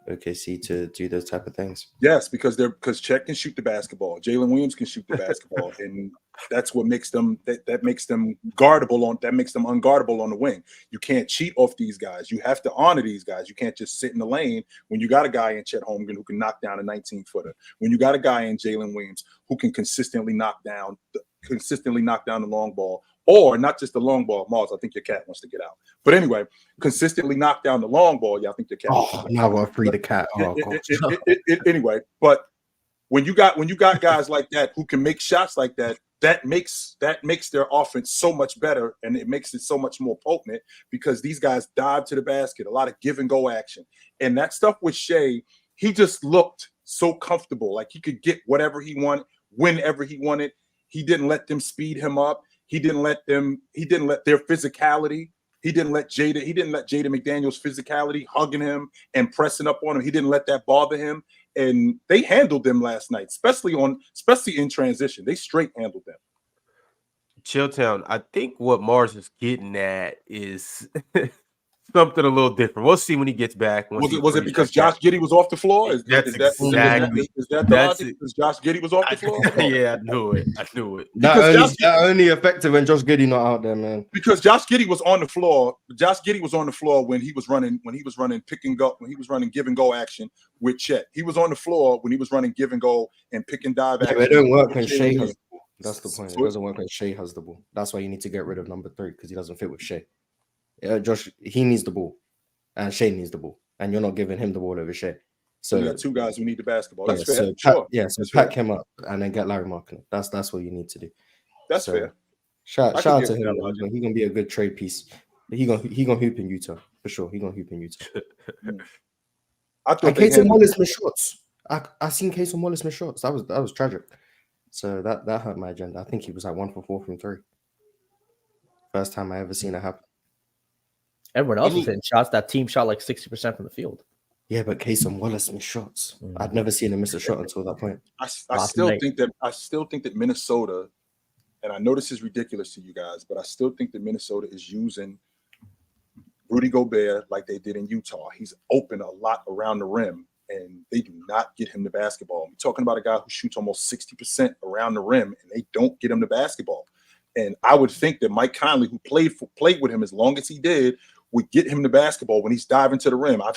OKC to do those type of things? Yes, because Chet can shoot the basketball. Jalen Williams can shoot the basketball, and that's what makes them that makes them unguardable on the wing. You can't cheat off these guys. You have to honor these guys. You can't just sit in the lane when you got a guy in Chet Holmgren who can knock down a 19-footer. When you got a guy in Jalen Williams who can consistently knock down the long ball. Or not just the long ball, Mars. I think your cat wants to get out. But anyway, consistently knock down the long ball. Yeah, I think your cat. Oh, now I'll free the cat. Oh, anyway, but when you got guys like that who can make shots like that, that makes their offense so much better, and it makes it so much more potent because these guys dive to the basket, a lot of give and go action. And that stuff with Shea, he just looked so comfortable, like he could get whatever he wanted, whenever he wanted. He didn't let them speed him up. He didn't let their physicality. He didn't let Jada McDaniel's physicality hugging him and pressing up on him. He didn't let that bother him. And they handled them last night, especially in transition. They straight handled them. Chilltown, I think what Mars is getting at is something a little different. We'll see when he gets back. Was it because Josh Giddey was off the floor? Is that the logic? Because Josh Giddey was off the floor? Yeah, I knew it. That only effective when Josh Giddey not out there, man. Because Josh Giddey was on the floor. Josh Giddey was on the floor when he was running pick and go, when he was running give and go action with Chet. He was on the floor when he was running give and go and pick and dive action. It don't work when Shea has. That's the point. It doesn't work when Shea has the ball. That's why you need to get rid of number 3 because he doesn't fit with Shea. Josh, he needs the ball, and Shea needs the ball, and you're not giving him the ball over Shea. So you got 2 guys who need the basketball. That's fair. So pack him up and then get Larry Markkinen. That's what you need to do. That's fair. Shout out to him. He's gonna be a good trade piece. He gonna hoop in Utah for sure. He gonna hoop in Utah. I thought Casey Wallace missed shots. I seen Casey Wallace miss shots. That was tragic. So that hurt my agenda. I think he was like 1 for 4 from 3. First time I ever seen it happen. Everyone else was hitting shots. That team shot like 60% from the field. Yeah, but Casey Wallace missed shots. I'd never seen him miss a shot until that point. I still think that Minnesota, and I know this is ridiculous to you guys, but I still think that Minnesota is using Rudy Gobert like they did in Utah. He's open a lot around the rim, and they do not get him the basketball. I'm talking about a guy who shoots almost 60% around the rim, and they don't get him the basketball. And I would think that Mike Conley, who played with him as long as he did, would get him the basketball when he's diving to the rim. I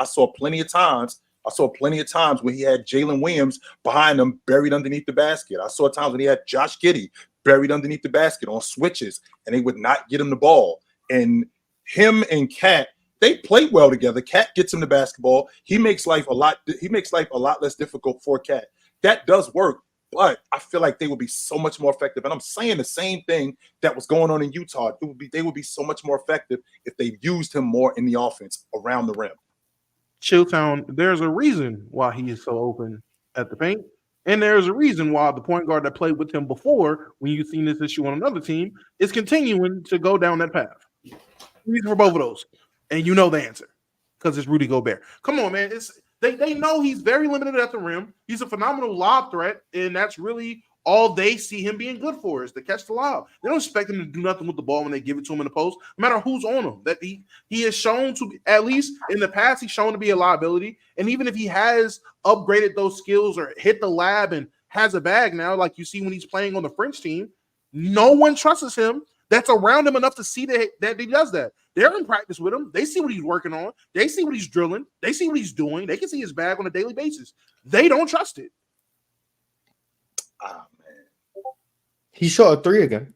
saw plenty of times when he had Jalen Williams behind him buried underneath the basket. I saw times when he had Josh Giddey buried underneath the basket on switches, and they would not get him the ball. And him and Cat, they play well together. Cat gets him the basketball. He makes life a lot less difficult for Cat. That does work. But I feel like they would be so much more effective. And I'm saying the same thing that was going on in Utah. They would be so much more effective if they used him more in the offense around the rim. Chilltown, there's a reason why he is so open at the paint. And there's a reason why the point guard that played with him before, when you've seen this issue on another team, is continuing to go down that path. Reason for both of those. And you know the answer. Because it's Rudy Gobert. Come on, man. They know he's very limited at the rim. He's a phenomenal lob threat, and that's really all they see him being good for is to catch the lob. They don't expect him to do nothing with the ball when they give it to him in the post, no matter who's on him. That he has shown to, at least in the past, he's shown to be a liability. And even if he has upgraded those skills or hit the lab and has a bag now, like you see when he's playing on the French team, no one trusts him that's around him enough to see that he does that. They're in practice with him. They see what he's working on. They see what he's drilling. They see what he's doing. They can see his bag on a daily basis. They don't trust it. Ah, man. He shot a 3 again.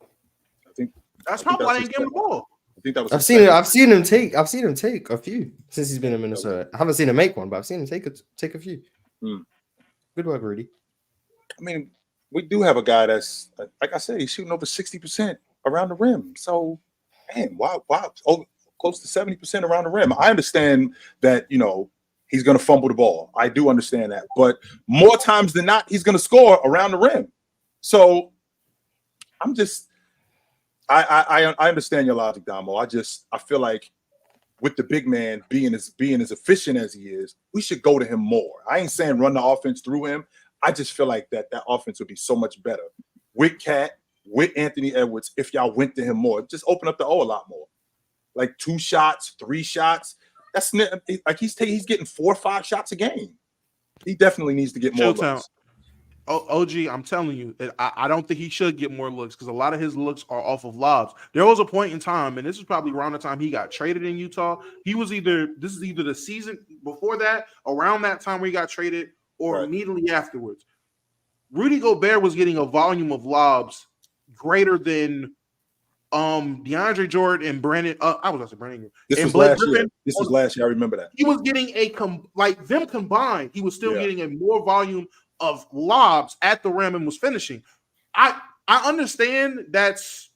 I think that's probably why they didn't give him the ball. I think that was. I've seen him take a few since he's been in Minnesota. I haven't seen him make one, but I've seen him take a few. Good work, Rudy. I mean, we do have a guy that's, like I said, he's shooting over 60% around the rim. So, man, wow, close to 70% around the rim. I understand that, he's going to fumble the ball. I do understand that. But more times than not, he's going to score around the rim. So, I understand your logic, Damo. I feel like with the big man being as efficient as he is, we should go to him more. I ain't saying run the offense through him. I just feel like that offense would be so much better with Cat, with Anthony Edwards, if y'all went to him more. Just open up the O a lot more. Like 2 shots, 3 shots. That's like he's getting 4 or 5 shots a game. He definitely needs to get more looks. OG, I'm telling you, I don't think he should get more looks because a lot of his looks are off of lobs. There was a point in time, and this is probably around the time he got traded in Utah. This is either the season before that, around that time where he got traded, or immediately afterwards. Rudy Gobert was getting a volume of lobs greater than DeAndre Jordan and Brandon. I was also Brandon. This and was Blake last year. Griffin, This was last year. I remember that. he was getting like them combined. He was still getting a more volume of lobs at the rim and was finishing. I understand that's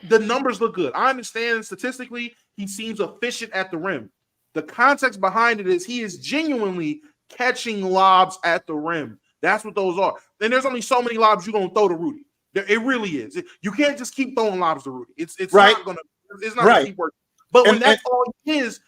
the numbers look good. I understand statistically he seems efficient at the rim. The context behind it is he is genuinely catching lobs at the rim. That's what those are. And there's only so many lobs you're gonna throw to Rudy. It really is. You can't just keep throwing lobs to Rudy. It's right. not gonna keep working. But when that's all he is,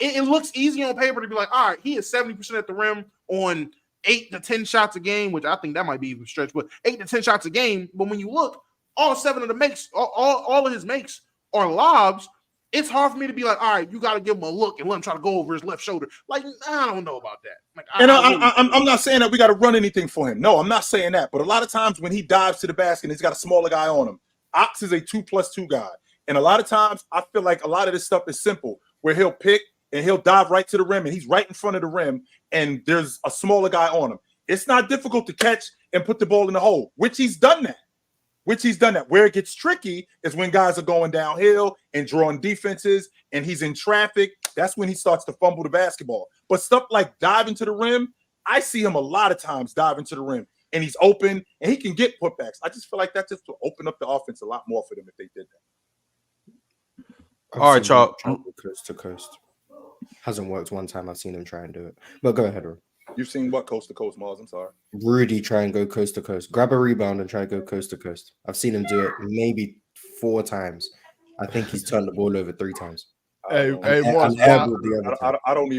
it looks easy on paper to be like, all right, he is 70% at the rim on 8 to 10 shots a game, which I think that might be even stretch, but 8 to 10 shots a game. But when you look, all 7 of the makes, all of his makes are lobs. It's hard for me to be like, all right, you got to give him a look and let him try to go over his left shoulder. Like, I don't know about that. Like, I'm not saying that we got to run anything for him. No, I'm not saying that. But a lot of times when he dives to the basket and he's got a smaller guy on him, Ox is a 2+2 guy. And a lot of times I feel like a lot of this stuff is simple, where he'll pick and he'll dive right to the rim and he's right in front of the rim and there's a smaller guy on him. It's not difficult to catch and put the ball in the hole, which he's done that. Where it gets tricky is when guys are going downhill and drawing defenses and he's in traffic. That's when he starts to fumble the basketball. But stuff like diving to the rim, I see him a lot of times diving to the rim and he's open and he can get putbacks. I just feel like that just will open up the offense a lot more for them if they did that. All right, y'all. Coast to coast. Hasn't worked one time. I've seen him try and do it. But go ahead, Ron. You've seen what coast to coast, Mars? I'm sorry. Rudy try and go coast to coast. Grab a rebound and try to go coast to coast. I've seen him do it maybe 4 times. I think he's turned the ball over 3 times. Hey, Mars, I don't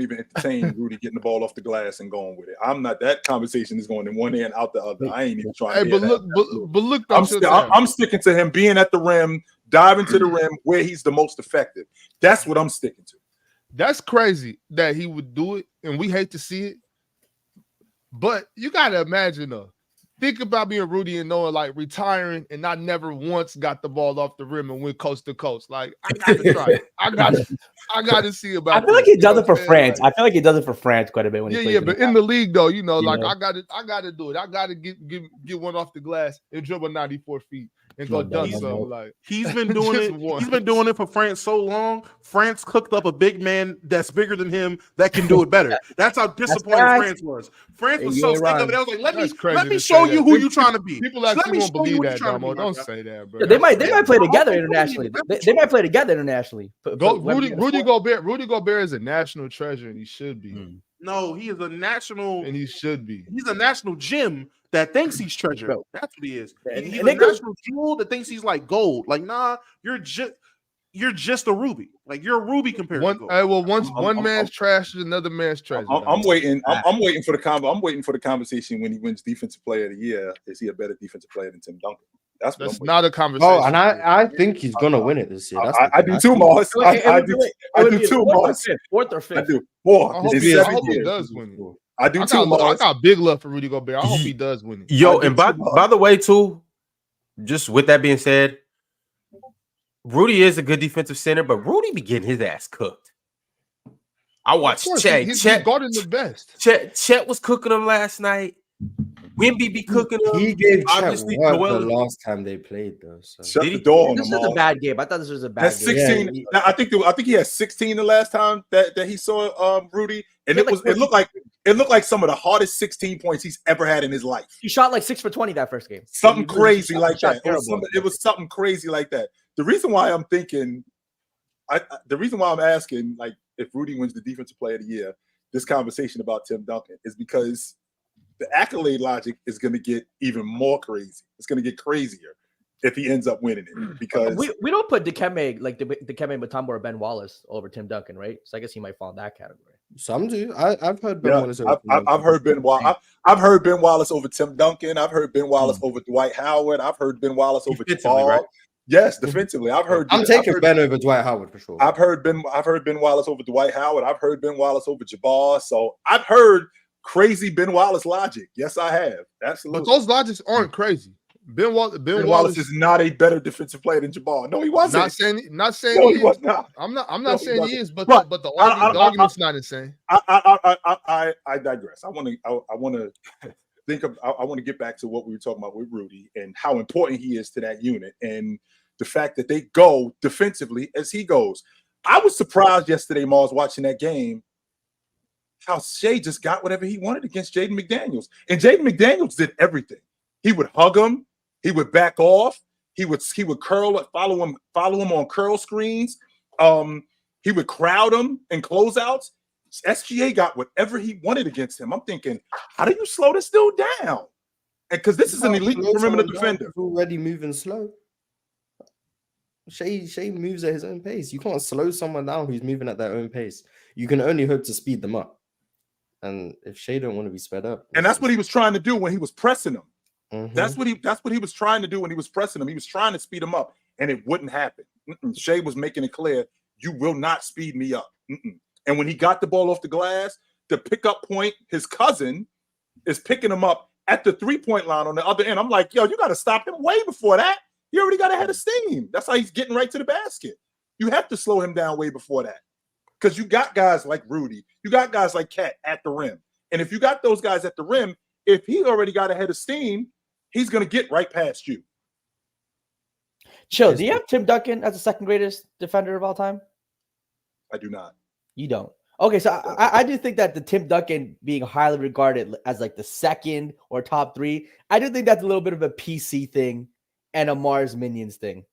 even entertain Rudy getting the ball off the glass and going with it. I'm not. That conversation is going in one hand out the other. I ain't even trying. Hey, but look. I'm sticking to him being at the rim, diving to the rim where he's the most effective. That's what I'm sticking to. That's crazy that he would do it, and we hate to see it. But you gotta imagine, think about being Rudy and knowing like retiring, and I never once got the ball off the rim and went coast to coast. Like I gotta try it. I gotta see about. I feel like he does it for France. I feel like he does it for France quite a bit when he plays. But in the league though, like I gotta do it. I gotta get one off the glass and dribble 94 feet. And go dunk something like he's been doing it. He's been doing it for France so long. France cooked up a big man that's bigger than him that can do it better. That's how disappointing France was. France was so sick of it. I was like, let me show you who you're trying to be. People actually won't believe that, Damo. Don't say that, bro. Yeah, they might play together internationally. They might play together internationally. Rudy Gobert is a national treasure, and he should be. No, he is a national, and he should be. He's a national gem that thinks he's treasure. Bro. That's what he is. He's a national jewel that thinks he's like gold. Like, nah, you're just a ruby. Like you're a ruby compared to gold. One man's trash is another man's treasure. I'm waiting. I'm waiting for the conversation when he wins Defensive Player of the Year. Is he a better defensive player than Tim Duncan? That's not a conversation. Oh, and I think he's gonna win it this year. I do too, Mars. I do too, Mars. 4th or 5th. I do. 4. I hope he does win it. I do too. I got big love for Rudy Gobert. I hope he does win it. Yo, and by the way, too, just with that being said, Rudy is a good defensive center, but Rudy be getting his ass cooked. I watched Chet. He's guarding the best. Chet was cooking him last night. Wemby be cooking him. He gave Chet work the last time they played, though. So. Shut the door on This him. is a bad game. I thought this was a bad game. 16. Yeah. I think he had 16 the last time that he saw Rudy, and it looked like some of the hardest 16 points he's ever had in his life. He shot like 6 for 20 that first game. Something crazy like that. It was something crazy like that. The reason why I'm thinking, the reason why I'm asking, like, if Rudy wins the Defensive Player of the Year, this conversation about Tim Duncan is because the accolade logic is going to get even more crazy. It's going to get crazier if he ends up winning it. Because we don't put Dikembe, like Dikembe Mutombo or Ben Wallace over Tim Duncan, right? So I guess he might fall in that category. Some do. I've heard Ben Wallace over I've heard Ben Wallace. I've heard Ben Wallace over Tim Duncan. I've heard Ben Wallace over Dwight Howard. I've heard Ben Wallace over Jabbar. Right? Yes, defensively. I'm taking Ben over Dwight Howard for sure. I've heard Ben Wallace over Dwight Howard. I've heard Ben Wallace over Jabbar. So I've heard crazy Ben Wallace logic. Yes, I have. Absolutely. But those logics aren't crazy. Ben Wallace is not a better defensive player than Jabbar. No, he wasn't. Not saying no, he was not. I'm not saying he is, but the argument's not insane. I digress. I want to I want to get back to what we were talking about with Rudy and how important he is to that unit and the fact that they go defensively as he goes. I was surprised yesterday, Mars, watching that game, how Shea just got whatever he wanted against Jaden McDaniels. And Jaden McDaniels did everything. He would hug him. He would back off. He would curl, follow him on curl screens. He would crowd him in closeouts. SGA got whatever he wanted against him. I'm thinking, how do you slow this dude down? Because this is an elite perimeter defender. Already moving slow. Shea moves at his own pace. You can't slow someone down who's moving at their own pace. You can only hope to speed them up. And if Shea don't want to be sped up, and that's what he was trying to do when he was pressing him. Mm-hmm. That's what he was trying to do when he was pressing him. He was trying to speed him up, and it wouldn't happen. Shea was making it clear, you will not speed me up. And when he got the ball off the glass, the pickup point, his cousin is picking him up at the 3-point line on the other end. I'm like, yo, you got to stop him way before that. You already got a head of steam. That's how he's getting right to the basket. You have to slow him down way before that. Because you got guys like Rudy. You got guys like Cat at the rim. And if you got those guys at the rim, if he already got a head of steam, he's going to get right past you. Chill, do you have Tim Duncan as the second greatest defender of all time? I do not. You don't. Okay, so I do think that the Tim Duncan being highly regarded as like the second or top 3, I do think that's a little bit of a PC thing and a Mars Minions thing.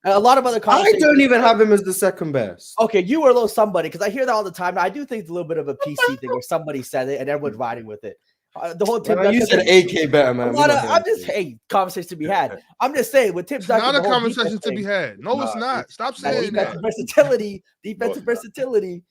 A lot of other conversations. I don't even have him as the second best. Okay, you were a little somebody because I hear that all the time. I do think it's a little bit of a PC thing where somebody said it and everyone's riding with it. The whole Tim Duncan. You said AK better, man. I'm just conversation to be had. I'm just saying with Tim Duncan. Not a conversation to be had. No, it's not. Stop saying that. Defensive versatility.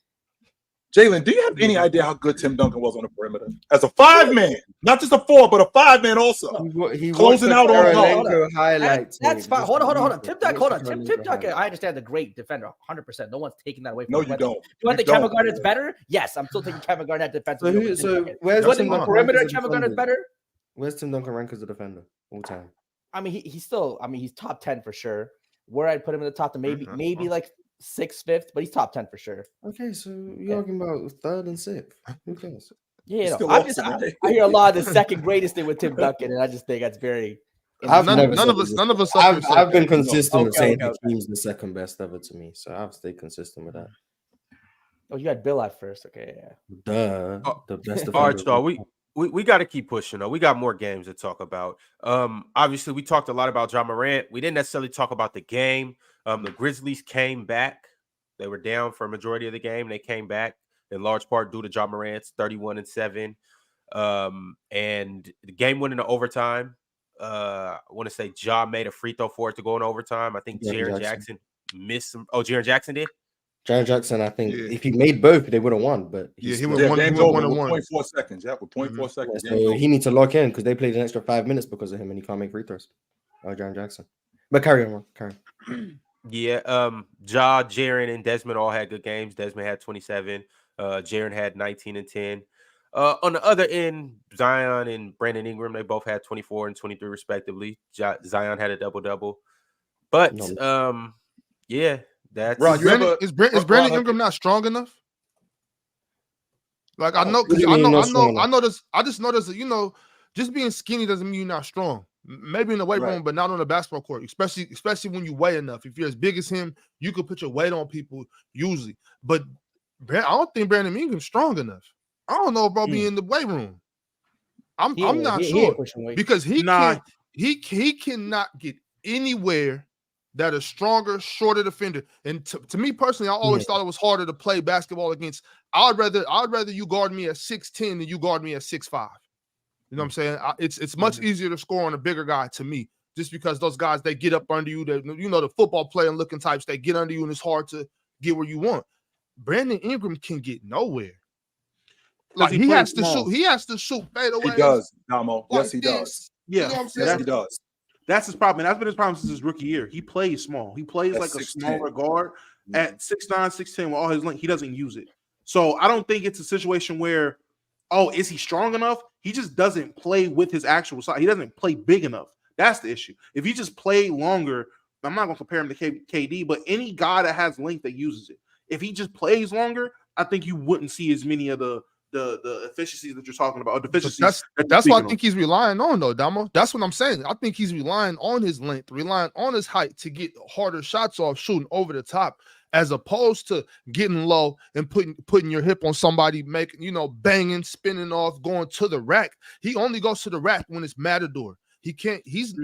Jalen, do you have any idea how good Tim Duncan was on the perimeter? As a 5-man, not just a 4, but a 5-man also. He closing out on highlights. That's fine. Hold on. Tim Duncan, I understand the great defender, 100%. No one's taking that away from him. No, you don't. You want the Kevin Garnett's better? Yes, I'm still taking Kevin Garnett defensive. So where's Tim Duncan? Perimeter Kevin Garnett's better? Where's Tim Duncan rank as a defender all time? I mean, he's still, he's top 10 for sure. Where I'd put him in the top 10, maybe like 6th, 5th, but he's top 10 for sure. Okay, so you're talking about 3rd and 6th. Who cares? Yeah, I hear a lot of the second greatest thing with Tim Duncan, and I just think that's very. None of us. I've been consistent with saying Hakeem's the second best ever to me, so I've stayed consistent with that. Oh, you had Bill at first, okay? Yeah. The best. All right, y'all. We got to keep pushing. Though we got more games to talk about. Obviously, we talked a lot about Ja Morant. We didn't necessarily talk about the game. The Grizzlies came back. They were down for a majority of the game. They came back in large part due to Ja Morant's 31-7. And the game went into overtime. I want to say Ja made a free throw for it to go in overtime. I think Jaren Jackson missed some. Oh, Jaren Jackson did? Jaren Jackson, I think if he made both, they would have won. But he went 1-1. 0.4 seconds. Yeah, with 0.4 seconds. So he needs to lock in because they played an extra 5 minutes because of him, and he can't make free throws. Jaren Jackson. But carry on. Yeah, Ja, Jaren, and Desmond all had good games. Desmond had 27. Jaren had 19 and 10. On the other end, Zion and Brandon Ingram, they both had 24 and 23 respectively. Zion had a double-double. But yeah, that's Rod, is Brandon Ingram not strong enough? Like I know this. I just noticed that just being skinny doesn't mean you're not strong. Maybe in the weight room, but not on the basketball court, especially when you weigh enough. If you're as big as him, you could put your weight on people usually. But I don't think Brandon Ingram's strong enough. I don't know about being in the weight room. I'm not sure because he cannot get anywhere that a stronger, shorter defender. And to me personally, I always thought it was harder to play basketball against. I'd rather you guard me at 6'10" than you guard me at 6'5". You know what I'm saying? It's much easier to score on a bigger guy to me, just because those guys, they get up under you. The football playing looking types, they get under you, and it's hard to get where you want. Brandon Ingram can get nowhere. Like he has to shoot. He has to shoot fadeaway. He does, Damo. Yes, he does. Yeah, you know what I'm saying? He does. That's his problem. And that's been his problem since his rookie year. He plays small. He plays like a smaller guard at 6'9", 6'10", with all his length. He doesn't use it. So I don't think it's a situation where, is he strong enough? He just doesn't play with his actual size. He doesn't play big enough. That's the issue. If he just played longer, I'm not going to compare him to KD, but any guy that has length that uses it. If he just plays longer, I think you wouldn't see as many of the the efficiencies that you're talking about, or But deficiencies. that's what I think he's relying on, though, Damo. That's what I'm saying. I think he's relying on his length, relying on his height to get harder shots off, shooting over the top, as opposed to getting low and putting your hip on somebody, making, banging, spinning off, going to the rack. He only goes to the rack when it's Matador. He can't. He's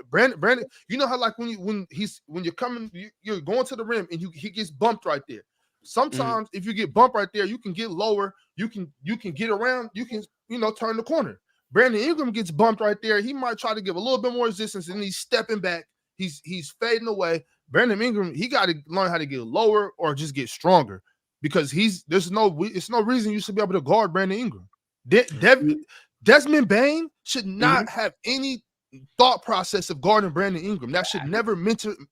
Brandon. You know how like when you're coming, you're going to the rim and he gets bumped right there. Sometimes if you get bumped right there, you can get lower. You can get around. You can turn the corner. Brandon Ingram gets bumped right there. He might try to give a little bit more resistance, and he's stepping back. He's fading away. Brandon Ingram, he got to learn how to get lower or just get stronger, because it's no reason you should be able to guard Brandon Ingram. Desmond Bane should not have any thought process of guarding Brandon Ingram. That should never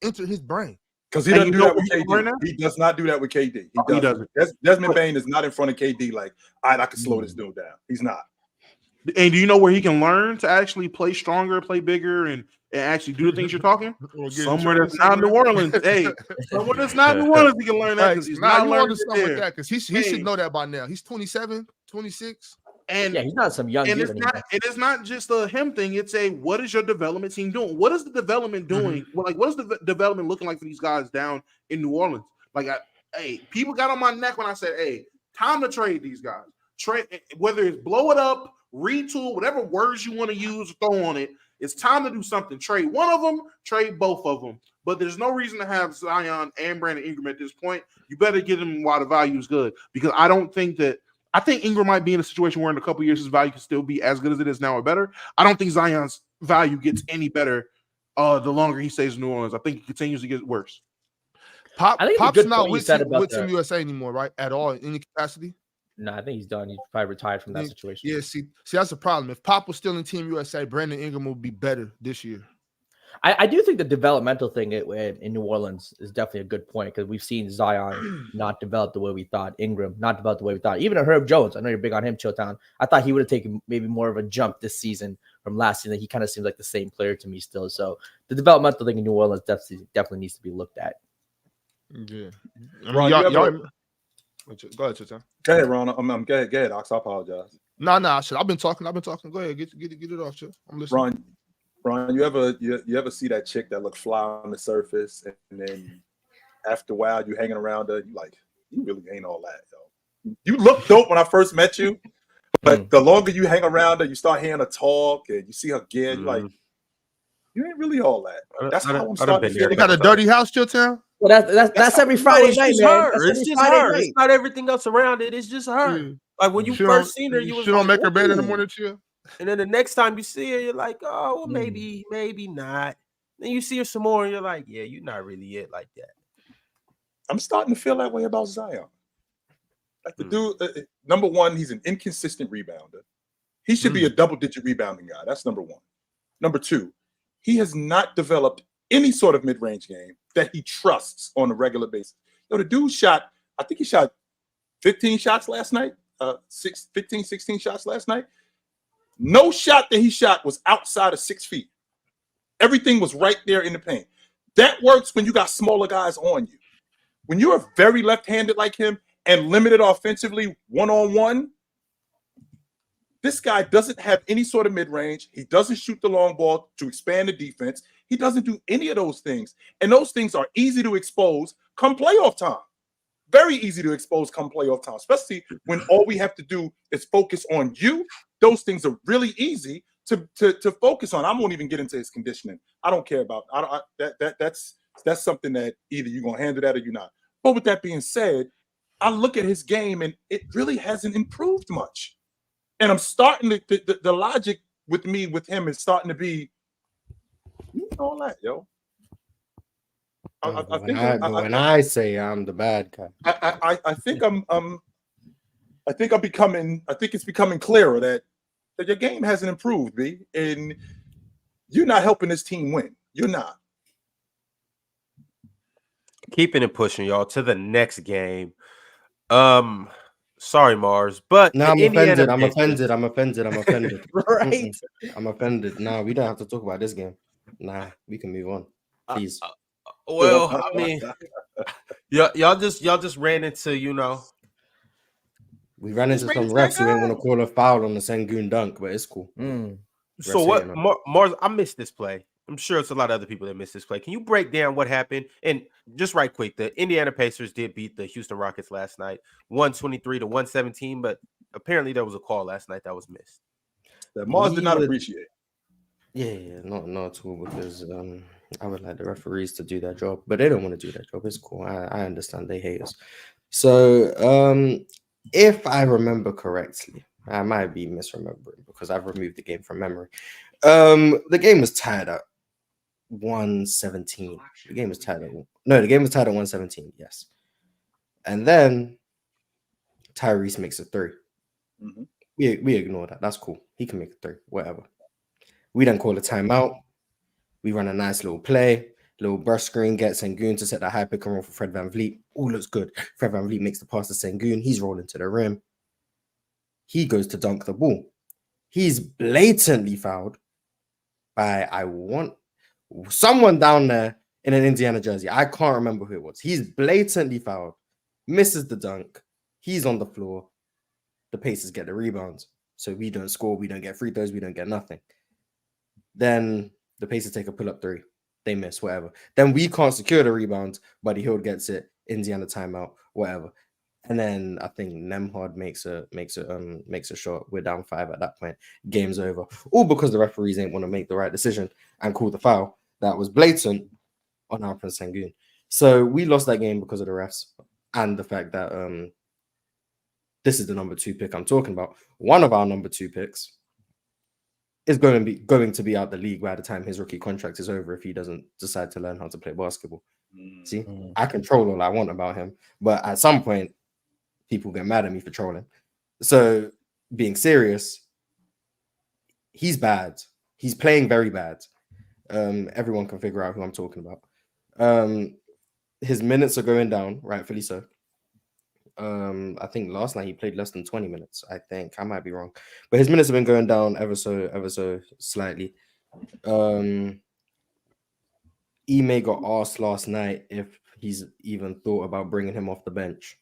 enter his brain. Because he doesn't do that with KD. He does not do that with KD. He doesn't. Desmond Bane is not in front of KD like, all right, I can slow this dude down. He's not. And do you know where he can learn to actually play stronger, play bigger, and actually do the things you're talking? Somewhere that's not New Orleans. Hey, somewhere that's not New Orleans, he can learn that, because he's not learning that. Because he should know that by now. He's 27, 26. And yeah, he's not some young. And it's not just a him thing. It's what is your development team doing? What is the development doing? What is the development looking like for these guys down in New Orleans? People got on my neck when I said, "Hey, time to trade these guys. Trade, whether it's blow it up, retool, whatever words you want to use, throw on it. It's time to do something. Trade one of them, trade both of them. But there's no reason to have Zion and Brandon Ingram at this point. You better get them while the value is good, because I think Ingram might be in a situation where in a couple years his value can still be as good as it is now or better. I don't think Zion's value gets any better the longer he stays in New Orleans. I think it continues to get worse. Pop's not with Team USA anymore, right? At all, in any capacity? No, I think he's done. He's probably retired from that situation. Yeah, see, that's the problem. If Pop was still in Team USA, Brandon Ingram would be better this year. I do think the developmental thing in New Orleans is definitely a good point, because we've seen Zion not develop the way we thought, Ingram not develop the way we thought. Even Herb Jones, I know you're big on him, Chilltown. I thought he would have taken maybe more of a jump this season from last season. He kind of seems like the same player to me still. So the developmental thing in New Orleans definitely needs to be looked at. Yeah. Go ahead, Chilltown. Go ahead, Ron. Go ahead, Ox. I apologize. No, shit. I've been talking. Go ahead, get it off, Chill. I'm listening. Ron, you ever see that chick that looked fly on the surface, and then after a while you hanging around her, you like, you really ain't all that, yo. You look dope when I first met you, but the longer you hang around her, you start hearing her talk and you see her gear, you're like, you ain't really all that. That's how I'm starting to feel. You got a dirty house, Chilltown? Well, that's every Friday night, man. It's just her. It's not everything else around it. It's just her. Yeah. Like when you first seen her, you was don't like, make her bed in the morning, Chill. And then the next time you see her, you're like, oh, well, maybe not. Then you see her some more, and you're like, yeah, you're not really it like that. I'm starting to feel that way about Zion. Like the dude, number one, he's an inconsistent rebounder. He should be a double-digit rebounding guy. That's number one. Number two, he has not developed any sort of mid-range game that he trusts on a regular basis. The dude I think he shot 15 shots last night, 16 shots last night. No shot that he shot was outside of 6 feet. Everything was right there in the paint. That works when you got smaller guys on you. When you're very left-handed like him and limited offensively one-on-one, this guy doesn't have any sort of mid-range. He doesn't shoot the long ball to expand the defense. He doesn't do any of those things. And those things are easy to expose come playoff time. Very easy to expose come playoff time, especially when all we have to do is focus on you. Those things are really easy to focus on. I won't even get into his conditioning. I don't care about that's something that either you're gonna handle that or you're not. But with that being said, I look at his game and it really hasn't improved much. And I'm starting to the logic with him is starting to be all that, yo. When I say I'm the bad guy, I think it's becoming clearer that your game hasn't improved, B, and you're not helping this team win. You're not. Keeping it pushing, y'all, to the next game. Sorry, Mars, but no, I'm offended. I'm offended. Right. I'm offended. No, we don't have to talk about this game. Nah, we can move on, please. Well, I mean, y'all just ran into, We ran into some refs who ain't want to call a foul on the Sengun dunk, but it's cool. So what, Mars? I missed this play. I'm sure it's a lot of other people that missed this play. Can you break down what happened? And just right quick, the Indiana Pacers did beat the Houston Rockets last night, 123-117, but apparently there was a call last night that was missed. That Mars did not appreciate. Yeah, not at all, because I would like the referees to do their job, but they don't want to do their job. It's cool. I understand they hate us. So if I remember correctly, I might be misremembering because I've removed the game from memory. The game was tied at 117. The game was tied at 117, yes. And then Tyrese makes a 3. Mm-hmm. We ignore that. That's cool. He can make a 3, whatever. We then call a timeout. We run a nice little play. Little brush screen, gets Sengun to set the high pick and roll for Fred VanVleet. All looks good. Fred VanVleet makes the pass to Sengun. He's rolling to the rim. He goes to dunk the ball. He's blatantly fouled by, someone down there in an Indiana jersey. I can't remember who it was. He's blatantly fouled. Misses the dunk. He's on the floor. The Pacers get the rebounds. So we don't score. We don't get free throws. We don't get nothing. Then the Pacers take a pull-up 3. They miss, whatever. Then we can't secure the rebounds. Buddy Hield gets it. Indiana timeout, whatever. And then I think Nembhard makes a shot. We're down 5 at that point. Game's over. All because the referees ain't want to make the right decision and call the foul that was blatant on Alperen Sengun. So we lost that game because of the refs and the fact that this is the number 2 pick I'm talking about. One of our number 2 picks is going to be out the league by the time his rookie contract is over if he doesn't decide to learn how to play basketball. See, I control all I want about him, but at some point, people get mad at me for trolling. So, being serious, he's bad. He's playing very bad. Everyone can figure out who I'm talking about. His minutes are going down, rightfully so. I think last night he played less than 20 minutes. I think I might be wrong, but his minutes have been going down ever so slightly. Ime got asked last night if he's even thought about bringing him off the bench,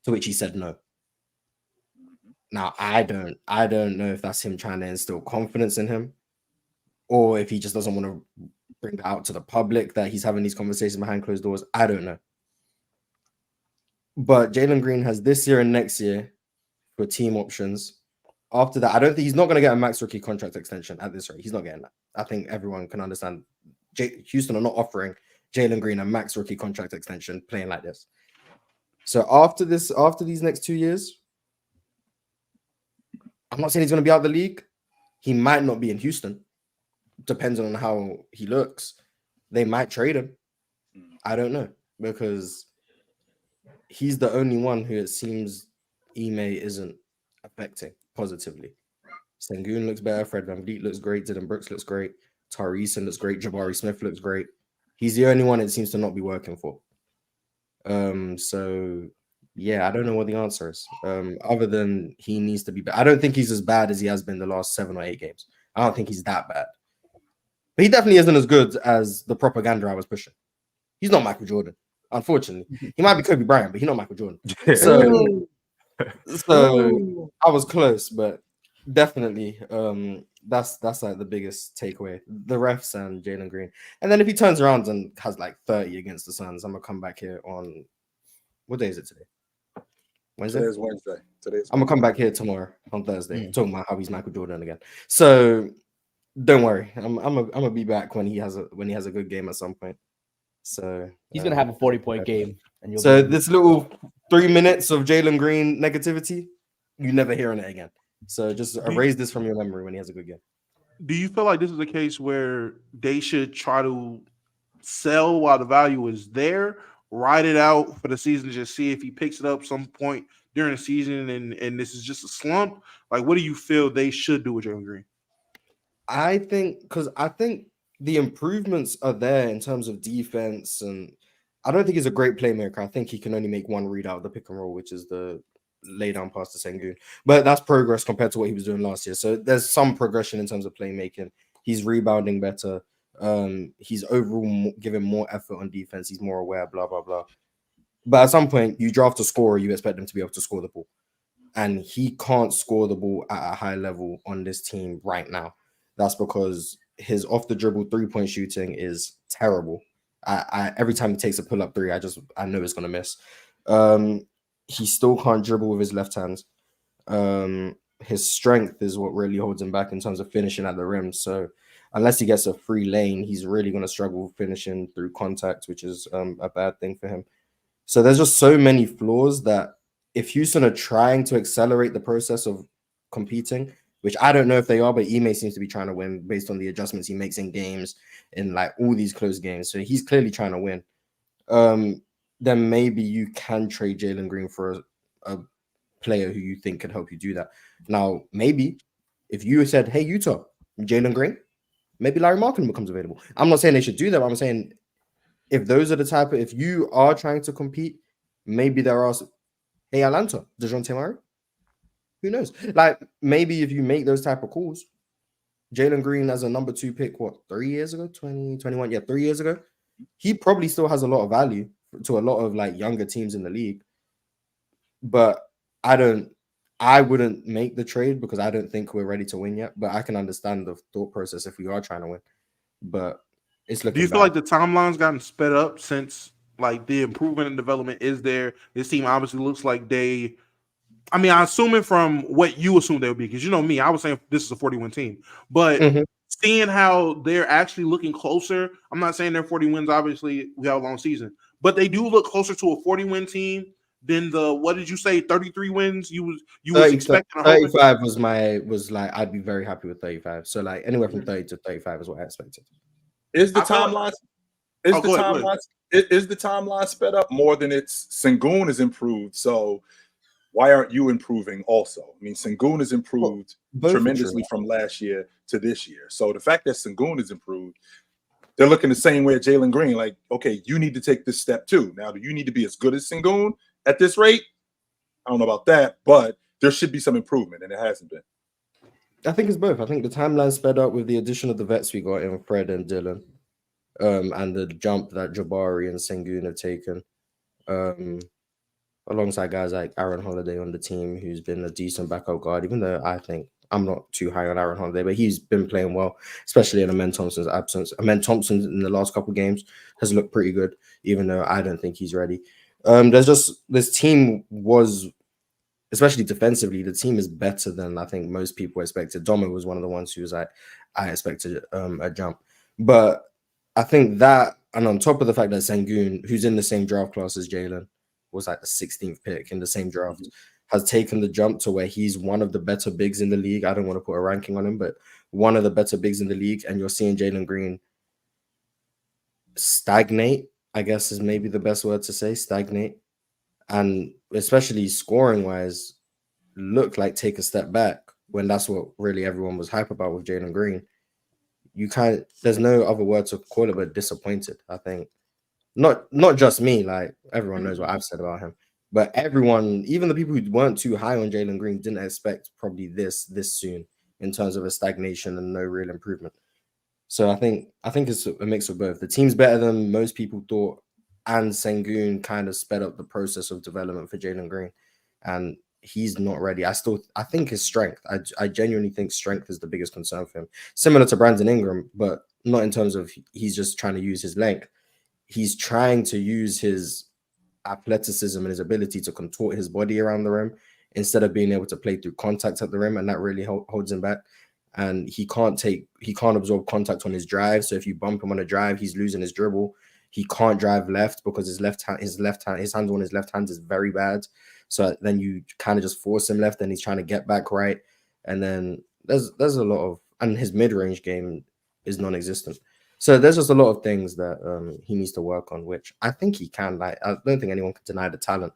to which he said no. Now I don't know if that's him trying to instill confidence in him, or if he just doesn't want to bring that out to the public that he's having these conversations behind closed doors. I don't know. But Jalen Green has this year and next year for team options. After that, I don't think he's not going to get a max rookie contract extension at this rate. He's not getting that. I think everyone can understand. Houston are not offering Jalen Green a max rookie contract extension playing like this. So after these next 2 years, I'm not saying he's going to be out of the league. He might not be in Houston. Depends on how he looks. They might trade him. I don't know, because he's the only one who it seems Ime isn't affecting positively. Sengun looks better. Fred VanVleet looks great. Dylan Brooks looks great. Tyrese looks great. Jabari Smith looks great. He's the only one it seems to not be working for. So yeah, I don't know what the answer is. Other than he needs to be better. I don't think he's as bad as he has been the last 7 or 8 games. I don't think he's that bad. But he definitely isn't as good as the propaganda I was pushing. He's not Michael Jordan, unfortunately. He might be Kobe Bryant, but he's not Michael Jordan. So I was close, but definitely that's like the biggest takeaway. The refs and Jalen Green. And then if he turns around and has like 30 against the Suns, I'm gonna come back here on what day is it today? Wednesday? Today's Wednesday. I'm gonna come back here tomorrow on Thursday, talking about how he's Michael Jordan again. So don't worry, I'm gonna be back when he has a good game at some point. So he's gonna have a 40-point game. And so this little 3 minutes of Jalen Green negativity, you never hearing it again. So just erase this from your memory when he has a good game. Do you feel like this is a case where they should try to sell while the value is there, ride it out for the season, just see if he picks it up some point during the season, and this is just a slump? Like, what do you feel they should do with Jalen Green? I think the improvements are there in terms of defense, and I don't think he's a great playmaker. I think he can only make one read out of the pick and roll, which is the lay down pass to Sengun. But that's progress compared to what he was doing last year. So there's some progression in terms of playmaking. He's rebounding better. He's overall giving more effort on defense. He's more aware, blah, blah, blah. But at some point, you draft a scorer, you expect them to be able to score the ball. and he can't score the ball at a high level on this team right now. That's because his off the dribble 3-point shooting is terrible. I every time he takes a pull up three, I know it's gonna miss. He still can't dribble with his left hand. His strength is what really holds him back in terms of finishing at the rim. So unless he gets a free lane, he's really going to struggle finishing through contact, which is a bad thing for him. So there's just so many flaws that if Houston are trying to accelerate the process of competing, which I don't know if they are, but Ime seems to be trying to win based on the adjustments he makes in games, in like all these close games. So he's clearly trying to win. Then maybe you can trade Jalen Green for a player who you think can help you do that. Now, maybe if you said, hey, Utah, Jalen Green, maybe Larry Markin becomes available. I'm not saying they should do that, but I'm saying if those are the type of, if you are trying to compete, maybe there are, hey, Atlanta, DeJounte Murray, who knows? Like, maybe if you make those type of calls, Jalen Green as a number 2 pick, 3 years ago, 2021, 3 years ago, he probably still has a lot of value to a lot of like younger teams in the league. But I wouldn't make the trade because I don't think we're ready to win yet. But I can understand the thought process if we are trying to win. But it's looking. Do you feel like the timeline's gotten sped up since like the improvement and development is there? This team obviously looks like they. I mean, I'm assuming from what you assume they would be, because you know me, I was saying this is a 40-win team, but seeing how they're actually looking closer, I'm not saying they're 40 wins. Obviously, we have a long season, but they do look closer to a 40-win team than the, what did you say, 33 wins you was expecting. 35 was like I'd be very happy with 35. So like anywhere from 30 to 35 is what I expected. Is the timeline? Is the timeline sped up more than it's Sengun is improved? So why aren't you improving also? I mean, Sengun has improved tremendously from last year to this year. So the fact that Sengun is improved, they're looking the same way at Jalen Green. Like, okay, you need to take this step too. Now, do you need to be as good as Sengun at this rate? I don't know about that, but there should be some improvement, and it hasn't been. I think it's both. I think the timeline sped up with the addition of the vets we got in Fred and Dylan, and the jump that Jabari and Sengun have taken. Alongside guys like Aaron Holiday on the team, who's been a decent backup guard, even though I think I'm not too high on Aaron Holiday, but he's been playing well, especially in Amen Thompson's absence. Amen Thompson in the last couple of games has looked pretty good, even though I don't think he's ready. There's just, this team was, especially defensively, the team is better than I think most people expected. Domo was one of the ones who was like, I expected a jump. But I think that, and on top of the fact that Sengun, who's in the same draft class as Jalen, was like the 16th pick in the same draft, has taken the jump to where he's one of the better bigs in the league. I don't want to put a ranking on him, but one of the better bigs in the league. And you're seeing Jalen Green stagnate, I guess is maybe the best word to say, stagnate. And especially scoring wise, look like take a step back when that's what really everyone was hype about with Jalen Green. There's no other word to call it but disappointed, I think. Not just me, like everyone knows what I've said about him, but everyone, even the people who weren't too high on Jalen Green, didn't expect probably this soon in terms of a stagnation and no real improvement. So I think it's a mix of both. The team's better than most people thought, and Sengun kind of sped up the process of development for Jalen Green, and he's not ready. I think his strength. I genuinely think strength is the biggest concern for him. Similar to Brandon Ingram, but not in terms of he's just trying to use his length. He's trying to use his athleticism and his ability to contort his body around the rim instead of being able to play through contact at the rim, and that really holds him back. And he can't absorb contact on his drive. So if you bump him on a drive, he's losing his dribble. He can't drive left because his handle on his left hand is very bad. So then you kind of just force him left, and he's trying to get back right. And then there's a lot of, and his mid-range game is non-existent. So there's just a lot of things that he needs to work on, which I think he can. Like, I don't think anyone can deny the talent,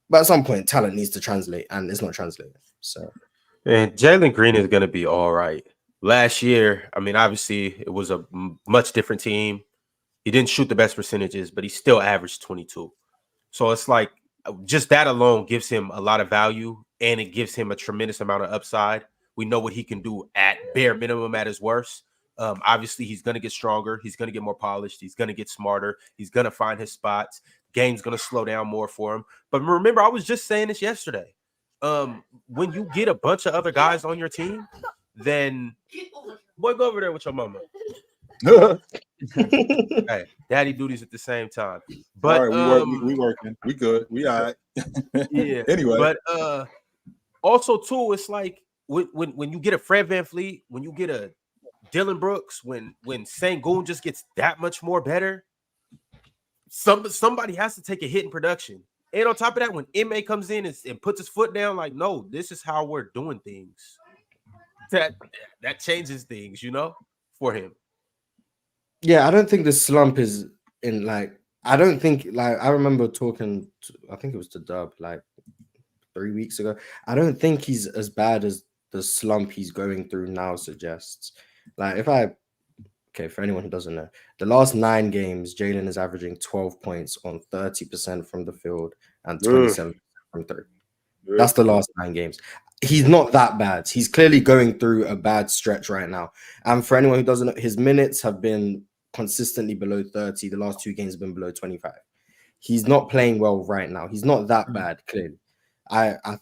but at some point, talent needs to translate, and it's not translating. So, and Jalen Green is going to be all right. Last year, I mean, obviously, it was a much different team. He didn't shoot the best percentages, but he still averaged 22. So it's like just that alone gives him a lot of value, and it gives him a tremendous amount of upside. We know what he can do at bare minimum at his worst. Obviously, he's going to get stronger. He's going to get more polished. He's going to get smarter. He's going to find his spots. Game's going to slow down more for him. But remember, I was just saying this yesterday. when you get a bunch of other guys on your team, then boy, go over there with your mama. Hey, daddy duties at the same time. But all right, we working. We good. We all right. Yeah. Anyway. But also too, it's like when you get a Fred VanVleet, when you get a Dylan Brooks, when Sengun just gets that much more better, somebody has to take a hit in production. And on top of that, when MA comes in and puts his foot down, like, no, this is how we're doing things. That changes things, for him. Yeah, I don't think the slump is in like. I don't think like I remember talking. I think it was to Dub like 3 weeks ago. I don't think he's as bad as the slump he's going through now suggests. Like for anyone who doesn't know, the last 9 games, Jalen is averaging 12 points on 30% from the field and 27% from 3. That's the last 9 games. He's not that bad. He's clearly going through a bad stretch right now. And for anyone who doesn't know, his minutes have been consistently below 30. The last 2 games have been below 25. He's not playing well right now. He's not that bad, clearly. I don't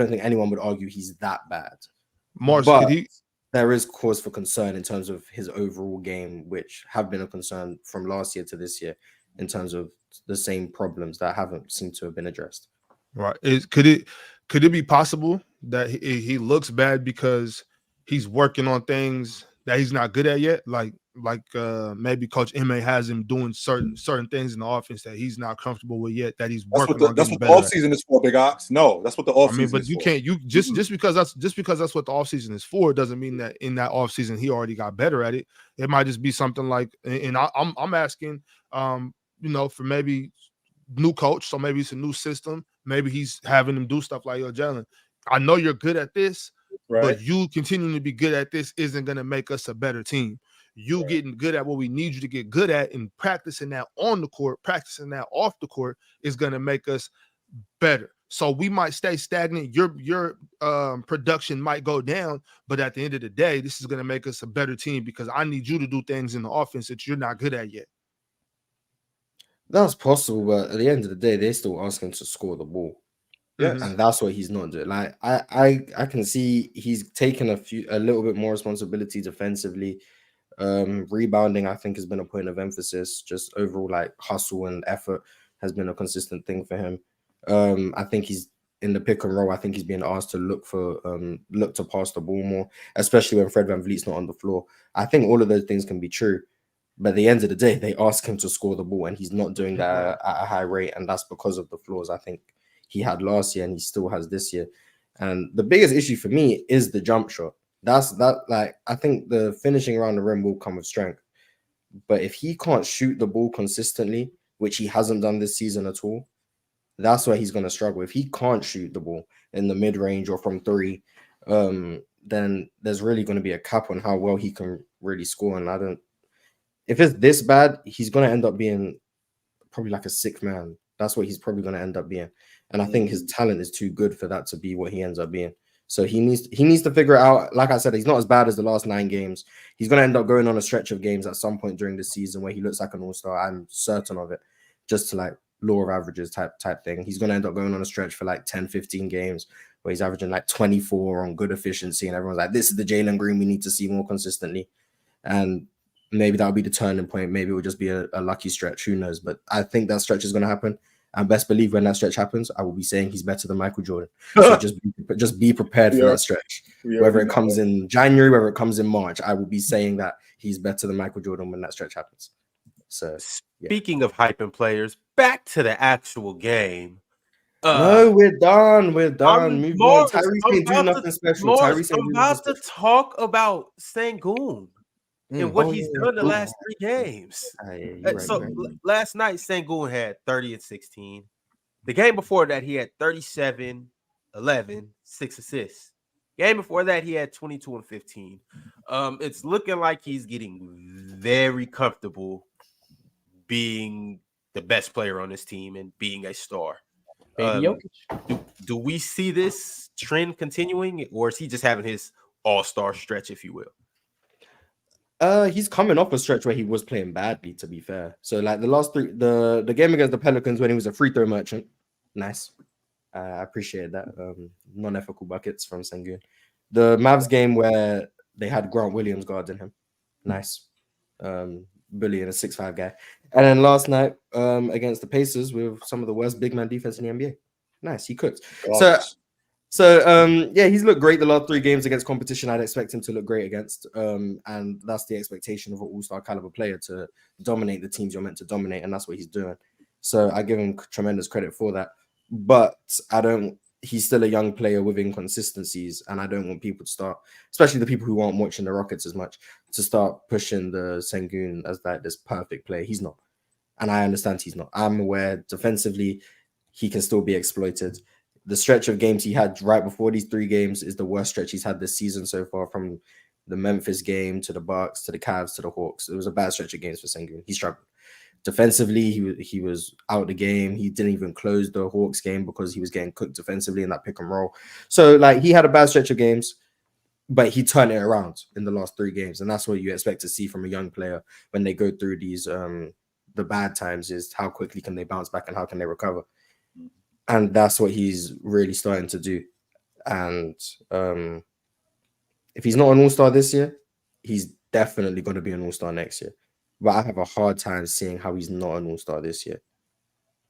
think anyone would argue he's that bad. But there is cause for concern in terms of his overall game, which have been a concern from last year to this year in terms of the same problems that haven't seemed to have been addressed. Right. Could it be possible that he looks bad because he's working on things that he's not good at yet? Like maybe Coach MA has him doing certain things in the offense that he's not comfortable with yet, that he's working on. That's what the offseason is for, Big Ox. No, that's what the offseason is for. But you can't just because that's what the offseason is for, doesn't mean that in that offseason he already got better at it. It might just be something like, and I'm asking for maybe new coach, so maybe it's a new system. Maybe he's having them do stuff like, yo, Jalen, I know you're good at this, but you continuing to be good at this isn't going to make us a better team. You getting good at what we need you to get good at and practicing that on the court, practicing that off the court is going to make us better. So we might stay stagnant. Your production might go down, but at the end of the day, this is going to make us a better team because I need you to do things in the offense that you're not good at yet. That's possible, but at the end of the day, they still ask him to score the ball. Yes. And that's what he's not doing. Like I can see he's taken a little bit more responsibility defensively. Rebounding, I think, has been a point of emphasis. Just overall, like hustle and effort has been a consistent thing for him. I think he's in the pick and roll. I think he's being asked to look to pass the ball more, especially when Fred VanVleet's not on the floor. I think all of those things can be true. But at the end of the day, they ask him to score the ball, and he's not doing that at a high rate. And that's because of the flaws I think he had last year and he still has this year. And the biggest issue for me is the jump shot. Like, I think the finishing around the rim will come with strength. But if he can't shoot the ball consistently, which he hasn't done this season at all, that's where he's going to struggle. If he can't shoot the ball in the mid-range or from 3, then there's really going to be a cap on how well he can really score. And if it's this bad, he's going to end up being probably like a 6th man. That's what he's probably going to end up being. And I think his talent is too good for that to be what he ends up being. So he needs to figure it out. Like I said, he's not as bad as the last 9 games. He's going to end up going on a stretch of games at some point during the season where he looks like an all-star. I'm certain of it. Just to like law of averages type thing. He's going to end up going on a stretch for like 10, 15 games where he's averaging like 24 on good efficiency. And everyone's like, this is the Jalen Green we need to see more consistently. And maybe that'll be the turning point. Maybe it will just be a lucky stretch. Who knows? But I think that stretch is going to happen. And best believe when that stretch happens, I will be saying he's better than Michael Jordan. So just be prepared for that stretch. Whether it comes in January, whether it comes in March, I will be saying that he's better than Michael Jordan when that stretch happens. So speaking of hyping players, back to the actual game. No, we're done. We're done. Move on. Tyrese ain't do nothing special. I'm about to talk about Sengun and what he's done the last 3 games. Last night, Sengun had 30 and 16. The game before that, he had 37, 11, 6 assists. Game before that, he had 22 and 15. It's looking like he's getting very comfortable being the best player on this team and being a star. Do we see this trend continuing, or is he just having his all-star stretch, if you will? He's coming off a stretch where he was playing badly, to be fair. So like the last 3, the game against the Pelicans when he was a free throw merchant, nice. I appreciate that. Non-ethical buckets from Sengun. The Mavs game where they had Grant Williams guarding him. Nice. Bullying a 6'5" guy. And then last night against the Pacers with some of the worst big man defense in the NBA. Nice. He cooked. So yeah, he's looked great the last 3 games against competition I'd expect him to look great against. And that's the expectation of an all-star caliber player, to dominate the teams you're meant to dominate, and that's what he's doing. So I give him tremendous credit for that. But he's still a young player with inconsistencies, and I don't want people to start, especially the people who aren't watching the Rockets as much, to start pushing the Sengun as like this perfect player. He's not. And I understand he's not. I'm aware defensively he can still be exploited. The stretch of games he had right before these 3 games is the worst stretch he's had this season so far, from the Memphis game to the Bucks to the Cavs to the Hawks. It was a bad stretch of games for Sengun. He struggled. Defensively, he was out of the game. He didn't even close the Hawks game because he was getting cooked defensively in that pick and roll. So like he had a bad stretch of games, but he turned it around in the last 3 games. And that's what you expect to see from a young player when they go through these the bad times, is how quickly can they bounce back and how can they recover. And that's what he's really starting to do. And if he's not an all-star this year, he's definitely going to be an all-star next year. But I have a hard time seeing how he's not an all-star this year,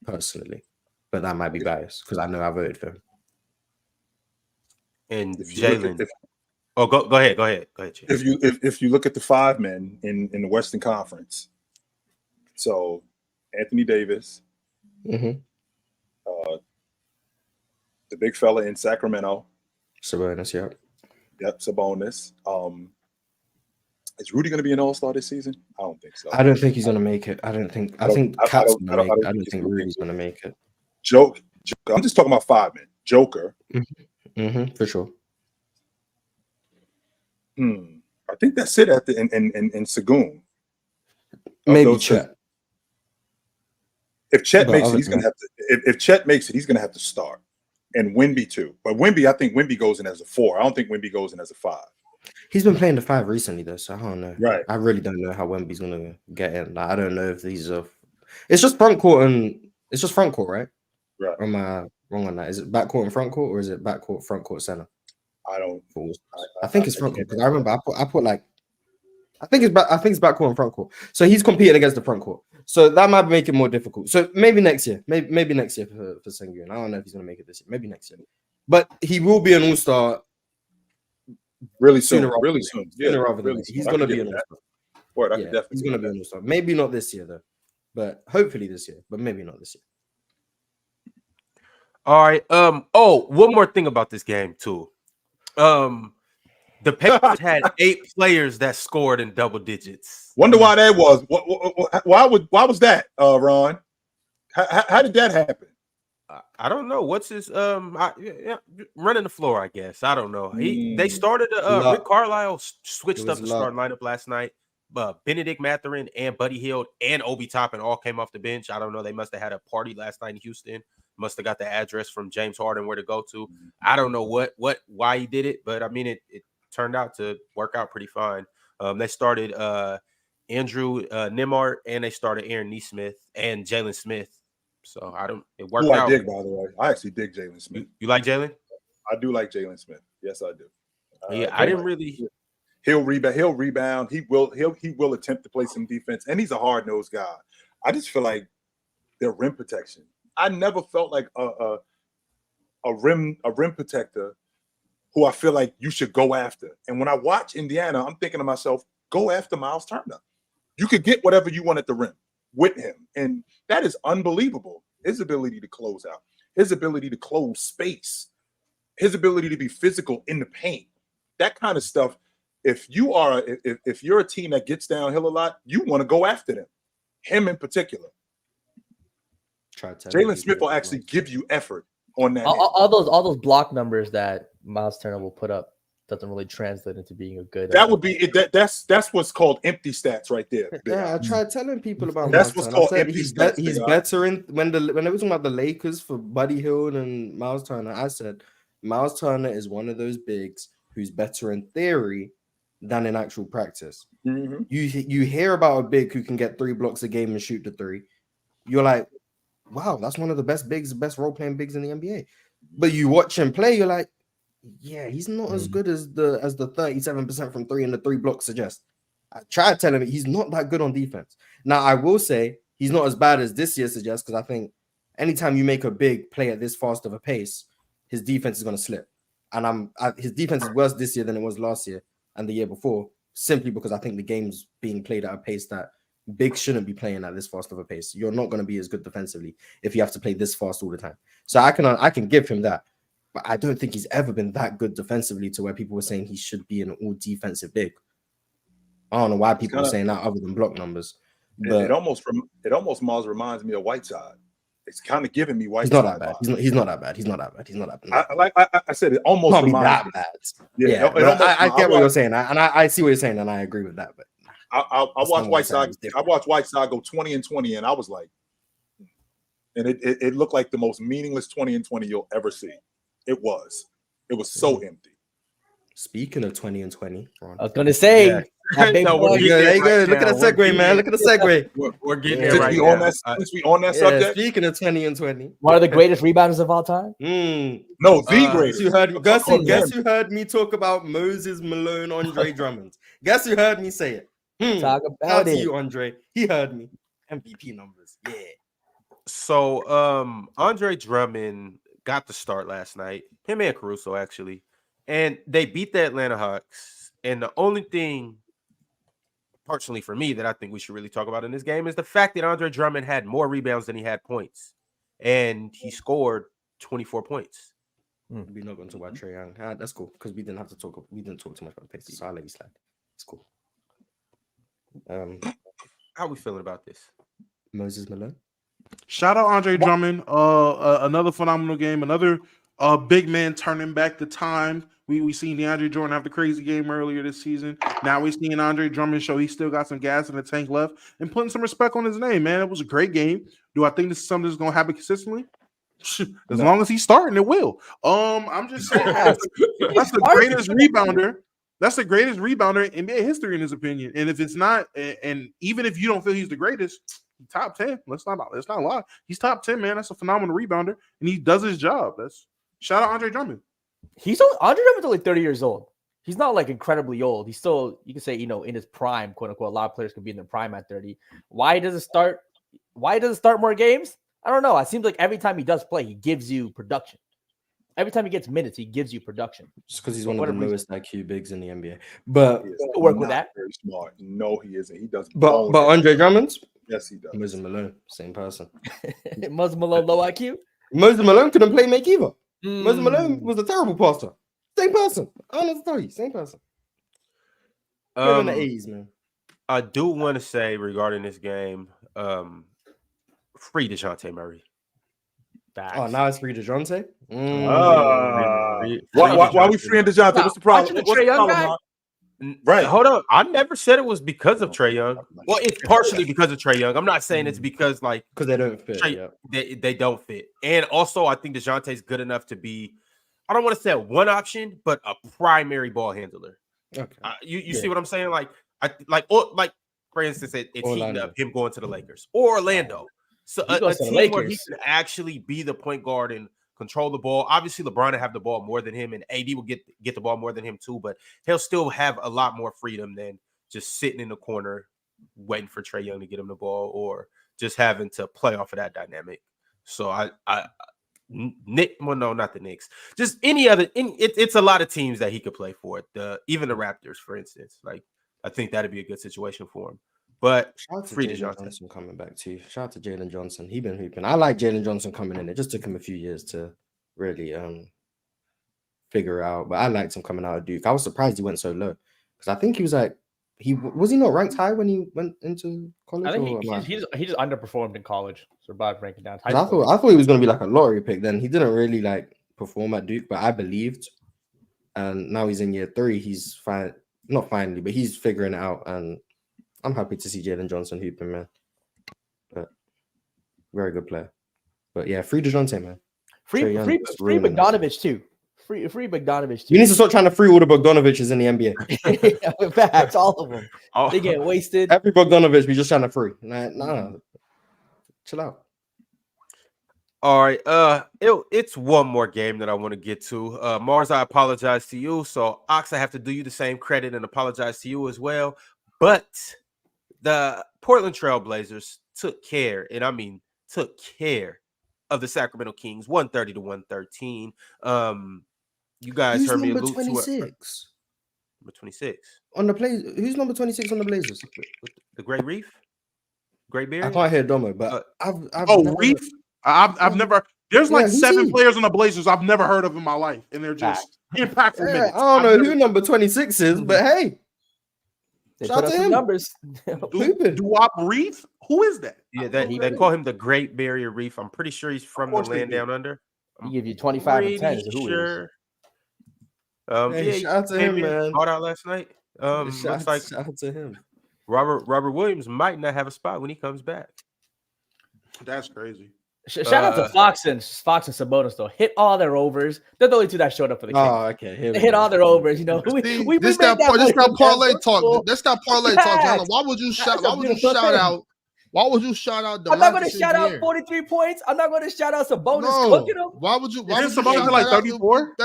personally. But that might be biased because I know I voted for him. And Jalen. Oh, go ahead. Jay. If you look at the 5 men in the Western Conference, so Anthony Davis, Mm-hmm. the big fella in Sacramento, Sabonis, yeah. Yep, Sabonis. Is Rudy going to be an all-star this season? I don't think so. I don't think he's going to make it. I think Cat's going to make it. I don't think Rudy's going to make it. Joker. I'm just talking about 5 men. Joker. Mm-hmm, for sure. I think that's it at the in Sagoon. Maybe Chet. If Chet makes it, he's going to have to. If Chet makes it, he's going to have to start. And Wemby too. But Wemby, I think Wemby goes in as a 4. I don't think Wemby goes in as a 5. He's been playing the 5 recently though, so I don't know. Right. I really don't know how Wemby's gonna get in. Like, I don't know if these are. It's just front court, right? Right. Or am I wrong on that? Is it backcourt and front court, or is it backcourt, front court, center? I don't. I think it's front court because I remember I put like. I think it's backcourt and front court. So he's competing against the front court. So that might make it more difficult. So maybe next year. Maybe next year for Sengun. I don't know if he's gonna make it this year. Maybe next year. But he will be an all-star really soon. Yeah, he's gonna be an all-star. He's gonna be an all-star. Maybe not this year though, but hopefully this year. But maybe not this year. All right. One more thing about this game too. The Pelicans had 8 players that scored in double digits. Wonder why that was. Why was that, Ron? How did that happen? I don't know. What's his running the floor? I guess I don't know. They started. Rick Carlisle switched up the starting lineup last night. Benedict Mathurin and Buddy Hield and Obi Toppin all came off the bench. I don't know. They must have had a party last night in Houston. Must have got the address from James Harden where to go to. I don't know why he did it, but I mean it turned out to work out pretty fine. They started Andrew Nembhard and they started Aaron Nesmith and Jalen Smith. So it worked out. I dig, by the way. I actually dig Jalen Smith. You like Jalen? I do like Jalen Smith. Yes, I do. I didn't really. He'll rebound. He will attempt to play some defense, and he's a hard-nosed guy. I just feel like their rim protection. I never felt like a rim protector who I feel like you should go after. And when I watch Indiana, I'm thinking to myself, go after Miles Turner. You could get whatever you want at the rim with him. And that is unbelievable. His ability to close out, his ability to close space, his ability to be physical in the paint, that kind of stuff. If you're a team that gets downhill a lot, you want to go after them, him in particular. Jalen Smith will actually give you effort on that. All those block numbers that Miles Turner will put up doesn't really translate into being a good. That would be it. That's what's called empty stats right there. Yeah, I tried telling people about. That's what's called empty stats. He's better in when they were talking about the Lakers for Buddy Hield and Miles Turner. I said Miles Turner is one of those bigs who's better in theory than in actual practice. Mm-hmm. You hear about a big who can get 3 blocks a game and shoot the 3. You're like, wow, that's one of the best bigs, best role-playing bigs in the NBA. but you watch him play, you're like, yeah, he's not as good as the 37% from three and the 3 blocks suggest. I tried telling him he's not that good on defense. Now, I will say he's not as bad as this year suggests, because I think anytime you make a big play at this fast of a pace, his defense is going to slip. And his defense is worse this year than it was last year and the year before, simply because I think the game's being played at a pace that bigs shouldn't be playing at this fast of a pace. You're not going to be as good defensively if you have to play this fast all the time. So I can give him that. But I don't think he's ever been that good defensively to where people were saying he should be an all defensive big. I don't know why people are saying that other than block numbers. But it almost reminds me of Whiteside. It's kind of giving me Whiteside. He's not that bad. He's not that bad. He's not that bad. He's not that bad. I said it almost not reminds be that bad. Yeah, I get what you're saying, and I see what you're saying, and I agree with that. But I watched Whiteside. I watched Whiteside go 20-20, and I was like, and it looked like the most meaningless 20-20 you'll ever see. It was so empty. Speaking of 20-20, I was gonna say, there you go. Look at the segue, man. Look at the segue. We're getting there right now. Since we on that subject, speaking of 20-20, one of the greatest rebounders of all time. No, the greatest. Guess who heard me talk about Moses Malone, Andre Drummond? Guess who heard me say it? Talk about it, you, Andre. He heard me. MVP numbers, yeah. So, Andre Drummond got the start last night. Him and Caruso actually. And they beat the Atlanta Hawks. And the only thing, personally for me, that I think we should really talk about in this game is the fact that Andre Drummond had more rebounds than he had points. And he scored 24 points. We're not going to talk about Trae Young. That's cool, because we didn't talk too much about the Pacers, so I'll let you slide. It's cool. How are we feeling about this? Moses Malone. Shout out Andre Drummond. Another phenomenal game. Another big man turning back the time. We seen DeAndre Jordan have the crazy game earlier this season. Now we're seeing Andre Drummond show he still got some gas in the tank left and putting some respect on his name, man. It was a great game. Do I think this is something that's going to happen consistently? As long as he's starting, it will. I'm just saying that's the greatest rebounder. That's the greatest rebounder in NBA history, in his opinion. And if it's not, and even if you don't feel he's the greatest, top 10. Let's not lie. He's top 10, man. That's a phenomenal rebounder, and he does his job. That's shout out Andre Drummond. Andre Drummond's only 30 years old. He's not like incredibly old. He's still, you can say, in his prime, quote unquote. A lot of players can be in their prime at 30. Why does it start more games? I don't know. It seems like every time he does play, he gives you production. Every time he gets minutes, he gives you production. Just because he's one of the lowest IQ bigs in the NBA. But work with that. Very smart. No, he isn't. He doesn't. But Andre Drummond? Yes, he does. Moses Malone, same person. Moses Malone, low IQ? Moses Malone couldn't play make either. Moses Malone was a terrible passer. Same person. I don't know what to tell you. Same person. In the 80s, man. I do want to say regarding this game, free DeJounte Murray. Facts. Oh, now it's free DeJounte? Why we freeing DeJounte? What's the problem? What's the problem? Right. Hold on. I never said it was because of Trae Young. Well, it's partially because of Trae Young. I'm not saying it's because they don't fit. They don't fit. And also, I think DeJounte's good enough to be, I don't want to say one option, but a primary ball handler. Okay. You see what I'm saying? Like for instance, it's heating up him going to the Lakers or Orlando. So a team where he can actually be the point guard and control the ball. Obviously, LeBron will have the ball more than him, and AD will get the ball more than him too. But he'll still have a lot more freedom than just sitting in the corner waiting for Trae Young to get him the ball, or just having to play off of that dynamic. So not the Knicks. Just any other. It's a lot of teams that he could play for. Even the Raptors, for instance. Like I think that'd be a good situation for him. But free Jalen Johnson coming back too. Shout out to Jalen Johnson. He been hooping. I like Jalen Johnson coming in. It just took him a few years to really figure out. But I liked him coming out of Duke. I was surprised he went so low because I think he was like was he not ranked high when he went into college? I think he just underperformed in college. So by ranking down. I thought he was going to be like a lottery pick. Then he didn't really like perform at Duke, but I believed. And now he's in year 3. He's fine, not finally, but he's figuring it out. And I'm happy to see Jalen Johnson hooping, man. But very good player. But yeah, free DeJounte, man. Free Bogdanovich too. Free Bogdanovich too. You need to start trying to free all the Bogdanoviches in the NBA. In fact, all of them. They get wasted. Every Bogdanovich, we just trying to free. Nah. Chill out. All right. It's one more game that I want to get to. Mars, I apologize to you. So, Ox, I have to do you the same credit and apologize to you as well. But the Portland Trailblazers took care, and I mean took care of the Sacramento Kings, 130 to 113. You guys Who's heard me number allude to 26 number 26 on the Blazers? Who's number 26 on the Blazers? the Great Reef, Great Beard. I can't hear Domo, but I've never Reef. I've never. There's like who's 7 he? players on the Blazers I've never heard of in my life, and they're just impactful Yeah, minutes. I don't know who number 26 is, but hey, They shout put out up to some him. numbers. Duwop Reef. Who is that? Yeah, they call him the Great Barrier Reef. I'm pretty sure he's from the course they land do. down under. He give you 25 and 10. Pretty So who is? sure. Hey, Yeah, shout out to came him, in, man. bought out last night. Looks like Shout out to him. Robert Williams might not have a spot when he comes back. That's crazy. Shout out to Fox and Sabonis though. Hit all their overs. They're the only two that showed up for the Kings. Oh, okay. Here They we hit go. all their overs. You know, This that parlay talk. That's that parlay talk. Jalen. Why would you shout? Why would you shout out? Why would you shout out? I'm not going to DeMarcus shout out Indiana? 43 points. I'm not going to shout out Sabonis No. cooking them. Why would you? Why would Isn't you Sabonis shout like that out? 34?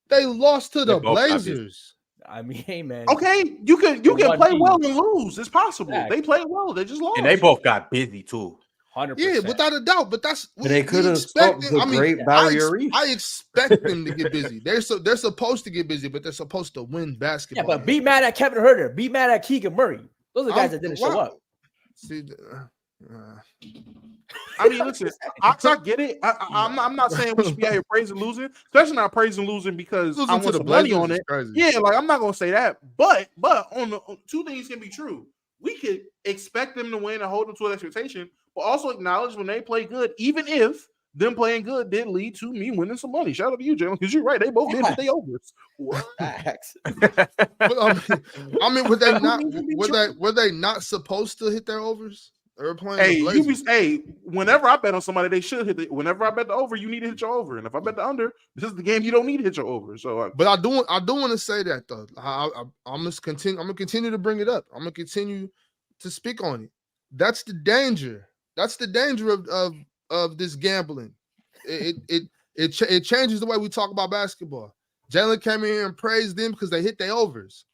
They lost to the both got Blazers. I mean, hey man. Okay, you can One play team. well and lose. It's possible. Fact. They played well. They just lost. And they both got busy too. 100%. Yeah, without a doubt. But that's But they couldn't stop the Great Barrier Reef. I expect them to get busy. They're supposed to get busy, but they're supposed to win Yeah, basketball. but be mad at Kevin Herter. Be mad at Keegan Murray. Those are the guys that didn't show up. See, I mean, listen, I get it. I'm not saying we should be out here praising losing, especially not praising losing because losing I to want the some money Blazers on is it. crazy. Yeah, like I'm not gonna say that, but on two things can be true. We could expect them to win and hold them to an expectation, but also acknowledge when they play good, even if them playing good did lead to me winning some money. Shout out to you, Jalen, because you're right. They both did hit they overs. What? But, I mean, were they not supposed to hit their overs? They were playing the Blazers. Whenever I bet on somebody, they should hit it. Whenever I bet the over, you need to hit your over, and if I bet the under, this is the game you don't need to hit your over. So, but I do want to say that though. I'm gonna continue to bring it up. I'm gonna continue to speak on it. That's the danger. That's the danger of this gambling. It changes the way we talk about basketball. Jalen came in here and praised them because they hit their overs.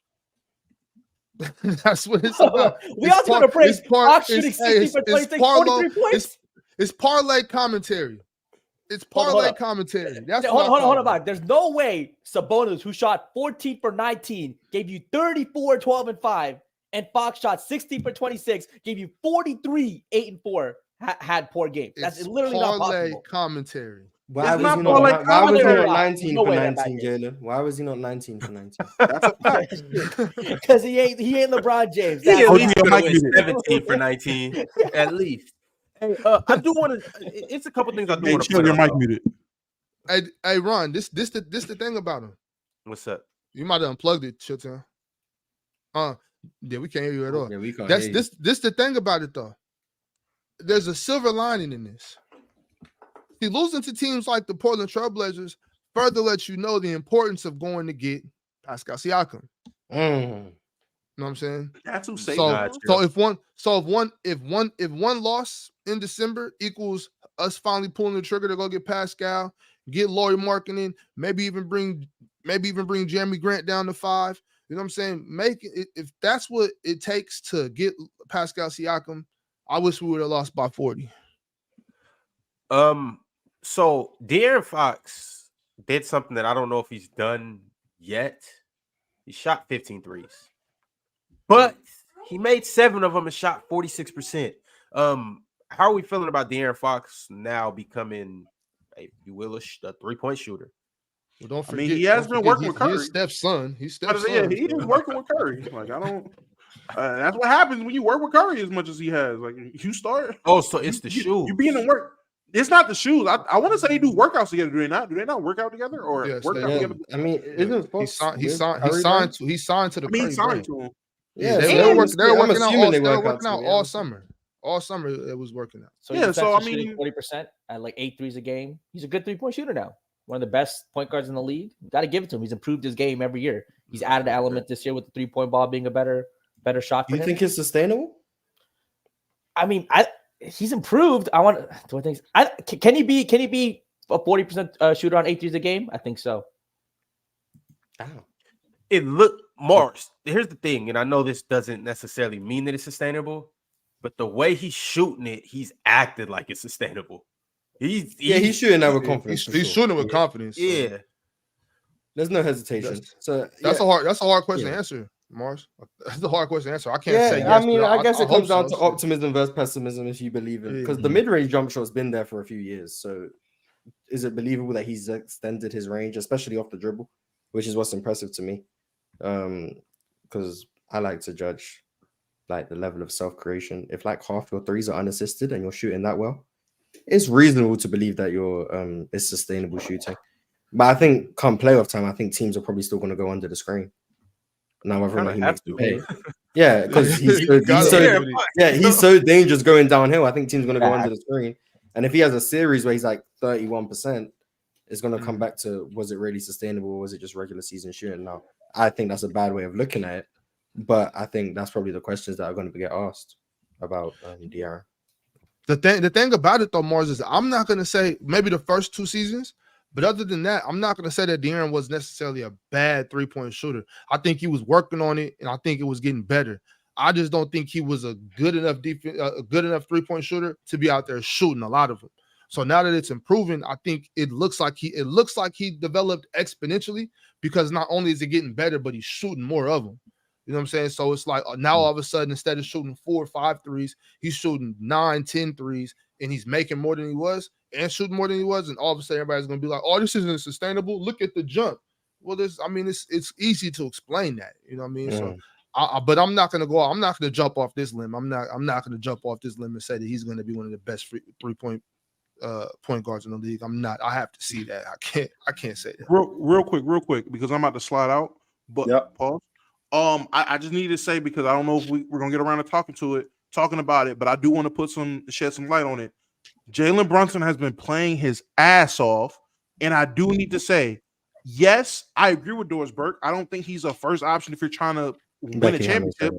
That's what it's about. We also want to praise Fox shooting 60 for 26, 43 points. It's parlay commentary. It's parlay commentary. That's hold on. There's no way Sabonis, who shot 14 for 19, gave you 34, 12, and 5, and Fox shot 60 for 26, gave you 43, 8, and 4, had poor games. That's literally not possible. Commentary. Why was he not 19 for 19, Jalen? Why was he not 19 for 19? That's a fact. Because he ain't LeBron James. He at least Oh, gonna win 17 for 19, at least. Hey, I do want to. It's a couple things I do want to. Your mic muted. Hey, Ron. This the thing about him. What's up? You might have unplugged it, Chilton. Yeah, we can't hear you at all. Yeah, we can't That's hear you. this the thing about it though. There's a silver lining in this. See, losing to teams like the Portland Trailblazers further lets you know the importance of going to get Pascal Siakam. You know what I'm saying? That's who saved So if one loss in December equals us finally pulling the trigger to go get Pascal, get Lauri Markkanen, maybe even bring Jeremy Grant down to 5. You know what I'm saying? Make it if that's what it takes to get Pascal Siakam. I wish we would have lost by 40. So De'Aaron Fox did something that I don't know if he's done yet. He shot 15 threes, but he made 7 of them and shot 46%. How are we feeling about De'Aaron Fox now becoming, if you will, a 3-point shooter? Well, don't forget, he has been working with Curry. He's Steph's son. He's Steph's son. Yeah, he is working with Curry. Like I don't. That's what happens when you work with Curry as much as he has. Like you start. Oh, so it's the shoes. You be in the work. It's not the shoes. I want to say they do workouts together. Do they not? Do they not work out together or work out together? I mean, isn't he signed to the Curry brand. To him. Yeah, they were working out all together. summer. All summer it was working out. So I mean, 40% at like 8 threes a game. He's a good 3-point shooter now. One of the best point guards in the league. Got to give it to him. He's improved his game every year. He's added an element this year with the 3-point ball being a better shot for him. You think it's sustainable? I mean, he's improved. Do I think can he be a 40% shooter on 8 threes a game? I think so. It looked Mars. Here's the thing, and I know this doesn't necessarily mean that it's sustainable, but the way he's shooting it, he's acted like it's sustainable. He's shooting that with confidence. He's shooting with confidence. Yeah. So. There's no hesitation. That's a hard question to answer, Mars. That's a hard question to answer. I can't say yes. I mean, I guess it comes down to optimism versus pessimism if you believe in, because the mid-range jump shot's been there for a few years. So is it believable that he's extended his range, especially off the dribble, which is what's impressive to me? Because I like to judge like the level of self-creation. If like half your threes are unassisted and you're shooting that well, it's reasonable to believe that it's sustainable shooting. But I think come playoff time, I think teams are probably still going to go under the screen. Now, whether or not he makes the pay. Yeah, because he's so dangerous going downhill. I think teams are going to go under the screen. And if he has a series where he's like 31%, it's going to come back to, was it really sustainable or was it just regular season shooting? Now, I think that's a bad way of looking at it. But I think that's probably the questions that are going to get asked about Dereck. The thing about it, though, Mars, is I'm not going to say maybe the first 2 seasons. But other than that, I'm not going to say that Duren was necessarily a bad three-point shooter. I think he was working on it, and I think it was getting better. I just don't think he was a good enough three-point shooter to be out there shooting a lot of them. So now that it's improving, I think it looks like he developed exponentially, because not only is it getting better, but he's shooting more of them. You know what I'm saying? So it's like now all of a sudden, instead of shooting 4 or 5 threes, he's shooting 9, 10 threes, and he's making more than he was and shooting more than he was. And all of a sudden, everybody's going to be like, oh, this isn't sustainable. Look at the jump. Well, it's easy to explain that. You know what I mean? So, but I'm not going to jump off this limb. I'm not going to jump off this limb and say that he's going to be one of the best three-point point guards in the league. I'm not. I have to see that. I can't say that. Real quick, because I'm about to slide out. But pause. I just need to say, because I don't know if we're gonna get around to talking about it, but I do want to shed some light on it. Jalen Brunson has been playing his ass off, and I do need to say, yes, I agree with Doris Burke. I don't think he's a first option if you're trying to win a championship.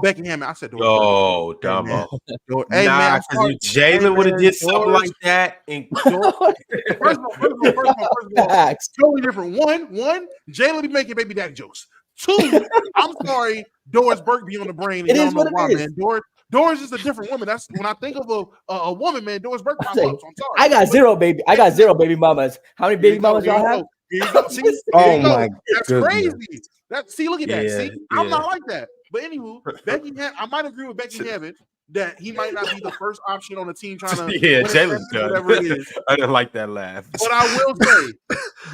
Beckingham. I said Doris. Oh, dumbo. Hey, man, Jalen would have did something like that. And first of all, totally different. One, Jalen be making baby daddy jokes. 2, I'm sorry, Doris Burke be on the brain. And it is what why, it is. Man. Doris is a different woman. That's when I think of a woman, man. Doris Burke pops up. So I'm sorry. I got zero baby mamas. How many baby mamas y'all have? See, my that's goodness. Crazy. Look at that. I'm not like that. But anywho, I might agree with Becky Hammond that he might not be the first option on the team trying to Jalen's done. Whatever it is. I didn't like that laugh. But I will say,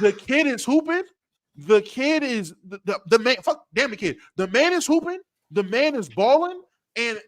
the kid is hooping. The kid is the man. Fuck, damn the kid. The man is hooping. The man is balling. And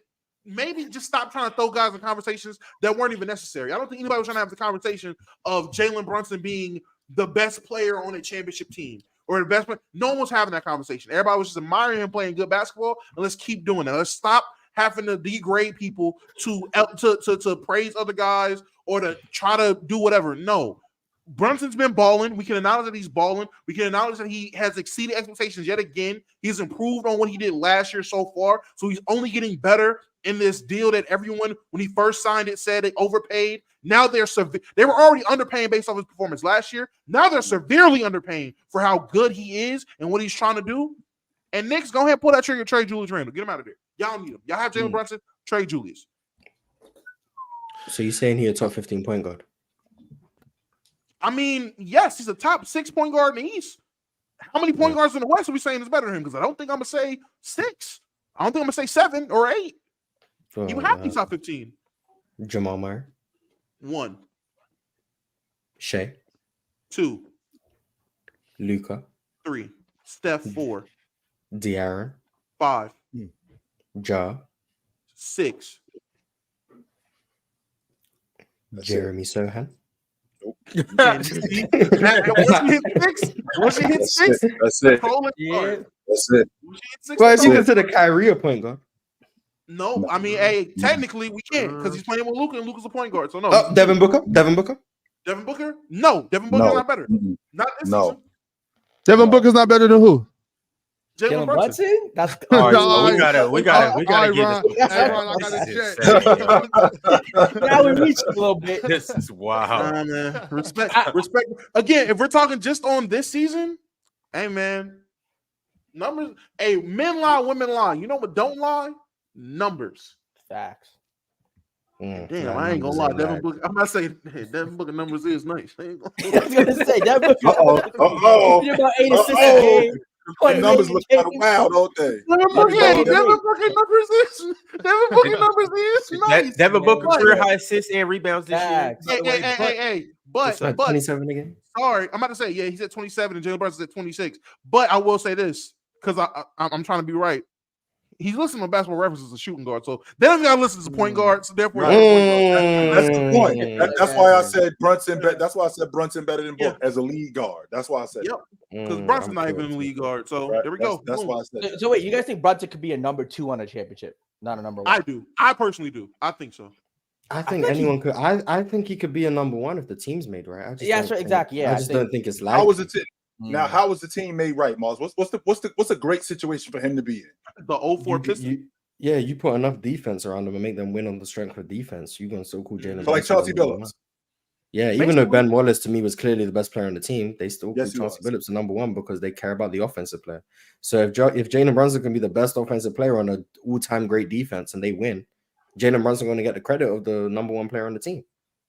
maybe just stop trying to throw guys in conversations that weren't even necessary. I don't think anybody was trying to have the conversation of Jalen Brunson being the best player on a championship team or the best player. No one was having that conversation. Everybody was just admiring him playing good basketball. And let's keep doing that. Let's stop having to degrade people to praise other guys or to try to do whatever. No. Brunson's been balling. We can acknowledge that he's balling. We can acknowledge that he has exceeded expectations yet again. He's improved on what he did last year so far. So he's only getting better in this deal that everyone, when he first signed it, said they overpaid. Now they were already underpaying based off his performance last year. Now they're severely underpaying for how good he is and what he's trying to do. And Knicks, go ahead and pull that trigger, trade Julius Randle. Get him out of there. Y'all need him. Y'all have Jalen Brunson, trade Julius. So you're saying he a top 15 point guard? I mean, yes, he's a top 6 point guard in the East. How many point guards in the West are we saying is better than him? Because I don't think I'm gonna say 6. I don't think I'm gonna say 7 or 8. He would have to be top 15. Jamal Murray. 1. Shea. 2. Luka. 3. Steph. 4. De'Aaron. 5. Ja. 6. Jeremy Sohan. Once you hit 6, that's it. Yeah. That's it. Well, if you consider Kyrie a point guard. No, I mean, technically we can't because he's playing with Luka and Luka's a point guard. So no. Devin Booker? No, Devin Booker's not better. Not this season. Devin Booker's not better than who? Jalen Brunson? That's all right. So All we right, gotta get Ron. this. Hey, Ron, I got This a is check. insane. now we reached a little bit. This is wild. Nah, man. Respect. Again, if we're talking just on this season, hey man, numbers. Hey, men lie, women lie. You know what don't lie? Numbers. Facts. Damn, I ain't gonna lie. Devin Booker. I'm not saying Devin Booker numbers is nice. I ain't I was gonna say that Booker. Uh-oh. About 8 assists a game. The numbers look kind of wild, don't they? Devin Booker numbers is nice. Devin Booker career high assists and rebounds this year. Facts. Hey. But 27 again. sorry, I'm about to say, yeah, he's at 27 and Jalen Brunson's at 26. But I will say this because I'm trying to be right. He's listening to Basketball Reference as a shooting guard, so they don't got to listen to point guard. So therefore, that's the point. That's why I said Brunson. That's why I said Brunson better than Book as a lead guard. That's why I said. Yep. Because Brunson's not even a lead guard. So there we go. That's why I said. So wait, you guys think Brunson could be a number 2 on a championship, not a number 1? I do. I personally do. I think so. I think anyone could. I think he could be a number 1 if the team's made right. Exactly. Yeah, I just don't think it's likely. How was the team? Now, how was the team made right, Mars? What's a great situation for him to be in? The 04 Pistons. You put enough defense around them and make them win on the strength of defense. You're gonna so cool Jalen. So like Chauncey Billups. Yeah, even though Ben Wallace to me was clearly the best player on the team, they still Yes, put Chauncey Billups the number 1 because they care about the offensive player. So if Jalen Brunson can be the best offensive player on an all-time great defense and they win, Jalen Brunson going to get the credit of the number 1 player on the team.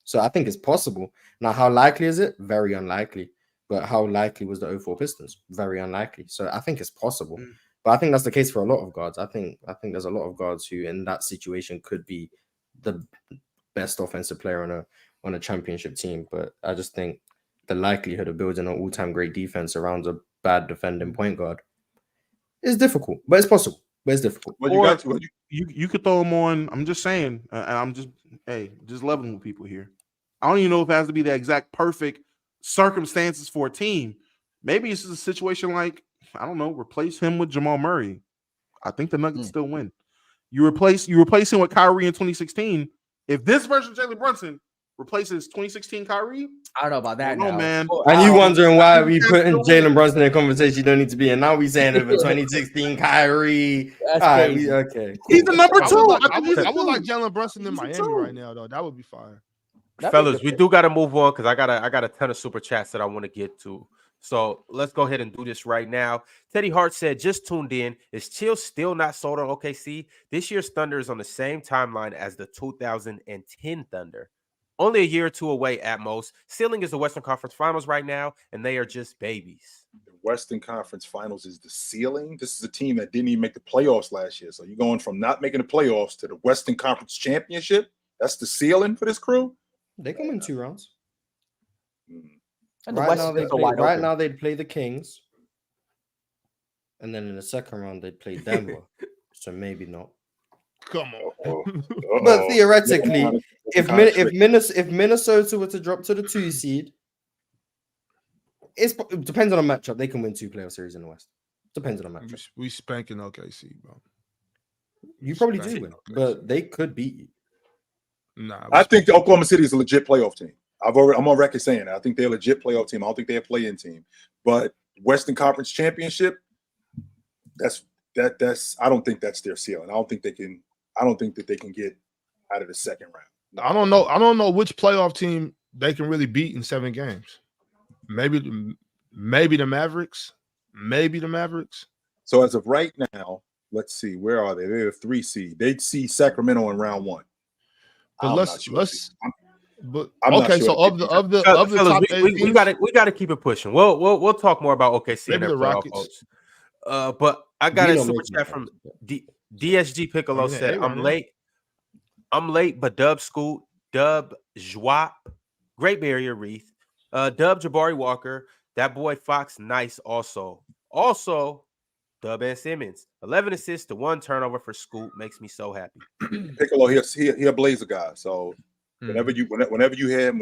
So I think it's possible. Now, how likely is it? Very unlikely. But how likely was the 04 Pistons? Very unlikely. So I think it's possible. But I think that's the case for a lot of guards. I think there's a lot of guards who in that situation could be the best offensive player on a championship team. But I just think the likelihood of building an all-time great defense around a bad defending point guard is difficult. But it's possible. But it's difficult. Well, you could throw him on. I'm just saying, and I'm just leveling with people here. I don't even know if it has to be the exact perfect circumstances for a team. Maybe it's just a situation like, I don't know, replace him with Jamal Murray. I think the Nuggets still win. You replace him with Kyrie in 2016. If this version of Jalen Brunson replaces 2016 Kyrie, I don't know about that. No, man. And you wondering why we putting Jalen Brunson in a conversation you don't need to be in. Now we saying over 2016 Kyrie. That's All right, crazy. okay. He's the number 2. I would like Jalen Brunson in Miami right now, though. That would be fire. Fellas, we do got to move on because I got a ton of super chats that I want to get to. So let's go ahead and do this right now. Teddy Hart said, just tuned in. Is Chill still not sold on OKC? This year's Thunder is on the same timeline as the 2010 Thunder. Only a year or two away at most. Ceiling is the Western Conference Finals right now, and they are just babies. The Western Conference Finals is the ceiling. This is a team that didn't even make the playoffs last year. So you're going from not making the playoffs to the Western Conference Championship. That's the ceiling for this crew. They can win 2 rounds. And Right now, they'd play the Kings. And then in the second round, they'd play Denver. So maybe not. Come on. But theoretically, if Minnesota were to drop to the 2 seed, it depends on a matchup. They can win 2 playoff series in the West. Depends on a matchup. We spanking OKC, bro. You probably do win, but they could beat you. Nah, I think the Oklahoma City is a legit playoff team. I'm on record saying that. I think they're a legit playoff team. I don't think they're a play-in team. But Western Conference Championship, that's I don't think that's their ceiling. I don't think that they can get out of the second round. I don't know which playoff team they can really beat in 7 games. Maybe the Mavericks. Maybe the Mavericks. So as of right now, let's see, where are they? They're a 3 seed. They'd see Sacramento in round 1. But I'm not okay, sure. so of the Fellas, top 8 we got to keep it pushing. We'll talk more about OKC and Maybe their the playoff Rockets. hopes. But I got a super chat from DSG Piccolo said, I'm late, but Dub Scoot, Dub Zwap, Great Barrier Reef, Dub Jabari Walker, that boy Fox Nice also. Dub and Simmons, 11 assists to 1 turnover for Scoot makes me so happy. Piccolo, he a Blazer guy. So whenever you hear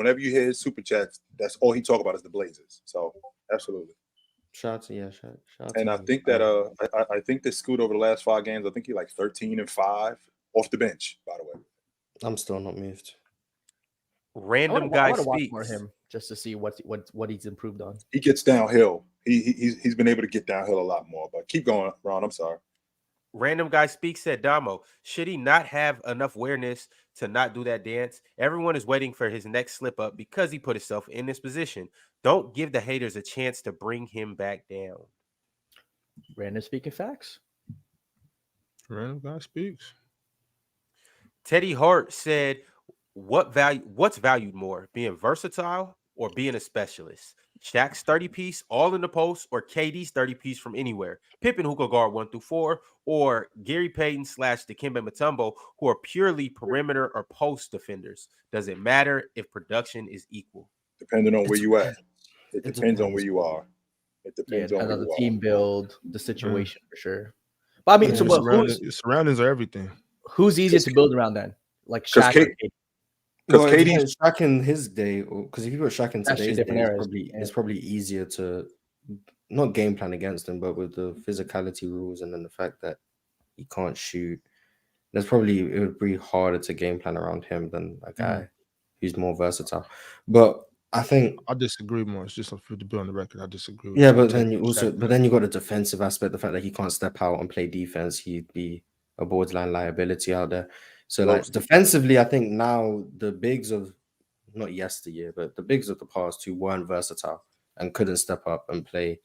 his super chats, that's all he talk about is the Blazers. So absolutely. Shout and I think that I think that Scoot over the last 5 games, I think he like 13 and 5 off the bench, by the way. I'm still not moved. Random guy I want to watch more of speaks. him just to see what he's improved on. He gets downhill. He's been able to get downhill a lot more. But keep going, Ron. I'm sorry. Random guy speaks, said Damo. Should he not have enough awareness to not do that dance? Everyone is waiting for his next slip up because he put himself in this position. Don't give the haters a chance to bring him back down. Random speaking facts. Random guy speaks. Teddy Hart said, what's valued more, being versatile or being a specialist? Shaq's 30 piece all in the post, or KD's 30 piece from anywhere? Pippen, who could guard 1 through 4, or Gary Payton / Dikembe Mutombo, who are purely perimeter or post defenders? Does it matter if production is equal? Depending on where you at. It depends on where you are. It depends on where the you team are. build, the situation for sure. But I mean, so surroundings are everything. Who's easier to build around then? Like Shaq. Because well, KD's Shaq in his day, because if you put Shaq in today's day, eras. it's probably easier to not game plan against him, but with the physicality rules and then the fact that he can't shoot, it would be harder to game plan around him than a guy who's more versatile. But I think I disagree more. It's just to be on the record. I disagree. Yeah, but then you got the defensive aspect, the fact that he can't step out and play defense, he'd be a borderline liability out there. So like defensively, I think now the bigs of not yesteryear, but the bigs of the past who weren't versatile and couldn't step up and play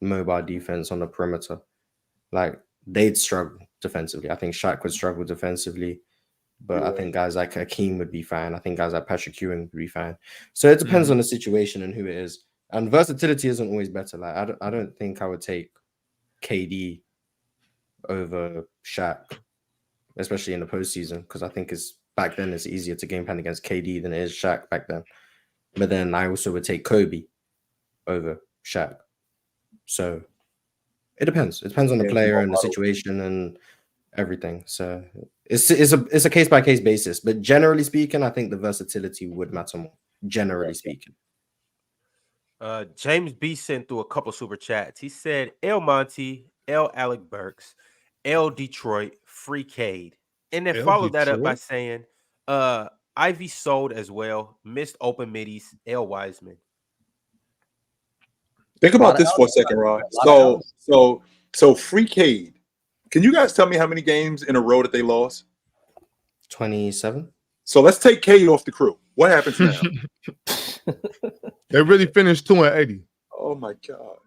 mobile defense on the perimeter, like they'd struggle defensively. I think Shaq would struggle defensively, but I think guys like Hakeem would be fine. I think guys like Patrick Ewing would be fine. So it depends on the situation and who it is. And versatility isn't always better. Like I don't think I would take KD over Shaq, especially in the postseason, because I think back then it's easier to game plan against KD than it is Shaq back then. But then I also would take Kobe over Shaq. So it depends. It depends on the player and the situation and everything. So it's a case by case basis. But generally speaking, I think the versatility would matter more. Generally speaking. James B sent through a couple super chats. He said, L Monty, L Alec Burks, L Detroit, free Cade. And then followed that up by saying, Ivy sold as well, missed open middies, L Wiseman. Think about this for a second, Ron. So free Cade. Can you guys tell me how many games in a row that they lost? 27. So let's take Cade off the crew. What happens now? They really finished 2-80. Oh my God.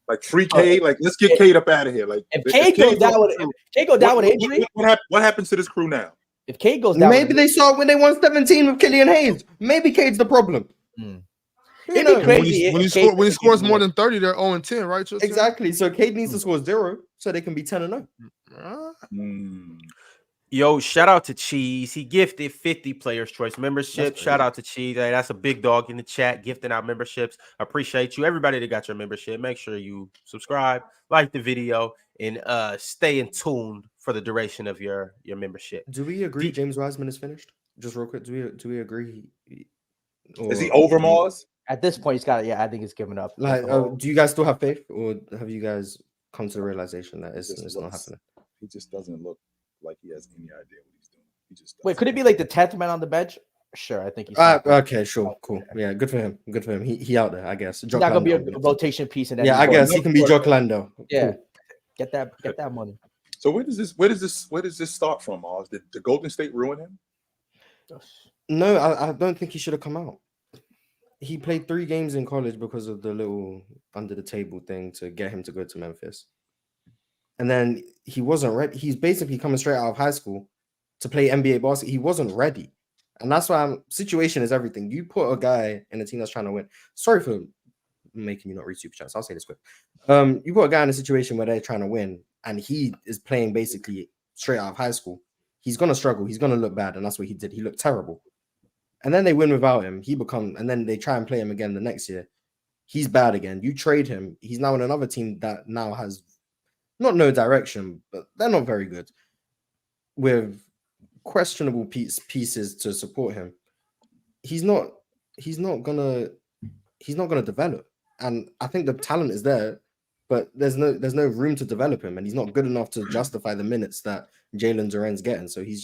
Like free Cade, like let's get Cade up out of here. Like if Cade goes down with injury, what happens to this crew now? If Cade goes down, maybe they saw when they won 17 with Killian Hayes. Maybe Cade's the problem. It'd be crazy when he scores more than 30, they're 0-10, right? Exactly. So Cade needs to score 0 so they can be 10-0. Yo, shout out to Cheese. He gifted 50 Players Choice membership. Shout out to Cheese. Hey, that's a big dog in the chat gifting out memberships. Appreciate you. Everybody that got your membership, make sure you subscribe, like the video, and stay in tune for the duration of your membership. Do we agree James Wiseman is finished? Just real quick, do we agree? Is he over Mars? At this point, he's got it. Yeah, I think he's given up. Like, do you guys still have faith, or have you guys come to the realization that it's not happening? He just doesn't look like he has any idea what he's doing. He just wait. Could it be like the 10th man on the bench? Sure, I think he's. Okay, sure, cool. Yeah, good for him. Good for him. He out there, I guess. He's not gonna be a rotation piece in that. Yeah, I guess he can be Jock Lando. Yeah, cool. Get that money. So where does this start from, Mars? Did the Golden State ruin him? No, I don't think he should have come out. He played 3 games in college because of the little under the table thing to get him to go to Memphis. And then he wasn't ready. He's basically coming straight out of high school to play NBA basketball. He wasn't ready. And that's why situation is everything. You put a guy in a team that's trying to win. Sorry for making me not read super chats. I'll say this quick. You put a guy in a situation where they're trying to win and he is playing basically straight out of high school. He's going to struggle. He's going to look bad. And that's what he did. He looked terrible. And then they win without him. And then they try and play him again the next year. He's bad again. You trade him. He's now in another team that now has not no direction, but they're not very good with questionable pieces to support him. He's not gonna develop. And I think the talent is there, but there's no room to develop him, and he's not good enough to justify the minutes that Jalen Duren's getting. So he's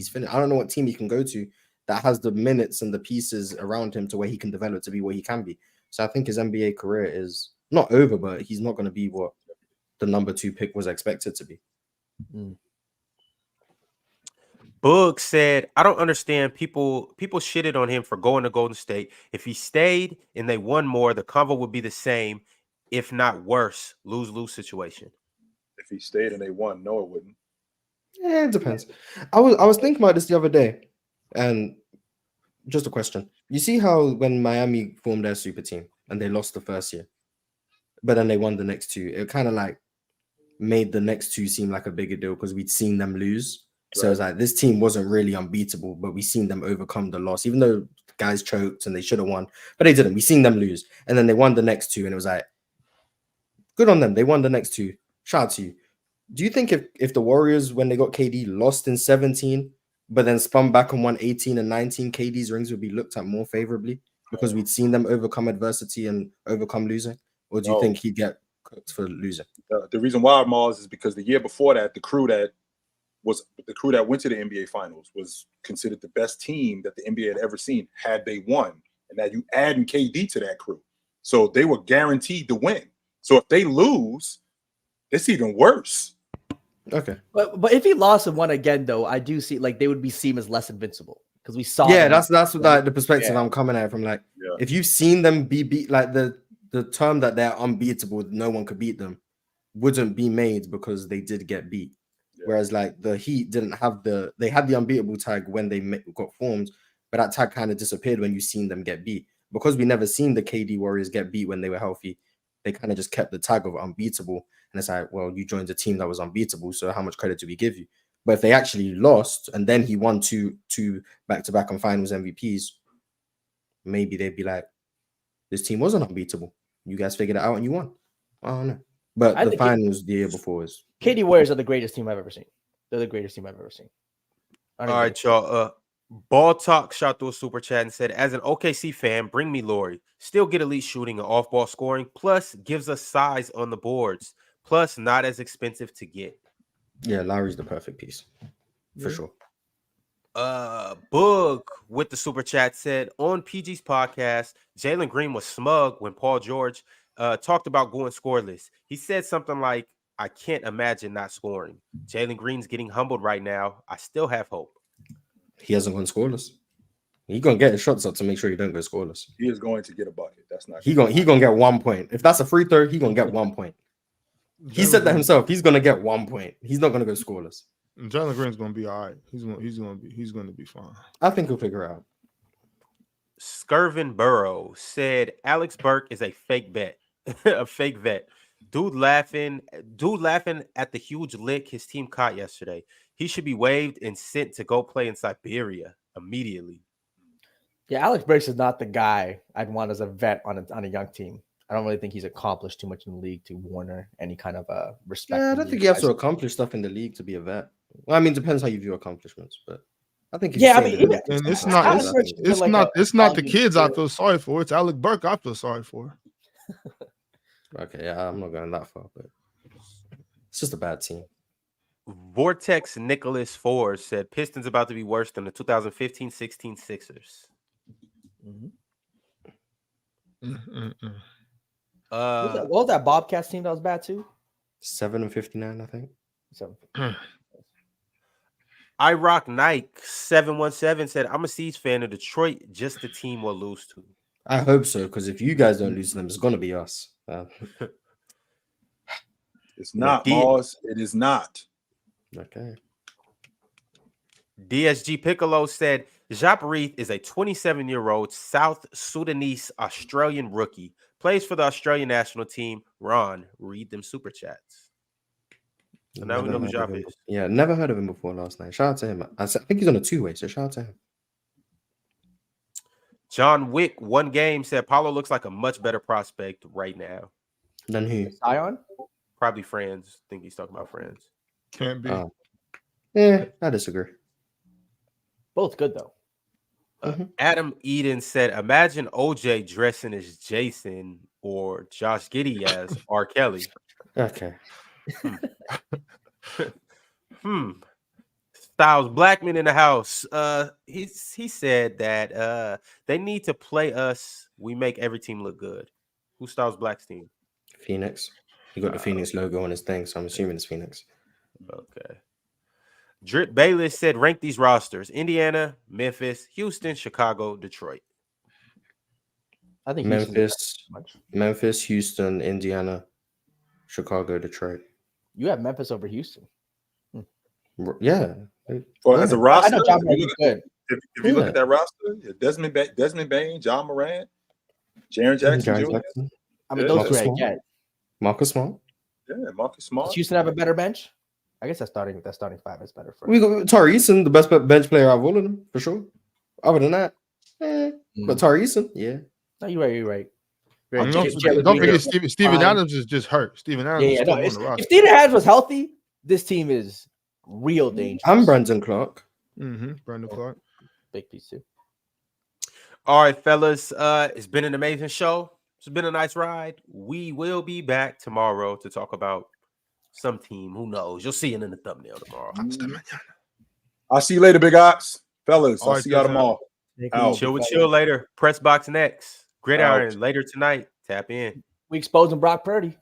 finished. I don't know what team he can go to that has the minutes and the pieces around him to where he can develop to be what he can be. So I think his NBA career is not over, but he's not going to be what the number 2 pick was expected to be. Boog said, I don't understand people shitted on him for going to Golden State. If he stayed and they won more, the convo would be the same, if not worse. Lose-lose situation. If he stayed and they won, no, it wouldn't. Yeah, it depends. I was thinking about this the other day, and just a question. You see how when Miami formed their super team and they lost the first year, but then they won the next 2, it kind of like made the next 2 seem like a bigger deal because we'd seen them lose. So it's like this team wasn't really unbeatable, but we seen them overcome the loss, even though the guys choked and they should have won, but they didn't. We seen them lose, and then they won the next 2, and it was like, good on them. They won the next 2. Shout out to you. Do you think if the Warriors, when they got KD, lost in 17, but then spun back and won 18 and 19, KD's rings would be looked at more favorably because we'd seen them overcome adversity and overcome losing? Or do you think he'd get cooked for losing? The reason why, Mars, is because the year before that, the crew that went to the NBA Finals was considered the best team that the NBA had ever seen had they won. And now you add in KD to that crew. So they were guaranteed to win. So if they lose, it's even worse. Okay. But if he lost and won again, though, I do see like they would be seen as less invincible because we saw. Yeah, that's what like the perspective I'm coming at from. Like, Yeah. if you've seen them be beat, like the term that they're unbeatable, no one could beat them, wouldn't be made because they did get beat. Yeah. Whereas like the Heat didn't have they had the unbeatable tag when they got formed, but that tag kind of disappeared when you seen them get beat. Because we never seen the KD Warriors get beat when they were healthy, they kind of just kept the tag of unbeatable. And it's like, well, you joined a team that was unbeatable, so how much credit do we give you? But if they actually lost and then he won two back-to-back and finals MVPs, maybe they'd be like, this team wasn't unbeatable. You guys figured it out and you won. I don't know. But the finals the year before was KD Warriors are the greatest team I've ever seen. They're the greatest team I've ever seen. All right, y'all. Ball Talk shot through a super chat and said, as an OKC fan, bring me Laurie. Still get elite shooting and off-ball scoring, plus gives us size on the boards, plus not as expensive to get. Yeah, Lowry's the perfect piece. For sure. Boog with the super chat said, on PG's podcast, Jalen Green was smug when Paul George talked about going scoreless. He said something like, I can't imagine not scoring. Jalen Green's getting humbled right now. I still have hope. He hasn't gone scoreless. He's gonna get his shots up to make sure he don't go scoreless. He is going to get a bucket. That's not. He gonna get 1 point. If that's a free throw, he's gonna get 1 point. He said that himself. He's gonna get 1 point. He's not gonna go scoreless. Jalen Green's gonna be all right. He's gonna be fine. I think he'll figure it out. Skirvin Burrow said Alex Burke is a fake bet. A fake vet. Dude laughing at the huge lick his team caught yesterday. He should be waived and sent to go play in Siberia immediately. Yeah, Alex Burks is not the guy I'd want as a vet on a young team. I don't really think he's accomplished too much in the league to warrant any kind of respect. Yeah, I don't think you have to accomplish stuff in the league to be a vet. Well, I mean, depends how you view accomplishments, but I think and it's not the kids I feel sorry for. It's Alec Burke I feel sorry for. Okay, yeah, I'm not going that far, but it's just a bad team. Vortex Nicholas Ford said Pistons about to be worse than the 2015-16 Sixers. What was that Bobcats team that was bad too? 7-59, I think. I Rock Nike 717 said, I'm a Seeds fan of Detroit, just the team we'll lose to. I hope so, because if you guys don't lose to them, it's gonna be us. It's not, Mars. It is not. Okay. DSG Piccolo said, Ja Maront is a 27-year-old South Sudanese Australian rookie. Plays for the Australian national team. Ron, read them super chats. So now we know who Ja is. Yeah, never heard of him before last night. Shout out to him. I think he's on a two-way, so shout out to him. John Wick, one game, said Paulo looks like a much better prospect right now. Than who? Zion? Probably Friends. I think he's talking about Friends. Can't be. Yeah, I disagree. Both good, though. Adam Eden said, imagine OJ dressing as Jason or Josh Giddey as R. Kelly. Okay. Styles Blackman in the house. He said that they need to play us. We make every team look good. Who's Styles Black's team? Phoenix. He got the Phoenix logo on his thing, so I'm assuming it's Phoenix. Okay. Drip Bayless said rank these rosters: Indiana, Memphis, Houston, Chicago, Detroit. I think Memphis, Houston, Indiana, Chicago, Detroit. You have Memphis over Houston. Yeah. Well, as a roster, I know Ja Morant is good. If you look at that roster, Desmond Bain, Ja Morant, Jaren Jackson Jr. I mean, those three I get. Marcus Smart. Yeah, Marcus Smart. Does Houston have a better bench? I guess that starting five is better for. We got Tari Eason, the best bench player out of all of them, for sure. Other than that, but Tari Eason, yeah. No, you're right. Don't forget Steven Adams is just hurt. Steven Adams on the roster. If Steven Adams was healthy, this team is real dangerous. I'm Brandon Clark. Brandon Clark. Big piece too. All right, fellas. It's been an amazing show. It's been a nice ride. We will be back tomorrow to talk about some team. Who knows? You'll see it in the thumbnail tomorrow. I'll see you later, Big Ox. Fellas, I'll right, see y'all tomorrow. Chill with chill later. Press box next. Gridiron later tonight. Tap in. We exposing Brock Purdy.